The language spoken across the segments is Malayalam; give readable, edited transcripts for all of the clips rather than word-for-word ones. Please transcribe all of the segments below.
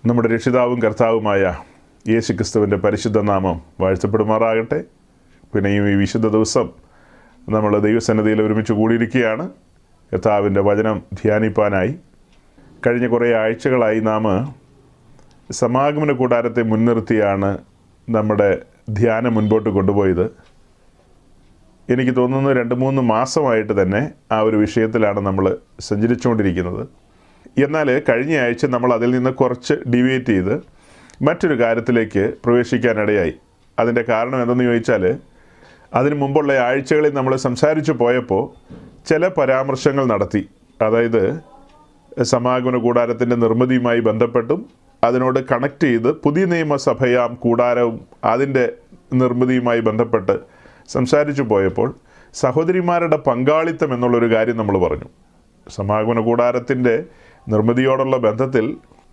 നമ്മുടെ രക്ഷിതാവും കർത്താവുമായ യേശുക്രിസ്തുവിൻ്റെ പരിശുദ്ധ നാമം വാഴ്ത്തപ്പെടുമാറാകട്ടെ. പിന്നെയും ഈ വിശുദ്ധ ദിവസം നമ്മൾ ദൈവസന്നിധിയിൽ ഒരുമിച്ച് കൂടിയിരിക്കുകയാണ് കർത്താവിൻ്റെ വചനം ധ്യാനിപ്പാനായി. കഴിഞ്ഞ കുറേ ആഴ്ചകളായി നാം സമാഗമന കൂടാരത്തെ മുൻനിർത്തിയാണ് നമ്മുടെ ധ്യാനം മുൻപോട്ട് കൊണ്ടുപോയത്. എനിക്ക് തോന്നുന്നു 2-3 മാസമായിട്ട് തന്നെ ആ ഒരു വിഷയത്തിലാണ് നമ്മൾ സഞ്ചരിച്ചുകൊണ്ടിരിക്കുന്നത്. എന്നാൽ കഴിഞ്ഞ ആഴ്ച നമ്മൾ അതിൽ നിന്ന് കുറച്ച് ഡിവിയേറ്റ് ചെയ്ത് മറ്റൊരു കാര്യത്തിലേക്ക് പ്രവേശിക്കാനിടയായി. അതിൻ്റെ കാരണം എന്തെന്ന് ചോദിച്ചാൽ, അതിനു മുമ്പുള്ള ആഴ്ചകളിൽ നമ്മൾ സംസാരിച്ചു പോയപ്പോൾ ചില പരാമർശങ്ങൾ നടത്തി. അതായത് സമാഗമന കൂടാരത്തിൻ്റെ നിർമ്മിതിയുമായി ബന്ധപ്പെട്ടും അതിനോട് കണക്ട് ചെയ്ത് പുതിയ നിയമസഭയാം കൂടാരവും അതിൻ്റെ നിർമ്മിതിയുമായി ബന്ധപ്പെട്ട് സംസാരിച്ചു പോയപ്പോൾ സഹോദരിമാരുടെ പങ്കാളിത്തം എന്നുള്ളൊരു കാര്യം നമ്മൾ പറഞ്ഞു. സമാഗമന കൂടാരത്തിൻ്റെ നിർമ്മിതിയോടുള്ള ബന്ധത്തിൽ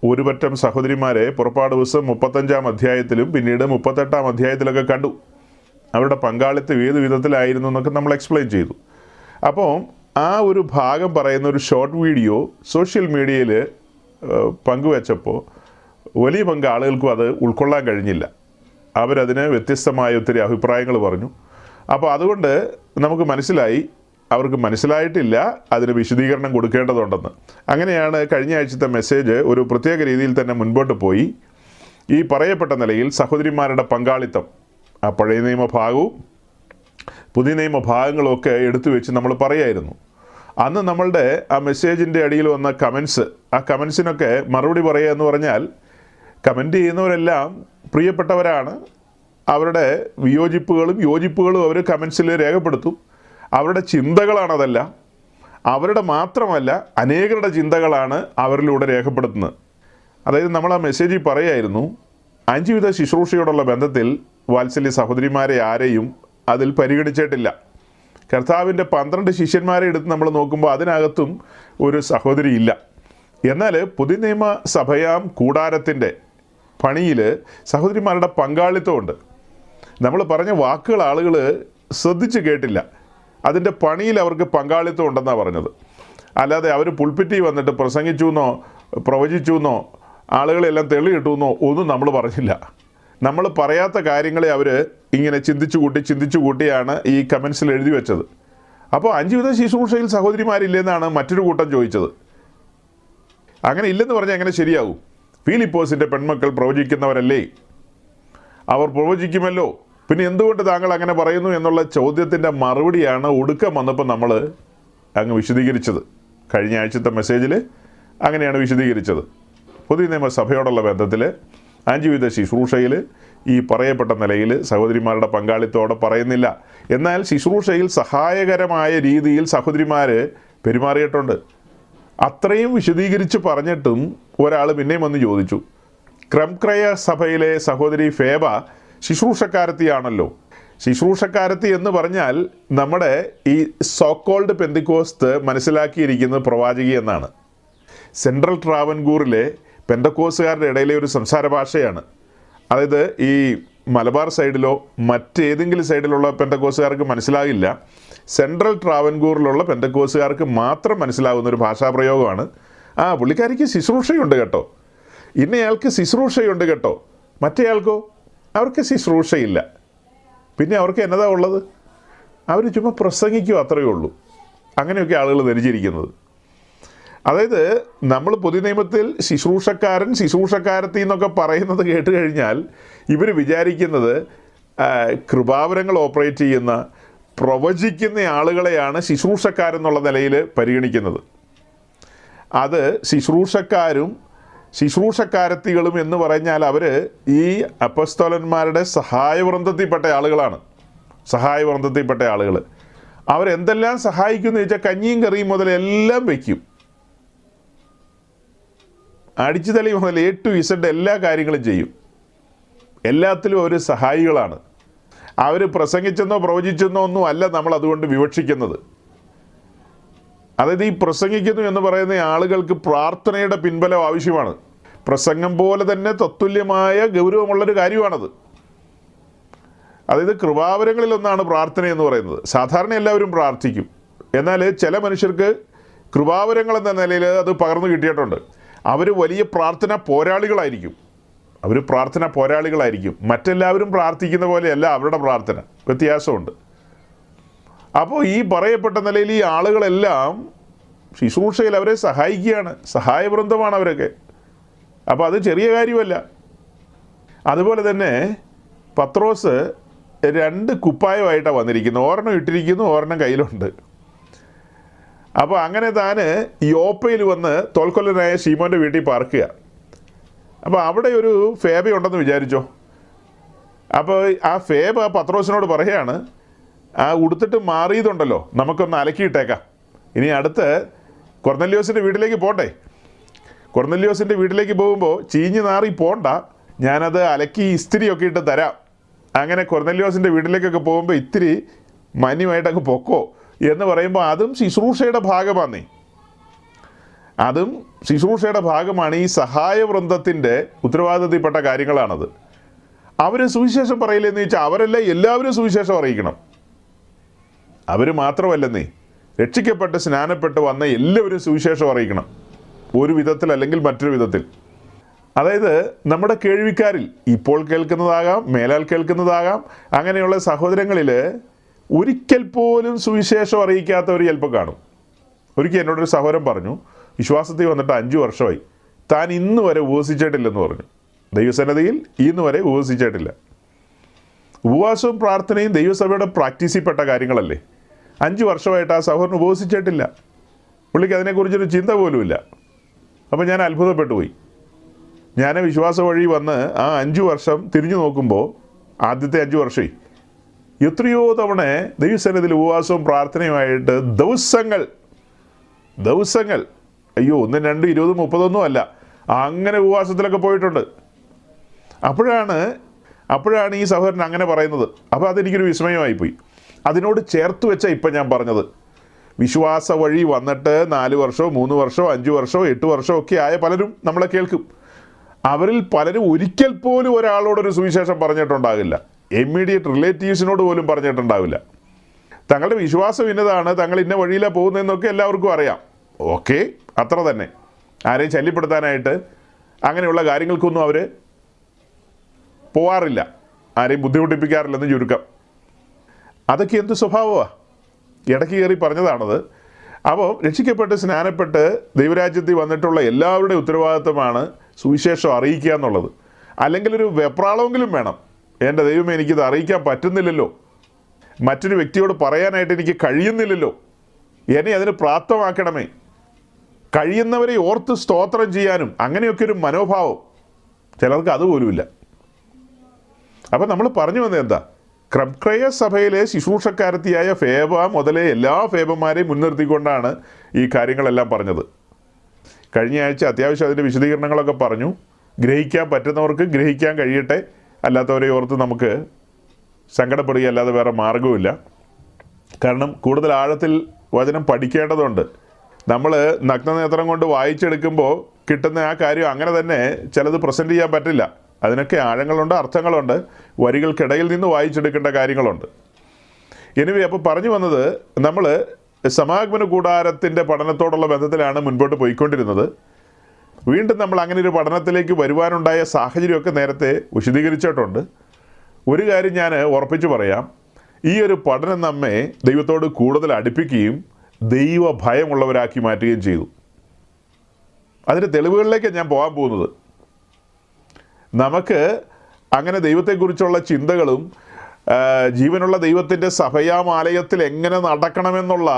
ഒരുപറ്റം സഹോദരിമാരെ പുറപ്പാട് ദിവസം 35-ാം അധ്യായത്തിലും പിന്നീട് 38-ാം അധ്യായത്തിലൊക്കെ കണ്ടു. അവരുടെ പങ്കാളിത്തം ഏത് വിധത്തിലായിരുന്നു എന്നൊക്കെ നമ്മൾ എക്സ്പ്ലെയിൻ ചെയ്തു. അപ്പോൾ ആ ഒരു ഭാഗം പറയുന്ന ഒരു ഷോർട്ട് വീഡിയോ സോഷ്യൽ മീഡിയയിൽ പങ്കുവെച്ചപ്പോൾ വലിയ പങ്ക് ആളുകൾക്കും അത് ഉൾക്കൊള്ളാൻ കഴിഞ്ഞില്ല. അവരതിന് വ്യത്യസ്തമായ ഒത്തിരി അഭിപ്രായങ്ങൾ പറഞ്ഞു. അപ്പോൾ അതുകൊണ്ട് നമുക്ക് മനസ്സിലായി അവർക്ക് മനസ്സിലായിട്ടില്ല, അതിന് വിശദീകരണം കൊടുക്കേണ്ടതുണ്ടെന്ന്. അങ്ങനെയാണ് കഴിഞ്ഞ ആഴ്ചത്തെ മെസ്സേജ് ഒരു പ്രത്യേക രീതിയിൽ തന്നെ മുൻപോട്ട് പോയി. ഈ പറയപ്പെട്ട നിലയിൽ സഹോദരിമാരുടെ പങ്കാളിത്തം, ആ പഴയ നിയമഭാഗവും പുതിയ നിയമഭാഗങ്ങളുമൊക്കെ എടുത്തു വെച്ച് നമ്മൾ പറയായിരുന്നു. അന്ന് നമ്മളുടെ ആ മെസ്സേജിൻ്റെ അടിയിൽ വന്ന കമൻസ്, ആ കമൻസിനൊക്കെ മറുപടി പറയുക എന്ന് പറഞ്ഞാൽ, കമൻറ്റ് ചെയ്യുന്നവരെല്ലാം പ്രിയപ്പെട്ടവരാണ്. അവരുടെ വിയോജിപ്പുകളും യോജിപ്പുകളും അവർ കമൻസിൽ രേഖപ്പെടുത്തും. അവരുടെ ചിന്തകളാണതെല്ലാം. അവരുടെ മാത്രമല്ല, അനേകരുടെ ചിന്തകളാണ് അവരിലൂടെ രേഖപ്പെടുത്തുന്നത്. അതായത് നമ്മൾ ആ മെസ്സേജിൽ പറയായിരുന്നു, 5 വിധ ശുശ്രൂഷയോടുള്ള ബന്ധത്തിൽ വാത്സല്യ സഹോദരിമാരെ ആരെയും അതിൽ പരിഗണിച്ചിട്ടില്ല. കർത്താവിൻ്റെ 12 ശിഷ്യന്മാരെ എടുത്ത് നമ്മൾ നോക്കുമ്പോൾ അതിനകത്തും ഒരു സഹോദരി ഇല്ല. എന്നാൽ പുതിയ നിയമ സഭയാം കൂടാരത്തിൻ്റെ പണിയിൽ സഹോദരിമാരുടെ പങ്കാളിത്തമുണ്ട്. നമ്മൾ പറഞ്ഞ വാക്കുകൾ ആളുകൾ ശ്രദ്ധിച്ച് കേട്ടില്ല. അതിൻ്റെ പണിയിൽ അവർക്ക് പങ്കാളിത്തം ഉണ്ടെന്നാണ് പറഞ്ഞത്. അല്ലാതെ അവർ പുൾപിറ്റിൽ വന്നിട്ട് പ്രസംഗിച്ചു എന്നോ പ്രവചിച്ചു എന്നോ ആളുകളെല്ലാം തെളിയിട്ടു എന്നോ ഒന്നും നമ്മൾ പറഞ്ഞില്ല. നമ്മൾ പറയാത്ത കാര്യങ്ങളെ അവർ ഇങ്ങനെ ചിന്തിച്ചു കൂട്ടിയാണ് ഈ കമൻസിൽ എഴുതി വെച്ചത്. അപ്പോൾ 5 വിധ ശുശ്രൂഷയിൽ സഹോദരിമാരില്ലെന്നാണ് മറ്റൊരു കൂട്ടം ചോദിച്ചത്. അങ്ങനെ ഇല്ലെന്ന് പറഞ്ഞാൽ എങ്ങനെ ശരിയാകും? ഫിലിപ്പോസിൻ്റെ പെൺമക്കൾ പ്രവചിക്കുന്നവരല്ലേ? അവർ പ്രവചിക്കുമല്ലോ, പിന്നെ എന്തുകൊണ്ട് താങ്കൾ അങ്ങനെ പറയുന്നു എന്നുള്ള ചോദ്യത്തിൻ്റെ മറുപടിയാണ് ഒടുക്കം വന്നപ്പോൾ നമ്മൾ അങ്ങ് വിശദീകരിച്ചത്. കഴിഞ്ഞ ആഴ്ചത്തെ മെസ്സേജിൽ അങ്ങനെയാണ് വിശദീകരിച്ചത്. പുതിയ നിയമസഭയോടുള്ള ബന്ധത്തിൽ 5 വിധ ശുശ്രൂഷയിൽ ഈ പറയപ്പെട്ട നിലയിൽ സഹോദരിമാരുടെ പങ്കാളിത്തോടെ പറയുന്നില്ല. എന്നാൽ ശുശ്രൂഷയിൽ സഹായകരമായ രീതിയിൽ സഹോദരിമാർ പെരുമാറിയിട്ടുണ്ട്. അത്രയും വിശദീകരിച്ച് പറഞ്ഞിട്ടും ഒരാൾ പിന്നെയും വന്ന് ചോദിച്ചു, ക്രംക്രയ സഭയിലെ സഹോദരി ഫേബ ശുശ്രൂഷക്കാരത്തിയാണല്ലോ. ശുശ്രൂഷക്കാരത്തി എന്ന് പറഞ്ഞാൽ നമ്മുടെ ഈ സോക്കോൾഡ് പെന്തക്കോസ്ത് മനസ്സിലാക്കിയിരിക്കുന്നത് പ്രവാചകി എന്നാണ്. സെൻട്രൽ ട്രാവൻകൂറിലെ പെന്തക്കോസുകാരുടെ ഇടയിലെ ഒരു സംസാര ഭാഷയാണ്. അതായത് ഈ മലബാർ സൈഡിലോ മറ്റേതെങ്കിലും സൈഡിലുള്ള പെന്തക്കോസുകാർക്ക് മനസ്സിലാകില്ല. സെൻട്രൽ ട്രാവൻകൂറിലുള്ള പെന്തക്കോസുകാർക്ക് മാത്രം മനസ്സിലാകുന്ന ഒരു ഭാഷാപ്രയോഗമാണ്. പുള്ളിക്കാരിക്ക് ശുശ്രൂഷയുണ്ട് കേട്ടോ, ഇന്നയാൾക്ക് ശുശ്രൂഷയുണ്ട് കേട്ടോ, മറ്റേയാൾക്കോ അവർക്ക് ശുശ്രൂഷയില്ല. പിന്നെ അവർക്ക് എന്നതാ ഉള്ളത്? അവർ ചുമ്മാ പ്രസംഗിക്കുക, അത്രയേ ഉള്ളൂ. അങ്ങനെയൊക്കെ ആളുകൾ ധരിച്ചിരിക്കുന്നത്. അതായത് നമ്മൾ പുതിയ നിയമത്തിൽ ശുശ്രൂഷക്കാരൻ ശുശ്രൂഷക്കാരത്തി എന്നൊക്കെ പറയുന്നത് കേട്ട് കഴിഞ്ഞാൽ ഇവർ വിചാരിക്കുന്നത് കൃപാവരങ്ങൾ ഓപ്പറേറ്റ് ചെയ്യുന്ന പ്രവചിക്കുന്ന ആളുകളെയാണ് ശുശ്രൂഷക്കാരെന്നുള്ള നിലയിൽ പരിഗണിക്കുന്നത്. അത് ശുശ്രൂഷക്കാരും ശുശ്രൂഷക്കാരത്തികളും എന്ന് പറഞ്ഞാൽ അവർ ഈ അപ്പസ്തോലന്മാരുടെ സഹായവൃന്ദത്തിൽപ്പെട്ട ആളുകൾ. അവരെന്തെല്ലാം സഹായിക്കുമെന്ന് ചോദിച്ചാൽ കഞ്ഞിയും കറിയും മുതൽ എല്ലാം വയ്ക്കും. അടിച്ചു തലി മുതൽ A to Z എല്ലാ കാര്യങ്ങളും ചെയ്യും. എല്ലാത്തിലും അവർ സഹായികളാണ്. അവർ പ്രസംഗിച്ചെന്നോ പ്രവചിച്ചെന്നോ ഒന്നും അല്ല നമ്മൾ അതുകൊണ്ട് വിവക്ഷിക്കുന്നത്. അതായത് ഈ പ്രസംഗിക്കുന്നു എന്ന് പറയുന്ന ആളുകൾക്ക് പ്രാർത്ഥനയുടെ പിൻബലം ആവശ്യമാണ്. പ്രസംഗം പോലെ തന്നെ തത്തുല്യമായ ഗൗരവമുള്ളൊരു കാര്യമാണത്. അതായത് കൃപാവരങ്ങളിലൊന്നാണ് പ്രാർത്ഥന എന്ന് പറയുന്നത്. സാധാരണ എല്ലാവരും പ്രാർത്ഥിക്കും. എന്നാൽ ചില മനുഷ്യർക്ക് കൃപാവരങ്ങൾ എന്ന നിലയിൽ അത് പകർന്നു കിട്ടിയിട്ടുണ്ട്. അവർ വലിയ പ്രാർത്ഥന പോരാളികളായിരിക്കും. മറ്റെല്ലാവരും പ്രാർത്ഥിക്കുന്ന പോലെയല്ല അവരുടെ പ്രാർത്ഥന, വ്യത്യാസമുണ്ട്. അപ്പോൾ ഈ പറയപ്പെട്ട നിലയിൽ ഈ ആളുകളെല്ലാം ശുശ്രൂഷയിൽ അവരെ സഹായിക്കുകയാണ്, സഹായവൃന്ദമാണ് അവരൊക്കെ. അപ്പോൾ അത് ചെറിയ കാര്യമല്ല. അതുപോലെ തന്നെ പത്രോസ് 2 കുപ്പായമായിട്ടാണ് വന്നിരിക്കുന്നത്. ഒരെണ്ണം ഇട്ടിരിക്കുന്നു, ഒരെണ്ണം കയ്യിലുണ്ട്. അപ്പോൾ അങ്ങനെ താൻ യോപ്പയിൽ വന്ന് തോൽക്കൊല്ലനായ ശീമോൻ്റെ വീട്ടിൽ പാർക്കുക. അപ്പോൾ അവിടെ ഒരു ഫേബയുണ്ടെന്ന് വിചാരിച്ചോ. അപ്പോൾ ആ ഫേബ പത്രോസിനോട് പറയുകയാണ്, ആ ഉടുത്തിട്ട് മാറിയതുണ്ടല്ലോ, നമുക്കൊന്ന് അലക്കിയിട്ടേക്കാം. ഇനി അടുത്ത് കൊർന്നല്യോസിൻ്റെ വീട്ടിലേക്ക് പോട്ടെ. കൊർന്നല്യോസിൻ്റെ വീട്ടിലേക്ക് പോകുമ്പോൾ ചീഞ്ഞ് നാറി പോണ്ട, ഞാനത് അലക്കി ഇസ്തിരിയൊക്കെ ഇട്ട് തരാം. അങ്ങനെ കൊർന്നല്യോസിൻ്റെ വീട്ടിലേക്കൊക്കെ പോകുമ്പോൾ ഇത്തിരി മാന്യമായിട്ടൊക്കെ പൊക്കോ എന്ന് പറയുമ്പോൾ അതും ശുശ്രൂഷയുടെ ഭാഗമാണ്. ഈ സഹായവൃന്ദത്തിൻ്റെ ഉത്തരവാദിത്തപ്പെട്ട കാര്യങ്ങളാണത്. അവർ സുവിശേഷം പറയില്ലെന്ന് ചോദിച്ചാൽ അവരല്ല, എല്ലാവരും സുവിശേഷം അറിയിക്കണം. അവർ മാത്രമല്ലെന്നേ, രക്ഷിക്കപ്പെട്ട് സ്നാനപ്പെട്ട് വന്ന എല്ലാവരും സുവിശേഷം അറിയിക്കണം, ഒരു വിധത്തിൽ അല്ലെങ്കിൽ മറ്റൊരു വിധത്തിൽ. അതായത് നമ്മുടെ കേൾവിക്കാരിൽ ഇപ്പോൾ കേൾക്കുന്നതാകാം, മേലാൽ കേൾക്കുന്നതാകാം, അങ്ങനെയുള്ള സഹോദരങ്ങളിൽ ഒരിക്കൽ പോലും സുവിശേഷം അറിയിക്കാത്തവർ ചിലപ്പോൾ കാണും. ഒരിക്കൽ എന്നോടൊരു സഹോദരൻ പറഞ്ഞു, വിശ്വാസത്തിൽ വന്നിട്ട് 5 വർഷമായി, താൻ ഇന്ന് വരെ ഉപവസിച്ചിട്ടില്ലെന്ന് പറഞ്ഞു. ദൈവസന്നിധിയിൽ ഇന്ന് വരെ ഉപവസിച്ചിട്ടില്ല. ഉപവാസവും പ്രാർത്ഥനയും ദൈവസഭയുടെ പ്രാക്ടീസിൽപ്പെട്ട കാര്യങ്ങളല്ലേ. 5 വർഷമായിട്ട് ആ സഹോദരൻ ഉപവസിച്ചിട്ടില്ല. പുള്ളിക്ക് അതിനെക്കുറിച്ചൊരു ചിന്ത പോലുമില്ല. അപ്പോൾ ഞാൻ അത്ഭുതപ്പെട്ടു പോയി. ഞാൻ വിശ്വാസ വഴി വന്ന് ആ 5 വർഷം തിരിഞ്ഞു നോക്കുമ്പോൾ, ആദ്യത്തെ 5 വർഷമേ എത്രയോ തവണ ദൈവസന്നിധിയിൽ ഉപവാസവും പ്രാർത്ഥനയുമായിട്ട് ദിവസങ്ങൾ, അയ്യോ 1, 2, 20, 30 അല്ല, അങ്ങനെ ഉപവാസത്തിലൊക്കെ പോയിട്ടുണ്ട്. അപ്പോഴാണ് ഈ സഹോദരൻ അങ്ങനെ പറയുന്നത്. അപ്പോൾ അതെനിക്കൊരു വിസ്മയമായിപ്പോയി. അതിനോട് ചേർത്ത് വെച്ചാൽ ഇപ്പം ഞാൻ പറഞ്ഞത്, വിശ്വാസ വഴി വന്നിട്ട് 4 വർഷമോ 3 വർഷമോ 5 വർഷമോ 8 വർഷമോ ഒക്കെ ആയ പലരും നമ്മളെ കേൾക്കും. അവരിൽ പലരും ഒരിക്കൽ പോലും ഒരാളോടൊരു സുവിശേഷം പറഞ്ഞിട്ടുണ്ടാകില്ല. ഇമ്മീഡിയറ്റ് റിലേറ്റീവ്സിനോട് പോലും പറഞ്ഞിട്ടുണ്ടാവില്ല. തങ്ങളുടെ വിശ്വാസം ഇന്നതാണ്, തങ്ങൾ ഇന്ന വഴിയിലാണ് പോകുന്നതെന്നൊക്കെ എല്ലാവർക്കും അറിയാം. ഓക്കെ, അത്ര തന്നെ. ആരെയും ശല്യപ്പെടുത്താനായിട്ട് അങ്ങനെയുള്ള കാര്യങ്ങൾക്കൊന്നും അവർ പോവാറില്ല, ആരെയും ബുദ്ധിമുട്ടിപ്പിക്കാറില്ലെന്ന് ചുരുക്കം. അതൊക്കെ എന്ത് സ്വഭാവമാണ്, ഇടയ്ക്ക് കയറി പറഞ്ഞതാണത്. അപ്പോൾ രക്ഷിക്കപ്പെട്ട് സ്നാനപ്പെട്ട് ദൈവരാജ്യത്തിൽ വന്നിട്ടുള്ള എല്ലാവരുടെയും ഉത്തരവാദിത്വമാണ് സുവിശേഷം അറിയിക്കുക എന്നുള്ളത്. അല്ലെങ്കിൽ ഒരു വെപ്രാളമെങ്കിലും വേണം. എൻ്റെ ദൈവമേ, എനിക്കിത് അറിയിക്കാൻ പറ്റുന്നില്ലല്ലോ, മറ്റൊരു വ്യക്തിയോട് പറയാനായിട്ട് എനിക്ക് കഴിയുന്നില്ലല്ലോ, എന്നെ അതിന് പ്രാപ്തമാക്കണമേ, കഴിയുന്നവരെ ഓർത്ത് സ്തോത്രം ചെയ്യാനും അങ്ങനെയൊക്കെ ഒരു മനോഭാവം ചിലർക്ക് അതുപോലുമില്ല. അപ്പം നമ്മൾ പറഞ്ഞു വന്നത് എന്താ, ക്രയ സഭയിലെ ശുശ്രൂഷക്കാരത്തിയായ ഫേബ മുതലേ എല്ലാ ഫേബന്മാരെയും മുൻനിർത്തിക്കൊണ്ടാണ് ഈ കാര്യങ്ങളെല്ലാം പറഞ്ഞത്. കഴിഞ്ഞ ആഴ്ച അത്യാവശ്യം അതിൻ്റെ വിശദീകരണങ്ങളൊക്കെ പറഞ്ഞു. ഗ്രഹിക്കാൻ പറ്റുന്നവർക്ക് ഗ്രഹിക്കാൻ കഴിയട്ടെ, അല്ലാത്തവരെ ഓർത്ത് നമുക്ക് സങ്കടപ്പെടുകയല്ലാതെ വേറെ മാർഗവുമില്ല. കാരണം കൂടുതൽ ആഴത്തിൽ വചനം പഠിക്കേണ്ടതുണ്ട്. നമ്മൾ നഗ്നനേത്രം കൊണ്ട് വായിച്ചെടുക്കുമ്പോൾ കിട്ടുന്ന ആ കാര്യം അങ്ങനെ തന്നെ ചിലത് പ്രസൻറ്റ് ചെയ്യാൻ പറ്റില്ല. അതിനൊക്കെ ആഴങ്ങളുണ്ട്, അർത്ഥങ്ങളുണ്ട്, വരികൾക്കിടയിൽ നിന്ന് വായിച്ചെടുക്കേണ്ട കാര്യങ്ങളുണ്ട്. എനിവേ, അപ്പോൾ പറഞ്ഞു വന്നത്, നമ്മൾ സമാഗമന കൂടാരത്തിൻ്റെ പഠനത്തോടുള്ള ബന്ധത്തിലാണ് മുൻപോട്ട് പോയിക്കൊണ്ടിരുന്നത്. വീണ്ടും നമ്മൾ അങ്ങനെ ഒരു പഠനത്തിലേക്ക് വരുവാനുണ്ടായ സാഹചര്യമൊക്കെ നേരത്തെ വിശദീകരിച്ചിട്ടുണ്ട്. ഒരു കാര്യം ഞാൻ ഉറപ്പിച്ച് പറയാം, ഈ ഒരു പഠനം നമ്മെ ദൈവത്തോട് കൂടുതൽ അടുപ്പിക്കുകയും ദൈവ ഭയമുള്ളവരാക്കി മാറ്റുകയും ചെയ്തു. അതിൻ്റെ തെളിവുകളിലേക്ക് ഞാൻ പോകാൻ പോകുന്നത്. നമുക്ക് അങ്ങനെ ദൈവത്തെക്കുറിച്ചുള്ള ചിന്തകളും ജീവനുള്ള ദൈവത്തിൻ്റെ സഭയാമാലയത്തിൽ എങ്ങനെ നടക്കണമെന്നുള്ള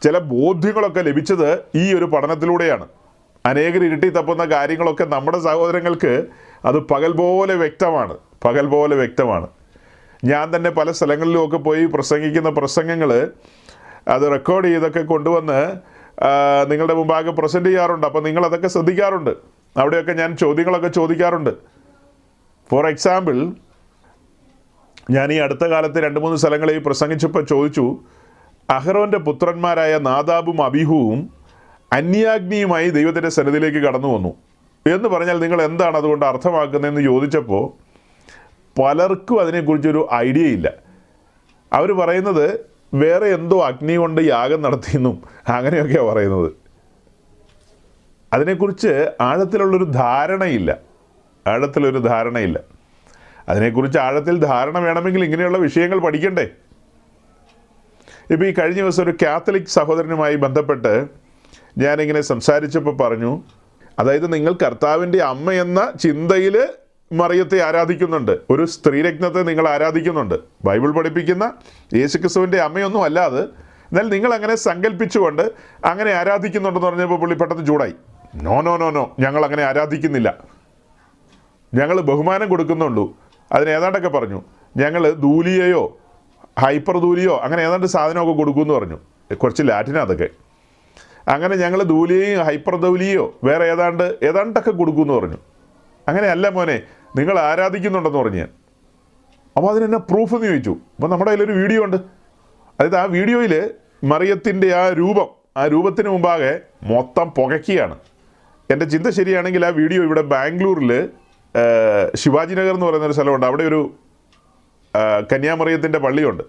ചില ബോധ്യങ്ങളൊക്കെ ലഭിച്ചത് ഈ ഒരു പഠനത്തിലൂടെയാണ്. അനേകർ ഇരുട്ടി തപ്പുന്ന കാര്യങ്ങളൊക്കെ നമ്മുടെ സഹോദരങ്ങൾക്ക് അത് പകൽ പോലെ വ്യക്തമാണ്. ഞാൻ തന്നെ പല സ്ഥലങ്ങളിലുമൊക്കെ പോയി പ്രസംഗിക്കുന്ന പ്രസംഗങ്ങൾ അത് റെക്കോർഡ് ചെയ്തൊക്കെ കൊണ്ടുവന്ന് നിങ്ങളുടെ മുമ്പാകെ പ്രസൻറ്റ് ചെയ്യാറുണ്ട്. അപ്പോൾ നിങ്ങളതൊക്കെ ശ്രദ്ധിക്കാറുണ്ട്. അവിടെയൊക്കെ ഞാൻ ചോദ്യങ്ങളൊക്കെ ചോദിക്കാറുണ്ട്. ഫോർ എക്സാമ്പിൾ, ഞാൻ ഈ അടുത്ത കാലത്ത് 2-3 സ്ഥലങ്ങളിൽ പ്രസംഗിച്ചപ്പോൾ ചോദിച്ചു, അഹ്റോൻ്റെ പുത്രന്മാരായ നാദാബും അബീഹുവും അന്യാഗ്നിയുമായി ദൈവത്തിൻ്റെ സന്നിധിയിലേക്ക് കടന്നു വന്നു എന്ന് പറഞ്ഞാൽ നിങ്ങൾ എന്താണ് അതുകൊണ്ട് അർത്ഥമാക്കുന്നതെന്ന് ചോദിച്ചപ്പോൾ പലർക്കും അതിനെക്കുറിച്ചൊരു ഐഡിയ ഇല്ല. അവർ പറയുന്നത് വേറെ എന്തോ അഗ്നി കൊണ്ട് യാഗം നടത്തിയെന്നും അങ്ങനെയൊക്കെയാണ് പറയുന്നത്. അതിനെക്കുറിച്ച് ആഴത്തിലുള്ളൊരു ധാരണയില്ല. അതിനെക്കുറിച്ച് ആഴത്തിൽ ധാരണ വേണമെങ്കിൽ ഇങ്ങനെയുള്ള വിഷയങ്ങൾ പഠിക്കണ്ടേ? ഇപ്പോൾ ഈ കഴിഞ്ഞ ദിവസം ഒരു കാത്തലിക് സഹോദരനുമായി ബന്ധപ്പെട്ട് ഞാനിങ്ങനെ സംസാരിച്ചപ്പോൾ പറഞ്ഞു, അതായത് നിങ്ങൾ കർത്താവിൻ്റെ അമ്മ എന്ന ചിന്തയിൽ മറിയത്തെ ആരാധിക്കുന്നുണ്ട്, ഒരു സ്ത്രീരത്നത്തെ നിങ്ങൾ ആരാധിക്കുന്നുണ്ട്, ബൈബിൾ പഠിപ്പിക്കുന്ന യേശുക്രിസ്തുവിൻ്റെ അമ്മയൊന്നും അല്ലാതെ, എന്നാൽ നിങ്ങൾ അങ്ങനെ സങ്കല്പിച്ചുകൊണ്ട് അങ്ങനെ ആരാധിക്കുന്നുണ്ടെന്ന് പറഞ്ഞപ്പോൾ പുള്ളി പെട്ടെന്ന് ചൂടായി. നോ, ഞങ്ങൾ അങ്ങനെ ആരാധിക്കുന്നില്ല, ഞങ്ങൾ ബഹുമാനം കൊടുക്കുന്നുള്ളൂ. അതിന് ഏതാണ്ടൊക്കെ പറഞ്ഞു, ഞങ്ങൾ ധൂലിയയോ ഹൈപ്പർ ധൂലിയോ അങ്ങനെ ഏതാണ്ട് സാധനമൊക്കെ കൊടുക്കുമെന്ന് പറഞ്ഞു. കുറച്ച് ലാറ്റിനാ അതൊക്കെ. അങ്ങനെ ഞങ്ങൾ ധൂലിയയും ഹൈപ്പർ ധൂലിയോ വേറെ ഏതാണ്ടൊക്കെ കൊടുക്കുമെന്ന് പറഞ്ഞു. അങ്ങനെയല്ല മോനെ, നിങ്ങൾ ആരാധിക്കുന്നുണ്ടെന്ന് പറഞ്ഞു ഞാൻ. അപ്പോൾ അതിനെന്നെ പ്രൂഫ് എന്ന് ചോദിച്ചു. അപ്പോൾ നമ്മുടെ കയ്യിലൊരു വീഡിയോ ഉണ്ട്. അതായത് ആ വീഡിയോയിൽ മറിയത്തിൻ്റെ ആ രൂപത്തിന് മുമ്പാകെ മൊത്തം പുകയ്ക്കുകയാണ്. എൻ്റെ ചിന്ത ശരിയാണെങ്കിൽ ആ വീഡിയോ ഇവിടെ ബാംഗ്ലൂരിൽ ശിവാജി നഗർ എന്ന് പറയുന്നൊരു സ്ഥലമുണ്ട്. അവിടെ ഒരു കന്യാമറിയത്തിൻ്റെ പള്ളിയുണ്ട്,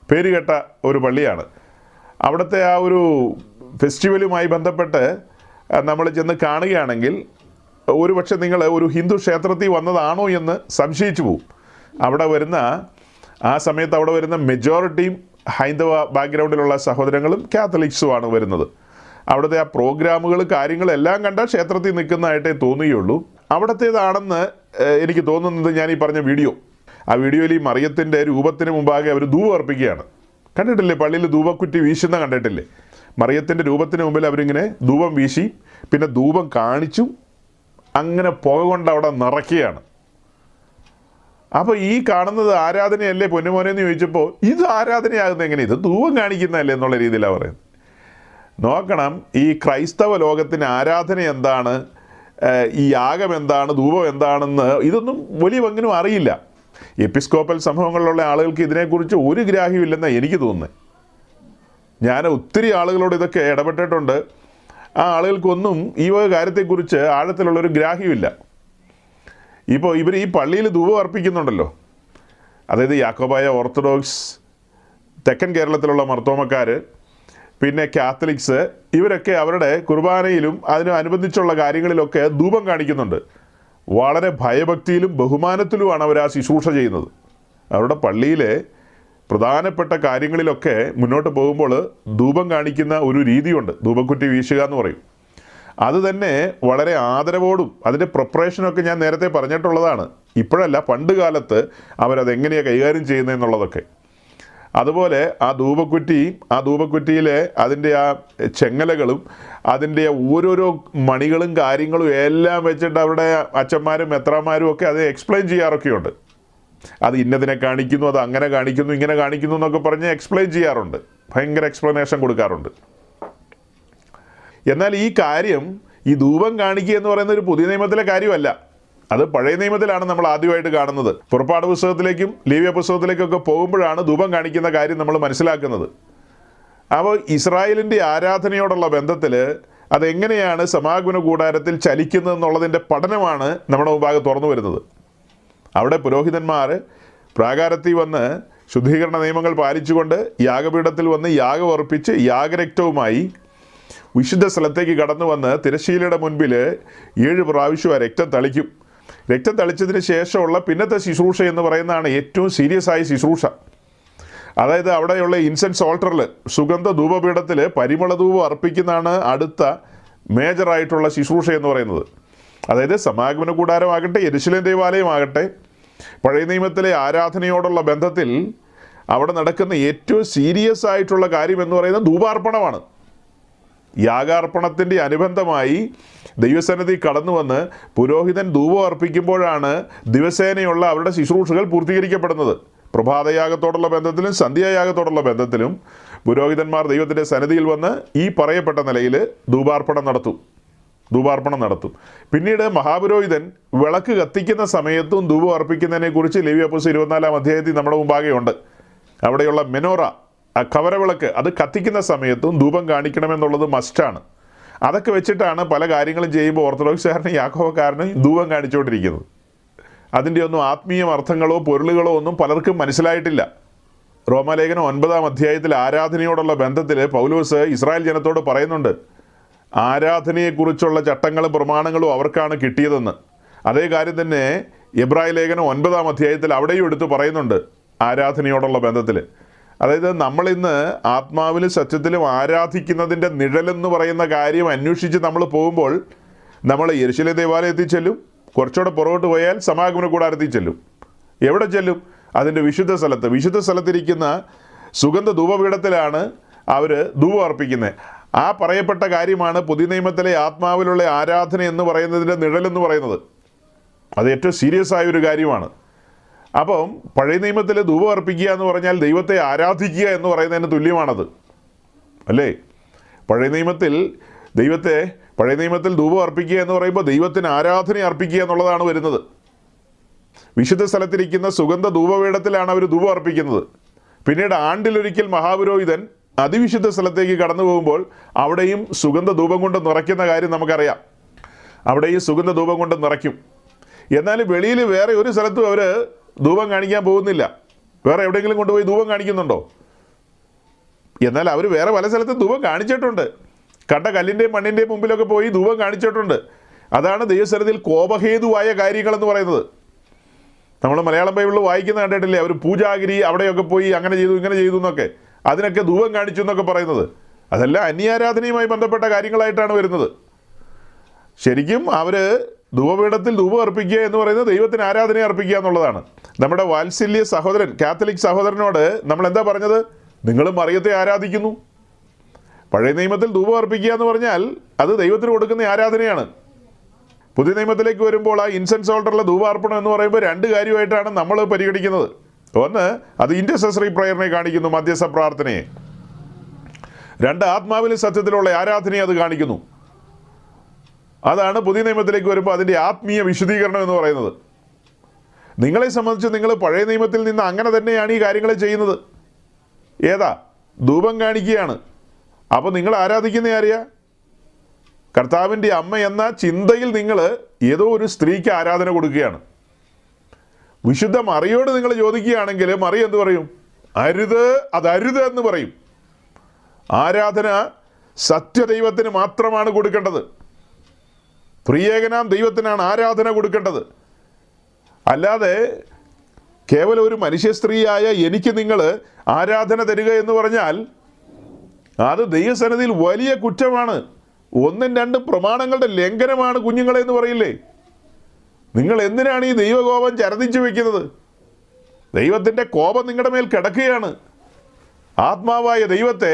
പേരുകേട്ട ഒരു പള്ളിയാണ്. അവിടുത്തെ ആ ഒരു ഫെസ്റ്റിവലുമായി ബന്ധപ്പെട്ട് നമ്മൾ ചെന്ന് കാണുകയാണെങ്കിൽ ഒരുപക്ഷെ നിങ്ങൾ ഒരു ഹിന്ദു ക്ഷേത്രത്തിൽ വന്നതാണോ എന്ന് സംശയിച്ചു പോവും. ആ സമയത്ത് അവിടെ വരുന്ന മെജോറിറ്റിയും ഹൈന്ദവ ബാക്ക്ഗ്രൗണ്ടിലുള്ള സഹോദരങ്ങളും കാത്തലിക്സുമാണ് വരുന്നത്. അവിടുത്തെ ആ പ്രോഗ്രാമുകൾ കാര്യങ്ങളെല്ലാം കണ്ടാൽ ക്ഷേത്രത്തിൽ നിൽക്കുന്നതായിട്ടേ തോന്നുകയുള്ളൂ. അവിടത്തേതാണെന്ന് എനിക്ക് തോന്നുന്നത് ഞാൻ ഈ പറഞ്ഞ വീഡിയോ. ആ വീഡിയോയിൽ ഈ മറിയത്തിൻ്റെ രൂപത്തിന് മുമ്പാകെ അവർ ധൂപം അർപ്പിക്കുകയാണ്. കണ്ടിട്ടില്ലേ? പള്ളിയിൽ ധൂപക്കുറ്റി വീശുന്ന കണ്ടിട്ടില്ലേ? മറിയത്തിൻ്റെ രൂപത്തിന് മുമ്പിൽ അവരിങ്ങനെ ധൂപം വീശി, പിന്നെ ധൂപം കാണിച്ചു, അങ്ങനെ പുക കൊണ്ട് അവിടെ നിറയ്ക്കുകയാണ്. അപ്പോൾ ഈ കാണുന്നത് ആരാധനയല്ലേ പൊന്നുമോനെന്ന് ചോദിച്ചപ്പോൾ, ഇത് ആരാധനയാകുന്നത് എങ്ങനെ? ഇത് ധൂപം കാണിക്കുന്നതല്ലേ എന്നുള്ള രീതിയിലാണ് പറയുന്നത്. നോക്കണം, ഈ ക്രൈസ്തവ ലോകത്തിന് ആരാധന എന്താണ്, ഈ യാഗം എന്താണ്, ധൂപം എന്താണെന്ന് ഇതൊന്നും വലിയ പങ്കിലും അറിയില്ല. എപ്പിസ്കോപ്പൽ സംഭവങ്ങളിലുള്ള ആളുകൾക്ക് ഇതിനെക്കുറിച്ച് ഒരു ഗ്രാഹ്യമില്ലെന്നാണ് എനിക്ക് തോന്നുന്നത്. ഞാൻ ഒത്തിരി ആളുകളോട് ഇതൊക്കെ ഇടപെട്ടിട്ടുണ്ട്. ആ ആളുകൾക്കൊന്നും ഈ വക കാര്യത്തെക്കുറിച്ച് ആഴത്തിലുള്ളൊരു ഗ്രാഹ്യമില്ല. ഇപ്പോൾ ഇവർ ഈ പള്ളിയിൽ ധൂപം അർപ്പിക്കുന്നുണ്ടല്ലോ, അതായത് യാക്കോബായ ഓർത്തഡോക്സ്, തെക്കൻ കേരളത്തിലുള്ള മർത്തോമക്കാർ, പിന്നെ കാത്തലിക്സ്, ഇവരൊക്കെ അവരുടെ കുർബാനയിലും അതിനനുബന്ധിച്ചുള്ള കാര്യങ്ങളിലൊക്കെ ധൂപം കാണിക്കുന്നുണ്ട്. വളരെ ഭയഭക്തിയിലും ബഹുമാനത്തിലുമാണ് അവർ ആ ശുശ്രൂഷ ചെയ്യുന്നത്. അവരുടെ പള്ളിയിലെ പ്രധാനപ്പെട്ട കാര്യങ്ങളിലൊക്കെ മുന്നോട്ട് പോകുമ്പോൾ ധൂപം കാണിക്കുന്ന ഒരു രീതിയുണ്ട്, ധൂപക്കുറ്റി വീശുക എന്ന് പറയും. അത് തന്നെ വളരെ ആദരവോടും അതിൻ്റെ പ്രിപ്പറേഷനൊക്കെ ഞാൻ നേരത്തെ പറഞ്ഞിട്ടുള്ളതാണ്. ഇപ്പോഴല്ല, പണ്ട് കാലത്ത് അവരതെങ്ങനെയാണ് കൈകാര്യം ചെയ്യുന്നതെന്നുള്ളതൊക്കെ. അതുപോലെ ആ ധൂപക്കുറ്റിയിലെ അതിൻ്റെ ആ ചെങ്ങലകളും അതിൻ്റെ ഓരോരോ മണികളും കാര്യങ്ങളും എല്ലാം വെച്ചിട്ട് അവിടെ അച്ഛന്മാരും മെത്രാന്മാരും ഒക്കെ അത് എക്സ്പ്ലെയിൻ ചെയ്യാറൊക്കെയുണ്ട്. അത് ഇന്നതിനെ കാണിക്കുന്നു, അത് അങ്ങനെ കാണിക്കുന്നു, ഇങ്ങനെ കാണിക്കുന്നു എന്നൊക്കെ പറഞ്ഞ് എക്സ്പ്ലെയിൻ ചെയ്യാറുണ്ട്, ഭയങ്കര എക്സ്പ്ലനേഷൻ കൊടുക്കാറുണ്ട്. എന്നാൽ ഈ കാര്യം, ഈ ധൂപം കാണിക്കുക എന്ന് പറയുന്ന ഒരു പുതിയ നിയമത്തിലെ കാര്യമല്ല, അത് പഴയ നിയമത്തിലാണ് നമ്മൾ ആദ്യമായിട്ട് കാണുന്നത്. പുറപ്പാട് പുസ്തകത്തിലേക്കും ലേവ്യ പുസ്തകത്തിലേക്കൊക്കെ പോകുമ്പോഴാണ് ധൂപം കാണിക്കുന്ന കാര്യം നമ്മൾ മനസ്സിലാക്കുന്നത്. അപ്പോൾ ഇസ്രായേലിൻ്റെ ആരാധനയോടുള്ള ബന്ധത്തിൽ അതെങ്ങനെയാണ് സമാഗമന കൂടാരത്തിൽ ചലിക്കുന്നതെന്നുള്ളതിൻ്റെ പഠനമാണ് നമ്മുടെ മുമ്പാകെ തുറന്നു വരുന്നത്. അവിടെ പുരോഹിതന്മാർ പ്രാകാരത്തിൽ വന്ന് ശുദ്ധീകരണ നിയമങ്ങൾ പാലിച്ചുകൊണ്ട് യാഗപീഠത്തിൽ വന്ന് യാഗം അർപ്പിച്ച് യാഗരക്തവുമായി വിശുദ്ധ സ്ഥലത്തേക്ക് കടന്നു വന്ന് തിരശ്ശീലയുടെ മുൻപിൽ 7 പ്രാവശ്യം ആ രക്തം തളിക്കും. രക്തം തളിച്ചതിന് ശേഷമുള്ള പിന്നത്തെ ശുശ്രൂഷ എന്ന് പറയുന്നതാണ് ഏറ്റവും സീരിയസ് ആയ ശുശ്രൂഷ. അതായത് അവിടെയുള്ള ഇൻസെൻസ് ഓൾട്ടറിൽ, സുഗന്ധ ധൂപപീഠത്തിൽ പരിമള ധൂപം അർപ്പിക്കുന്നതാണ് അടുത്ത മേജറായിട്ടുള്ള ശുശ്രൂഷ എന്ന് പറയുന്നത്. അതായത് സമാഗമന കൂടാരമാകട്ടെ, യെരുശലേം ദേവാലയമാകട്ടെ, പഴയ നിയമത്തിലെ ആരാധനയോടുള്ള ബന്ധത്തിൽ അവിടെ നടക്കുന്ന ഏറ്റവും സീരിയസ് ആയിട്ടുള്ള കാര്യം എന്ന് പറയുന്നത് ധൂപാർപ്പണമാണ്. യാഗാർപ്പണത്തിൻ്റെ അനുബന്ധമായി ദൈവസന്നിധി കടന്നു വന്ന് പുരോഹിതൻ ധൂപം അർപ്പിക്കുമ്പോഴാണ് ദിവസേനയുള്ള അവരുടെ ശുശ്രൂഷകൾ പൂർത്തീകരിക്കപ്പെടുന്നത്. പ്രഭാതയാഗത്തോടുള്ള ബന്ധത്തിലും സന്ധ്യായാഗത്തോടുള്ള ബന്ധത്തിലും പുരോഹിതന്മാർ ദൈവത്തിൻ്റെ സന്നിധിയിൽ വന്ന് ഈ പറയപ്പെട്ട നിലയിൽ ധൂപാർപ്പണം നടത്തും. പിന്നീട് മഹാപുരോഹിതൻ വിളക്ക് കത്തിക്കുന്ന സമയത്തും ധൂപം അർപ്പിക്കുന്നതിനെക്കുറിച്ച് ലേവ്യ പുസ്തകം 24-ാം അധ്യായത്തിൽ നമ്മുടെ മുമ്പാകെ ഉണ്ട്. അവിടെയുള്ള മെനോറ, ആ കവരവിളക്ക്, അത് കത്തിക്കുന്ന സമയത്തും ധൂപം കാണിക്കണമെന്നുള്ളത് മസ്റ്റാണ്. അതൊക്കെ വെച്ചിട്ടാണ് പല കാര്യങ്ങളും ചെയ്യുമ്പോൾ ഓർത്തഡോക്സുകാരനും യാക്കോബക്കാരനും ധൂപം കാണിച്ചുകൊണ്ടിരിക്കുന്നത്. അതിൻ്റെ ഒന്നും ആത്മീയ അർത്ഥങ്ങളോ പൊരുളുകളോ ഒന്നും പലർക്കും മനസ്സിലായിട്ടില്ല. റോമാലേഖനം 9-ാം അധ്യായത്തിൽ ആരാധനയോടുള്ള ബന്ധത്തിൽ പൗലോസ് ഇസ്രായേൽ ജനത്തോട് പറയുന്നുണ്ട്, ആരാധനയെക്കുറിച്ചുള്ള ചട്ടങ്ങളും പ്രമാണങ്ങളും അവർക്കാണ് കിട്ടിയതെന്ന്. അതേ കാര്യം തന്നെ എബ്രായ ലേഖനം 9-ാം അധ്യായത്തിൽ അവിടെയും എടുത്ത് പറയുന്നുണ്ട് ആരാധനയോടുള്ള ബന്ധത്തിൽ. അതായത് നമ്മളിന്ന് ആത്മാവിലും സത്യത്തിലും ആരാധിക്കുന്നതിൻ്റെ നിഴലെന്ന് പറയുന്ന കാര്യം അന്വേഷിച്ച് നമ്മൾ പോകുമ്പോൾ നമ്മൾ യെരുശലേം ദേവാലയത്തിൽ ചെല്ലും, കുറച്ചുകൂടെ പുറകോട്ട് പോയാൽ സമാഗമന കൂടാരത്തിൽ ചെല്ലും. എവിടെ ചെല്ലും? അതിൻ്റെ വിശുദ്ധ സ്ഥലത്തിരിക്കുന്ന സുഗന്ധ ധൂപപീഠത്തിലാണ് അവർ ധൂപം അർപ്പിക്കുന്നത്. ആ പറയപ്പെട്ട കാര്യമാണ് പുതിയ നിയമത്തിലെ ആത്മാവിലുള്ള ആരാധന എന്ന് പറയുന്നതിൻ്റെ നിഴലെന്ന് പറയുന്നത്. അത് ഏറ്റവും സീരിയസ് ആയ ഒരു കാര്യമാണ്. അപ്പം പഴയ നിയമത്തിൽ ധൂപം അർപ്പിക്കുക എന്ന് പറഞ്ഞാൽ ദൈവത്തെ ആരാധിക്കുക എന്ന് പറയുന്നതിന് തുല്യമാണത്, അല്ലേ? പഴയ നിയമത്തിൽ ധൂപം അർപ്പിക്കുക എന്ന് പറയുമ്പോൾ ദൈവത്തിന് ആരാധന അർപ്പിക്കുക എന്നുള്ളതാണ് വരുന്നത്. വിശുദ്ധ സ്ഥലത്തിരിക്കുന്ന സുഗന്ധ ധൂപപീഠത്തിലാണ് അവർ ധൂപം അർപ്പിക്കുന്നത്. പിന്നീട് ആണ്ടിലൊരിക്കൽ മഹാപുരോഹിതൻ അതിവിശുദ്ധ സ്ഥലത്തേക്ക് കടന്നു പോകുമ്പോൾ അവിടെയും സുഗന്ധ ധൂപം കൊണ്ട് നിറയ്ക്കുന്ന കാര്യം നമുക്കറിയാം. അവിടെയും സുഗന്ധ ധൂപം കൊണ്ട് നിറയ്ക്കും. എന്നാൽ വെളിയിൽ വേറെ ഒരു സ്ഥലത്തും അവർ ധൂപം കാണിക്കാൻ പോകുന്നില്ല. വേറെ എവിടെയെങ്കിലും കൊണ്ടുപോയി ധൂപം കാണിക്കുന്നുണ്ടോ? എന്നാൽ അവർ വേറെ പല സ്ഥലത്തും ധൂപം കാണിച്ചിട്ടുണ്ട്. കണ്ട കല്ലിൻ്റെയും മണ്ണിൻ്റെയും മുമ്പിലൊക്കെ പോയി ധൂപം കാണിച്ചിട്ടുണ്ട്. അതാണ് ദൈവസന്നിധിയിൽ കോപഹേതുവായ കാര്യങ്ങളെന്ന് പറയുന്നത്. നമ്മൾ മലയാളം ബൈബിളിൽ വായിക്കുന്ന കണ്ടിട്ടില്ലേ, അവർ പൂജാഗിരി അവിടെയൊക്കെ പോയി അങ്ങനെ ചെയ്തു ഇങ്ങനെ ചെയ്തു എന്നൊക്കെ, അതിനൊക്കെ ധൂപം കാണിച്ചു എന്നൊക്കെ പറയുന്നത്. അതെല്ലാം അന്യാരാധനയുമായി ബന്ധപ്പെട്ട കാര്യങ്ങളായിട്ടാണ് വരുന്നത്. ശരിക്കും അവർ ധൂപപീഠത്തിൽ ധൂപം അർപ്പിക്കുക എന്ന് പറയുന്നത് ദൈവത്തിന് ആരാധന അർപ്പിക്കുക എന്നുള്ളതാണ്. നമ്മുടെ വാത്സല്യ സഹോദരൻ, കാത്തലിക് സഹോദരനോട് നമ്മൾ എന്താ പറഞ്ഞത്? നിങ്ങൾ മറിയത്തെ ആരാധിക്കുന്നു. പഴയ നിയമത്തിൽ ധൂപം അർപ്പിക്കുക എന്ന് പറഞ്ഞാൽ അത് ദൈവത്തിന് കൊടുക്കുന്ന ആരാധനയാണ്. പുതിയ നിയമത്തിലേക്ക് വരുമ്പോൾ ആ ഇൻസെൻസ് ഓൾട്ടറിലെ ധൂപാർപ്പണം എന്ന് പറയുമ്പോൾ രണ്ട് കാര്യമായിട്ടാണ് നമ്മൾ പരിഗണിക്കുന്നത്. ഒന്ന്, അത് ഇൻ്റർസെസറി പ്രയറിനെ കാണിക്കുന്നു, മധ്യസ്ഥ പ്രാർത്ഥനയെ. രണ്ട്, ആത്മാവിലും സത്യത്തിലുള്ള ആരാധനയെ അത് കാണിക്കുന്നു. അതാണ് പുതിയ നിയമത്തിലേക്ക് വരുമ്പോൾ അതിൻ്റെ ആത്മീയ വിശുദ്ധീകരണം എന്ന് പറയുന്നത്. നിങ്ങളെ സംബന്ധിച്ച് നിങ്ങൾ പഴയ നിയമത്തിൽ നിന്ന് അങ്ങനെ തന്നെയാണ് ഈ കാര്യങ്ങൾ ചെയ്യുന്നത്. ഏതാ? ധൂപം കാണിക്കുകയാണ്. അപ്പോൾ നിങ്ങൾ ആരാധിക്കുന്ന ആരെയാ? കർത്താവിൻ്റെ അമ്മ എന്ന ചിന്തയിൽ നിങ്ങൾ ഏതോ ഒരു സ്ത്രീക്ക് ആരാധന കൊടുക്കുകയാണ്. വിശുദ്ധ മറിയോട് നിങ്ങൾ ചോദിക്കുകയാണെങ്കിൽ മറി എന്ത് പറയും? അരുത്, അതരുത് എന്ന് പറയും. ആരാധന സത്യദൈവത്തിന് മാത്രമാണ് കൊടുക്കേണ്ടത്. ത്രിയേകനാം ദൈവത്തിനാണ് ആരാധന കൊടുക്കേണ്ടത്. അല്ലാതെ കേവലം ഒരു മനുഷ്യ സ്ത്രീയായ എനിക്ക് നിങ്ങൾ ആരാധന തരിക എന്ന് പറഞ്ഞാൽ അത് ദൈവസന്നിധിയിൽ വലിയ കുറ്റമാണ്. 1-2 പ്രമാണങ്ങളുടെ ലംഘനമാണ് കുഞ്ഞുങ്ങളെ എന്ന് പറയില്ലേ? നിങ്ങൾ എന്തിനാണ് ഈ ദൈവകോപം ചരതിച്ചു വെക്കുന്നത്? ദൈവത്തിൻ്റെ കോപം നിങ്ങളുടെ മേൽ കിടക്കുകയാണ്. ആത്മാവായ ദൈവത്തെ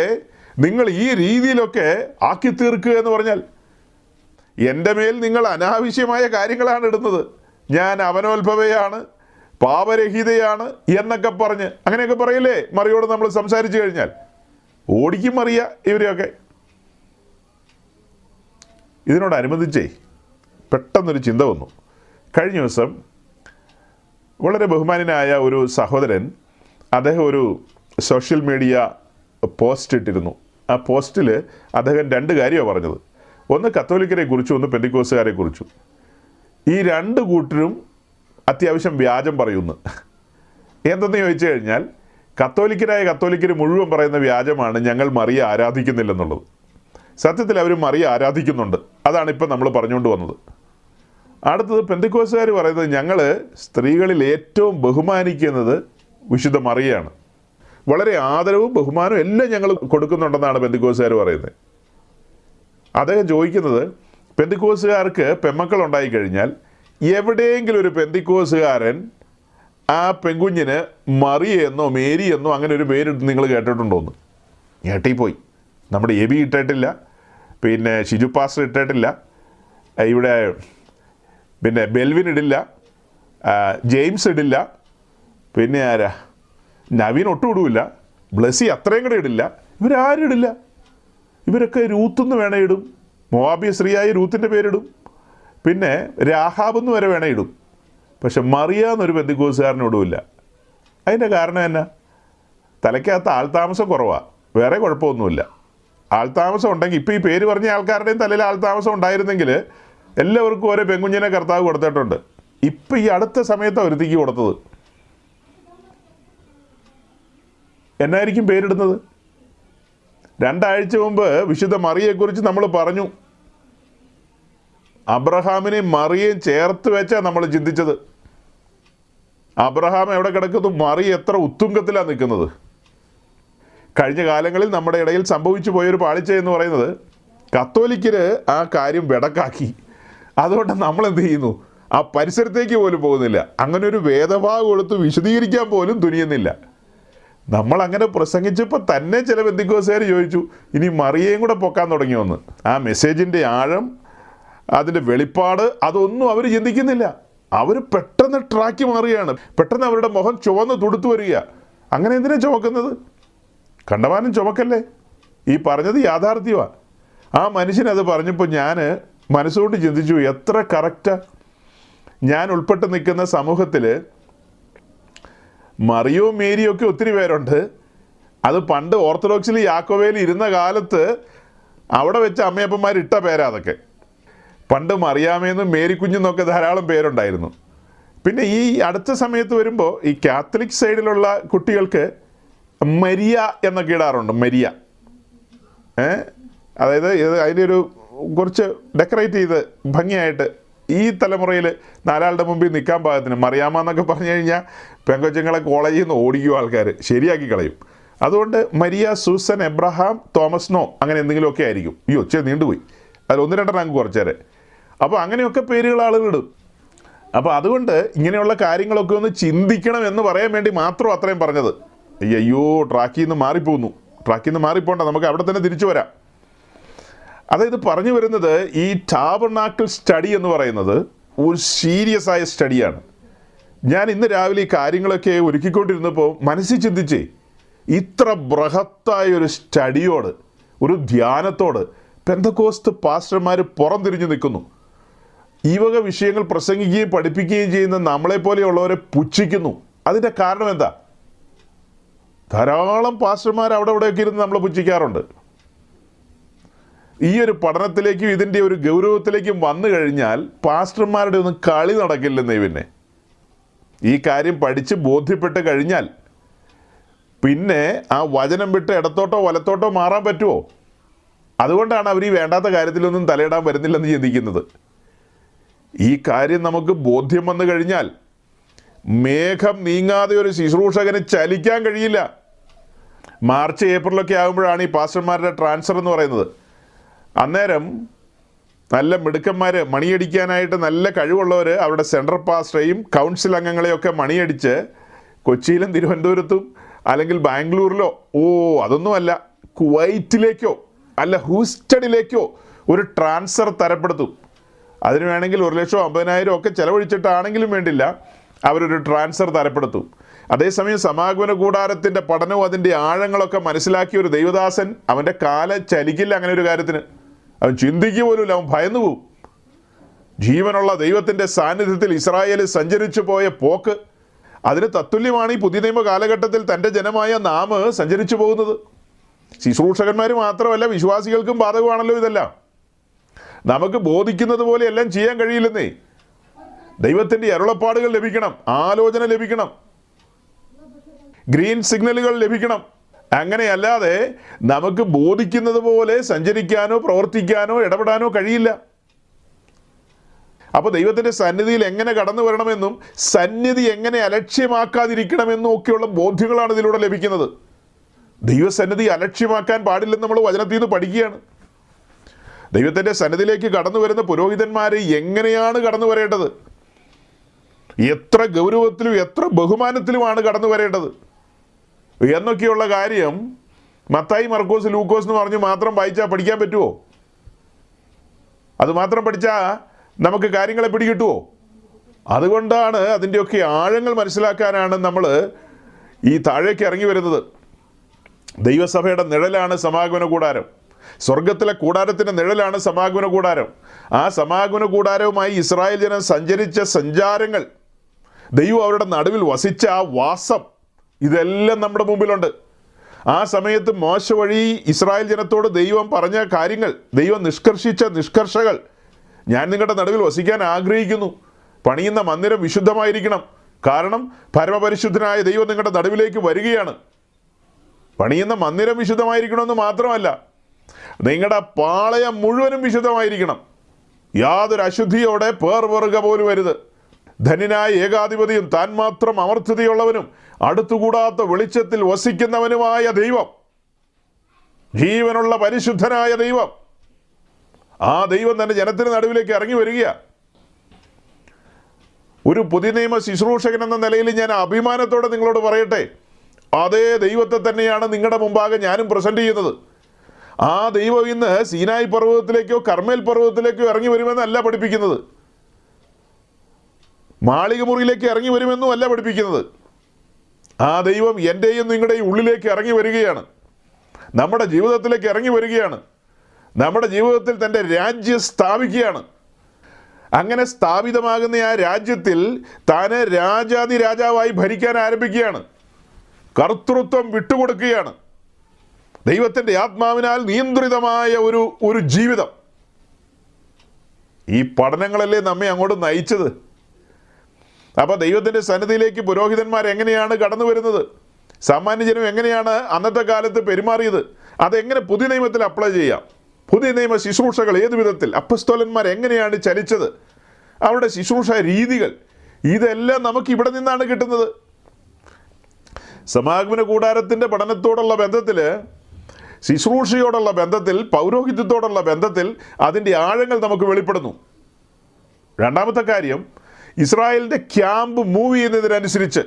നിങ്ങൾ ഈ രീതിയിലൊക്കെ ആക്കി തീർക്കുക എന്ന് പറഞ്ഞാൽ, എൻ്റെ മേൽ നിങ്ങൾ അനാവശ്യമായ കാര്യങ്ങളാണ് ഇടുന്നത്, ഞാൻ അവനോത്ഭവയാണ്, പാപരഹിതയാണ് എന്നൊക്കെ പറഞ്ഞ് അങ്ങനെയൊക്കെ പറയില്ലേ മറിയോട് നമ്മൾ സംസാരിച്ചു കഴിഞ്ഞാൽ? ഓടിക്കും മറിയ ഇവരെയൊക്കെ. ഇതിനോടനുബന്ധിച്ചേ പെട്ടെന്നൊരു ചിന്ത വന്നു. കഴിഞ്ഞ ദിവസം വളരെ ബഹുമാനനായ ഒരു സഹോദരൻ, അദ്ദേഹം ഒരു സോഷ്യൽ മീഡിയ പോസ്റ്റ് ഇട്ടിരുന്നു. ആ പോസ്റ്റിൽ അദ്ദേഹം 2 കാര്യമാണ് പറഞ്ഞത്. ഒന്ന് കത്തോലിക്കരെ കുറിച്ചും, ഒന്ന് പെന്തിക്കോസുകാരെ കുറിച്ചും. ഈ 2 കൂട്ടരും അത്യാവശ്യം വ്യാജം പറയുന്നു. എന്തെന്ന് ചോദിച്ചു കഴിഞ്ഞാൽ, കത്തോലിക്കർ മുഴുവൻ പറയുന്ന വ്യാജമാണ് ഞങ്ങൾ മറിയ ആരാധിക്കുന്നില്ലെന്നുള്ളത്. സത്യത്തിൽ അവർ മറിയ ആരാധിക്കുന്നുണ്ട്. അതാണ് ഇപ്പം നമ്മൾ പറഞ്ഞുകൊണ്ട് വന്നത്. അടുത്തത് പെന്തിക്കോസുകാർ പറയുന്നത് ഞങ്ങൾ സ്ത്രീകളിൽ ഏറ്റവും ബഹുമാനിക്കുന്നത് വിശുദ്ധ മറിയയാണ്, വളരെ ആദരവും ബഹുമാനവും എല്ലാം ഞങ്ങൾ കൊടുക്കുന്നുണ്ടെന്നാണ് പെന്തിക്കോസുകാർ പറയുന്നത്. അദ്ദേഹം ചോദിക്കുന്നത്, പെന്തിക്കോസുകാർക്ക് പെമ്മക്കൾ ഉണ്ടായിക്കഴിഞ്ഞാൽ എവിടെയെങ്കിലും ഒരു പെന്തിക്കോസുകാരൻ ആ പെൺകുഞ്ഞിന് മറിയെന്നോ മേരി എന്നോ അങ്ങനെ ഒരു പേരിട്ട് നിങ്ങൾ കേട്ടിട്ടുണ്ടോയെന്ന്. ഞെട്ടിപ്പോയി. നമ്മുടെ എബി ഇട്ടിട്ടില്ല, പിന്നെ ഷിജു പാസ്റ്റർ ഇട്ടിട്ടില്ല, ഇവിടെ പിന്നെ ബെൽവിൻ ഇടില്ല, ജെയിംസ് ഇടില്ല, പിന്നെ ആരാ നവീൻ ഒട്ടും ഇടില്ല, ബ്ലസ്സി അത്രയും കൂടെ ഇടില്ല. ഇവരാരും ഇടില്ല. ഇവരൊക്കെ രൂത്തെന്ന് വേണേ ഇടും, മോവാബിയ സ്ത്രീയായ രൂത്തിൻ്റെ പേരിടും, പിന്നെ രാഹാബെന്ന് വരെ വേണേ ഇടും. പക്ഷെ മറിയാന്നൊരു പെന്തിക്കോസുകാരനോടുമില്ല. അതിൻ്റെ കാരണം എന്നാ? തലയ്ക്കകത്ത് ആൾതാമസം കുറവാണ്, വേറെ കുഴപ്പമൊന്നുമില്ല. ആൾതാമസം ഉണ്ടെങ്കിൽ, ഇപ്പോൾ ഈ പേര് പറഞ്ഞ ആൾക്കാരുടെയും തലയിൽ ആൾതാമസം ഉണ്ടായിരുന്നെങ്കിൽ എല്ലാവർക്കും ഓരോ പെൺകുഞ്ഞിനെ കർത്താവ് കൊടുത്തിട്ടുണ്ട്. ഇപ്പം ഈ അടുത്ത സമയത്താണ് ഒരുത്തിക്ക് കൊടുത്തത്. എന്നായിരിക്കും പേരിടുന്നത്? 2 ആഴ്ച മുമ്പ് വിശുദ്ധ മറിയെക്കുറിച്ച് നമ്മൾ പറഞ്ഞു. അബ്രഹാമിനെയും മറിയേയും ചേർത്ത് വെച്ചാണ് നമ്മൾ ചിന്തിച്ചത്. അബ്രഹാം എവിടെ കിടക്കുന്നു, മറി എത്ര ഉത്തുംഗത്തിലാണ് നിൽക്കുന്നത്. കഴിഞ്ഞ കാലങ്ങളിൽ നമ്മുടെ ഇടയിൽ സംഭവിച്ചു പോയൊരു പാളിച്ച എന്ന് പറയുന്നത്, കത്തോലിക്കര് ആ കാര്യം വെടക്കാക്കി. അതുകൊണ്ട് നമ്മൾ എന്ത് ചെയ്യുന്നു, ആ പരിസരത്തേക്ക് പോലും പോകുന്നില്ല. അങ്ങനെ ഒരു വേദഭാഗം കൊടുത്ത് വിശദീകരിക്കാൻ പോലും തുനിയുന്നില്ല. നമ്മളങ്ങനെ പ്രസംഗിച്ചപ്പോൾ തന്നെ ചില ബന്ധുക്കോസുകാർ ചോദിച്ചു, ഇനി മറിയേയും കൂടെ പൊക്കാൻ തുടങ്ങിയോന്ന്. ആ മെസ്സേജിൻ്റെ ആഴം, അതിൻ്റെ വെളിപ്പാട്, അതൊന്നും അവർ ചിന്തിക്കുന്നില്ല. അവർ പെട്ടെന്ന് ട്രാക്കി മാറുകയാണ്. പെട്ടെന്ന് അവരുടെ മുഖം ചുവന്ന് തുടുത്തു വരിക. അങ്ങനെ എന്തിനാ ചുമക്കുന്നത്? കണ്ടമാനം ചുമക്കല്ലേ. ഈ പറഞ്ഞത് യാഥാർത്ഥ്യമാണ്. ആ മനുഷ്യനത് പറഞ്ഞപ്പോൾ ഞാൻ മനസ്സുകൊണ്ട് ചിന്തിച്ചു, എത്ര കറക്റ്റാ. ഞാൻ ഉൾപ്പെട്ട് നിൽക്കുന്ന സമൂഹത്തിൽ മറിയോ മേരിയോ ഒക്കെ ഒത്തിരി പേരുണ്ട്. അത് പണ്ട് ഓർത്തഡോക്സിൽ യാക്കോബയിൽ ഇരുന്ന കാലത്ത് അവിടെ വെച്ച് അമ്മയപ്പന്മാരിട്ട പേരാ അതൊക്കെ. പണ്ട് മറിയാമേന്നും മേരി കുഞ്ഞെന്നൊക്കെ ധാരാളം പേരുണ്ടായിരുന്നു. പിന്നെ ഈ അടുത്ത സമയത്ത് വരുമ്പോൾ ഈ കാത്തലിക് സൈഡിലുള്ള കുട്ടികൾക്ക് മരിയ എന്നൊക്കെ ഇടാറുണ്ട്. മരിയ, അതായത് അതിൻ്റെ ഒരു കുറച്ച് ഡെക്കറേറ്റ് ചെയ്ത് ഭംഗിയായിട്ട് ഈ തലമുറയിൽ നാലാളുടെ മുമ്പിൽ നിൽക്കാൻ പാകത്തിന്. മറിയാമ്മ എന്നൊക്കെ പറഞ്ഞു കഴിഞ്ഞാൽ പെങ്കൊച്ചുങ്ങളെ കോളേജിൽ നിന്ന് ഓടിക്കും ആൾക്കാർ, ശരിയാക്കി കളയും. അതുകൊണ്ട് Maria, Susan, Abraham, Thomas no, അങ്ങനെ എന്തെങ്കിലുമൊക്കെ ആയിരിക്കും. അയ്യോ ചെ നീണ്ടുപോയി, അതിൽ 1-2 റാങ്ക് കുറച്ചേരെ. അപ്പോൾ അങ്ങനെയൊക്കെ പേരുകൾ ആളുകളിടും. അപ്പോൾ അതുകൊണ്ട് ഇങ്ങനെയുള്ള കാര്യങ്ങളൊക്കെ ഒന്ന് ചിന്തിക്കണം എന്ന് പറയാൻ വേണ്ടി മാത്രം അത്രയും പറഞ്ഞത്. അയ്യോ ട്രാക്കിൽ നിന്ന് മാറിപ്പോകുന്നു, ട്രാക്കിൽ നിന്ന് മാറിപ്പോണ്ട, നമുക്ക് അവിടെ തന്നെ തിരിച്ചു വരാം. അതായത് പറഞ്ഞു വരുന്നത്, ഈ ടാബർനാക്കിൾ സ്റ്റഡി എന്ന് പറയുന്നത് ഒരു സീരിയസ് ആയ സ്റ്റഡിയാണ്. ഞാൻ ഇന്ന് രാവിലെ ഈ കാര്യങ്ങളൊക്കെ ഒരുക്കിക്കൊണ്ടിരുന്നപ്പോൾ മനസ്സിൽ ചിന്തിച്ചേ, ഇത്ര ബൃഹത്തായ ഒരു സ്റ്റഡിയോട്, ഒരു ധ്യാനത്തോട് പെന്തക്കോസ്ത് പാസ്റ്റർമാർ പുറംതിരിഞ്ഞു നിൽക്കുന്നു. ഈ വക വിഷയങ്ങൾ പ്രസംഗിക്കുകയും പഠിപ്പിക്കുകയും ചെയ്യുന്ന നമ്മളെപ്പോലെയുള്ളവരെ പുച്ഛിക്കുന്നു. അതിൻ്റെ കാരണം എന്താ? ധാരാളം പാസ്റ്റർമാർ അവിടെ ഇവിടെയൊക്കെ ഇരുന്ന് നമ്മളെ പുച്ഛിക്കാറുണ്ട്. ഈ ഒരു പഠനത്തിലേക്കും ഇതിൻ്റെ ഒരു ഗൗരവത്തിലേക്കും വന്നു കഴിഞ്ഞാൽ പാസ്റ്റർമാരുടെ ഒന്നും കളി നടക്കില്ലെന്നേ. പിന്നെ ഈ കാര്യം പഠിച്ച് ബോധ്യപ്പെട്ട് കഴിഞ്ഞാൽ പിന്നെ ആ വചനം വിട്ട് ഇടത്തോട്ടോ വലത്തോട്ടോ മാറാൻ പറ്റുമോ? അതുകൊണ്ടാണ് അവർ ഈ വേണ്ടാത്ത കാര്യത്തിലൊന്നും തലയിടാൻ വരുന്നില്ലെന്ന് ചിന്തിക്കുന്നത്. ഈ കാര്യം നമുക്ക് ബോധ്യം വന്നു കഴിഞ്ഞാൽ മേഘം നീങ്ങാതെ ഒരു ശുശ്രൂഷകന് ചലിക്കാൻ കഴിയില്ല. മാർച്ച് ഏപ്രിലൊക്കെ ആകുമ്പോഴാണ് ഈ പാസ്റ്റർമാരുടെ ട്രാൻസ്ഫർ എന്ന് പറയുന്നത്. അന്നേരം നല്ല മിടുക്കന്മാർ, മണിയടിക്കാനായിട്ട് നല്ല കഴിവുള്ളവർ അവരുടെ സെൻട്രൽ പാസ്റ്ററേയും കൗൺസിൽ അംഗങ്ങളെയൊക്കെ മണിയടിച്ച് കൊച്ചിയിലും തിരുവനന്തപുരത്തും അല്ലെങ്കിൽ ബാംഗ്ലൂരിലോ, അതൊന്നുമല്ല, കുവൈറ്റിലേക്കോ അല്ല ഹൂസ്റ്റണിലേക്കോ ഒരു ട്രാൻസ്ഫർ തരപ്പെടുത്തും. അതിന് വേണമെങ്കിൽ 1,50,000 ഒക്കെ ചിലവഴിച്ചിട്ടാണെങ്കിലും വേണ്ടില്ല, അവരൊരു ട്രാൻസ്ഫർ തരപ്പെടുത്തും. അതേസമയം സമാഗമന കൂടാരത്തിൻ്റെ പഠനവും അതിൻ്റെ ആഴങ്ങളൊക്കെ മനസ്സിലാക്കിയ ഒരു ദൈവദാസൻ അവൻ്റെ കാല ചലിക്കില്ല. അങ്ങനെ ഒരു കാര്യത്തിന് അവൻ ചിന്തിക്കുക പോലുമില്ല, അവൻ ഭയന്നു പോവും. ജീവനുള്ള ദൈവത്തിൻ്റെ സാന്നിധ്യത്തിൽ ഇസ്രായേൽ സഞ്ചരിച്ചു പോയ പോക്ക്, അതിന് തത്തുല്യമാണ് ഈ പുതിയ നിയമ കാലഘട്ടത്തിൽ തൻ്റെ ജനമായ നാം സഞ്ചരിച്ചു പോകുന്നത്. ശുശ്രൂഷകന്മാർ മാത്രമല്ല, വിശ്വാസികൾക്കും ബാധകമാണല്ലോ ഇതെല്ലാം. നമുക്ക് ബോധിക്കുന്നത് പോലെ എല്ലാം ചെയ്യാൻ കഴിയില്ലെന്നേ. ദൈവത്തിൻ്റെ അരുളപ്പാടുകൾ ലഭിക്കണം, ആലോചന ലഭിക്കണം, ഗ്രീൻ സിഗ്നലുകൾ ലഭിക്കണം. അങ്ങനെയല്ലാതെ നമുക്ക് ബോധിക്കുന്നത് പോലെ സഞ്ചരിക്കാനോ പ്രവർത്തിക്കാനോ ഇടപെടാനോ കഴിയില്ല. അപ്പോൾ ദൈവത്തിൻ്റെ സന്നിധിയിൽ എങ്ങനെ കടന്നു വരണമെന്നും സന്നിധി എങ്ങനെ അലക്ഷ്യമാക്കാതിരിക്കണമെന്നും ഒക്കെയുള്ള ബോധ്യങ്ങളാണ് ഇതിലൂടെ ലഭിക്കുന്നത്. ദൈവസന്നിധി അലക്ഷ്യമാക്കാൻ പാടില്ലെന്ന് നമ്മൾ വചനത്തിൽ നിന്ന് പഠിക്കുകയാണ്. ദൈവത്തിൻ്റെ സന്നിധിയിലേക്ക് കടന്നു വരുന്ന പുരോഹിതന്മാർ എങ്ങനെയാണ് കടന്നു വരേണ്ടത്, എത്ര ഗൗരവത്തിലും എത്ര ബഹുമാനത്തിലുമാണ് കടന്നു വരേണ്ടത് എന്നൊക്കെയുള്ള കാര്യം മത്തായി, മർക്കോസ്, ലൂക്കോസ് എന്ന് പറഞ്ഞ് മാത്രം വായിച്ചാൽ പഠിക്കാൻ പറ്റുമോ? അത് മാത്രം പഠിച്ചാൽ നമുക്ക് കാര്യങ്ങളെ പിടികിട്ടുമോ? അതുകൊണ്ടാണ് അതിൻ്റെയൊക്കെ ആഴങ്ങൾ മനസ്സിലാക്കാനാണ് നമ്മൾ ഈ താഴേക്ക് ഇറങ്ങി വരുന്നത്. ദൈവസഭയുടെ നിഴലാണ് സമാഗമന കൂടാരം. സ്വർഗത്തിലെ കൂടാരത്തിൻ്റെ നിഴലാണ് സമാഗമന കൂടാരം. ആ സമാഗമന കൂടാരവുമായി ഇസ്രായേൽ ജനം സഞ്ചരിച്ച സഞ്ചാരങ്ങൾ, ദൈവം അവരുടെ നടുവിൽ വസിച്ച ആ വാസം, ഇതെല്ലാം നമ്മുടെ മുമ്പിലുണ്ട്. ആ സമയത്ത് മോശ വഴി ഇസ്രായേൽ ജനത്തോട് ദൈവം പറഞ്ഞ കാര്യങ്ങൾ, ദൈവം നിഷ്കർഷിച്ച നിഷ്കർഷകൾ, ഞാൻ നിങ്ങളുടെ നടുവിൽ വസിക്കാൻ ആഗ്രഹിക്കുന്നു, പണിയുന്ന മന്ദിരം വിശുദ്ധമായിരിക്കണം, കാരണം പരമപരിശുദ്ധനായ ദൈവം നിങ്ങളുടെ നടുവിലേക്ക് വരികയാണ്. പണിയുന്ന മന്ദിരം വിശുദ്ധമായിരിക്കണമെന്ന് മാത്രമല്ല, നിങ്ങളുടെ പാളയം മുഴുവനും വിശുദ്ധമായിരിക്കണം. യാതൊരു അശുദ്ധിയോടെ പേർ വെറുക പോലും വരുത്. ധന്യനായ ഏകാധിപതിയും താൻ മാത്രം അമർത്യതയുള്ളവനും അടുത്തുകൂടാത്ത വെളിച്ചത്തിൽ വസിക്കുന്നവനുമായ ദൈവം, ജീവനുള്ള പരിശുദ്ധനായ ദൈവം, ആ ദൈവം തന്നെ ജനത്തിന് നടുവിലേക്ക് ഇറങ്ങി വരിക. ഒരു പുതിയ നിയമ ശുശ്രൂഷകൻ എന്ന നിലയിൽ ഞാൻ അഭിമാനത്തോടെ നിങ്ങളോട് പറയട്ടെ, അതേ ദൈവത്തെ തന്നെയാണ് നിങ്ങളുടെ മുമ്പാകെ ഞാനും പ്രസന്റ് ചെയ്യുന്നത്. ആ ദൈവം ഇന്ന് സീനായി പർവ്വതത്തിലേക്കോ കർമ്മേൽ പർവ്വതത്തിലേക്കോ ഇറങ്ങി വരുമെന്നല്ല പഠിപ്പിക്കുന്നത്. മാളിക മുറിയിലേക്ക് ഇറങ്ങി വരുമെന്നും അല്ല പഠിപ്പിക്കുന്നത്. ആ ദൈവം എൻ്റെയും നിങ്ങളുടെയും ഉള്ളിലേക്ക് ഇറങ്ങി വരികയാണ്, നമ്മുടെ ജീവിതത്തിലേക്ക് ഇറങ്ങി വരികയാണ്, നമ്മുടെ ജീവിതത്തിൽ തൻ്റെ രാജ്യം സ്ഥാപിക്കുകയാണ്. അങ്ങനെ സ്ഥാപിതമാകുന്ന ആ രാജ്യത്തിൽ താന് രാജാതി രാജാവായി ഭരിക്കാൻ ആരംഭിക്കുകയാണ്. കർത്തൃത്വം വിട്ടുകൊടുക്കുകയാണ്. ദൈവത്തിൻ്റെ ആത്മാവിനാൽ നിയന്ത്രിതമായ ഒരു ജീവിതം. ഈ പഠനങ്ങളല്ലേ നമ്മെ അങ്ങോട്ട് നയിച്ചത്. അപ്പോൾ ദൈവത്തിൻ്റെ സന്നിധിയിലേക്ക് പുരോഹിതന്മാർ എങ്ങനെയാണ് കടന്നു വരുന്നത്, സാമാന്യജനം എങ്ങനെയാണ് അന്നത്തെ കാലത്ത് പെരുമാറിയത്, അതെങ്ങനെ പുതിയ നിയമത്തിൽ അപ്ലൈ ചെയ്യാം, പുതിയ നിയമ ശുശ്രൂഷകൾ ഏത് വിധത്തിൽ, അപ്പസ്തോലന്മാർ എങ്ങനെയാണ് ചലിച്ചത്, അവരുടെ ശുശ്രൂഷ രീതികൾ, ഇതെല്ലാം നമുക്ക് ഇവിടെ നിന്നാണ് കിട്ടുന്നത്. സമാഗമന കൂടാരത്തിൻ്റെ പഠനത്തോടുള്ള ബന്ധത്തിൽ, ശുശ്രൂഷയോടുള്ള ബന്ധത്തിൽ, പൗരോഹിത്യത്തോടുള്ള ബന്ധത്തിൽ അതിൻ്റെ ആഴങ്ങൾ നമുക്ക് വെളിപ്പെടുന്നു. രണ്ടാമത്തെ കാര്യം, ഇസ്രായേലിൻ്റെ ക്യാമ്പ് മൂവ് ചെയ്യുന്നതിനനുസരിച്ച്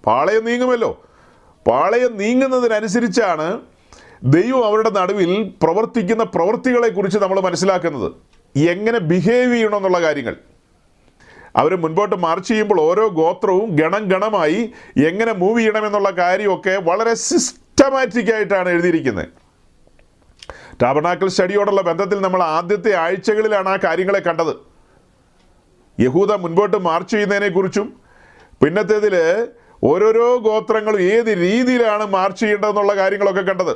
പാളയം നീങ്ങുമല്ലോ, പാളയം നീങ്ങുന്നതിനനുസരിച്ചാണ് ദൈവം അവരുടെ നടുവിൽ പ്രവർത്തിക്കുന്ന പ്രവൃത്തികളെക്കുറിച്ച് നമ്മൾ മനസ്സിലാക്കുന്നത്. എങ്ങനെ ബിഹേവ് ചെയ്യണമെന്നുള്ള കാര്യങ്ങൾ, അവർ മുൻപോട്ട് മാർച്ച് ചെയ്യുമ്പോൾ ഓരോ ഗോത്രവും ഗണം ഗണമായി എങ്ങനെ മൂവ് ചെയ്യണമെന്നുള്ള കാര്യമൊക്കെ വളരെ സിസ്റ്റമാറ്റിക്കായിട്ടാണ് എഴുതിയിരിക്കുന്നത്. ടാബർനാക്കിൾ സ്റ്റഡിയോടുള്ള ബന്ധത്തിൽ നമ്മൾ ആദ്യത്തെ ആഴ്ചകളിലാണ് ആ കാര്യങ്ങളെ കണ്ടത്. യഹൂദ മുൻപോട്ട് മാർച്ച് ചെയ്യുന്നതിനെക്കുറിച്ചും പിന്നത്തേതിൽ ഓരോരോ ഗോത്രങ്ങളും ഏത് രീതിയിലാണ് മാർച്ച് ചെയ്യേണ്ടതെന്നുള്ള കാര്യങ്ങളൊക്കെ കണ്ടത്.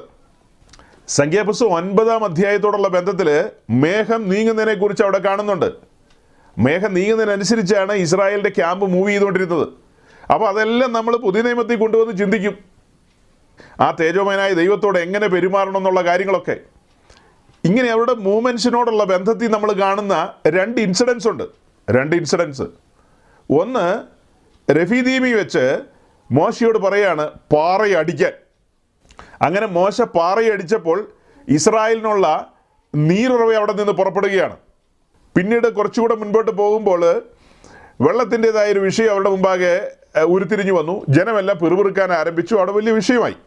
സംഖ്യാപുസ്തകം 9-ാം അധ്യായത്തോടുള്ള ബന്ധത്തിൽ മേഘം നീങ്ങുന്നതിനെക്കുറിച്ച് അവിടെ കാണുന്നുണ്ട്. മേഘം നീങ്ങുന്നതിനനുസരിച്ചാണ് ഇസ്രായേലിൻ്റെ ക്യാമ്പ് മൂവ് ചെയ്തുകൊണ്ടിരുന്നത്. അപ്പോൾ അതെല്ലാം നമ്മൾ പുതിയ നിയമത്തിൽ കൊണ്ടുവന്ന് ചിന്തിക്കും. ആ തേജോമയനായ ദൈവത്തോട് എങ്ങനെ പെരുമാറണം എന്നുള്ള കാര്യങ്ങളൊക്കെ. ഇങ്ങനെ അവരുടെ മൂവ്മെൻറ്റ്സിനോടുള്ള ബന്ധത്തിൽ നമ്മൾ കാണുന്ന രണ്ട് ഇൻസിഡൻസ്. ഒന്ന്, രഫീദീമി വെച്ച് മോശയോട് പറയാണ് പാറയടിക്കാൻ. അങ്ങനെ മോശ പാറയടിച്ചപ്പോൾ ഇസ്രായേലിനുള്ള നീരുറവ അവിടെ നിന്ന് പുറപ്പെടുകയാണ്. പിന്നീട് കുറച്ചുകൂടെ മുൻപോട്ട് പോകുമ്പോൾ വെള്ളത്തിൻ്റെതായൊരു വിഷയം അവരുടെ മുമ്പാകെ ഉരുത്തിരിഞ്ഞു വന്നു. ജനമെല്ലാം പിറുപിറുക്കാൻ ആരംഭിച്ചു. അവിടെ വലിയ വിഷയമായി.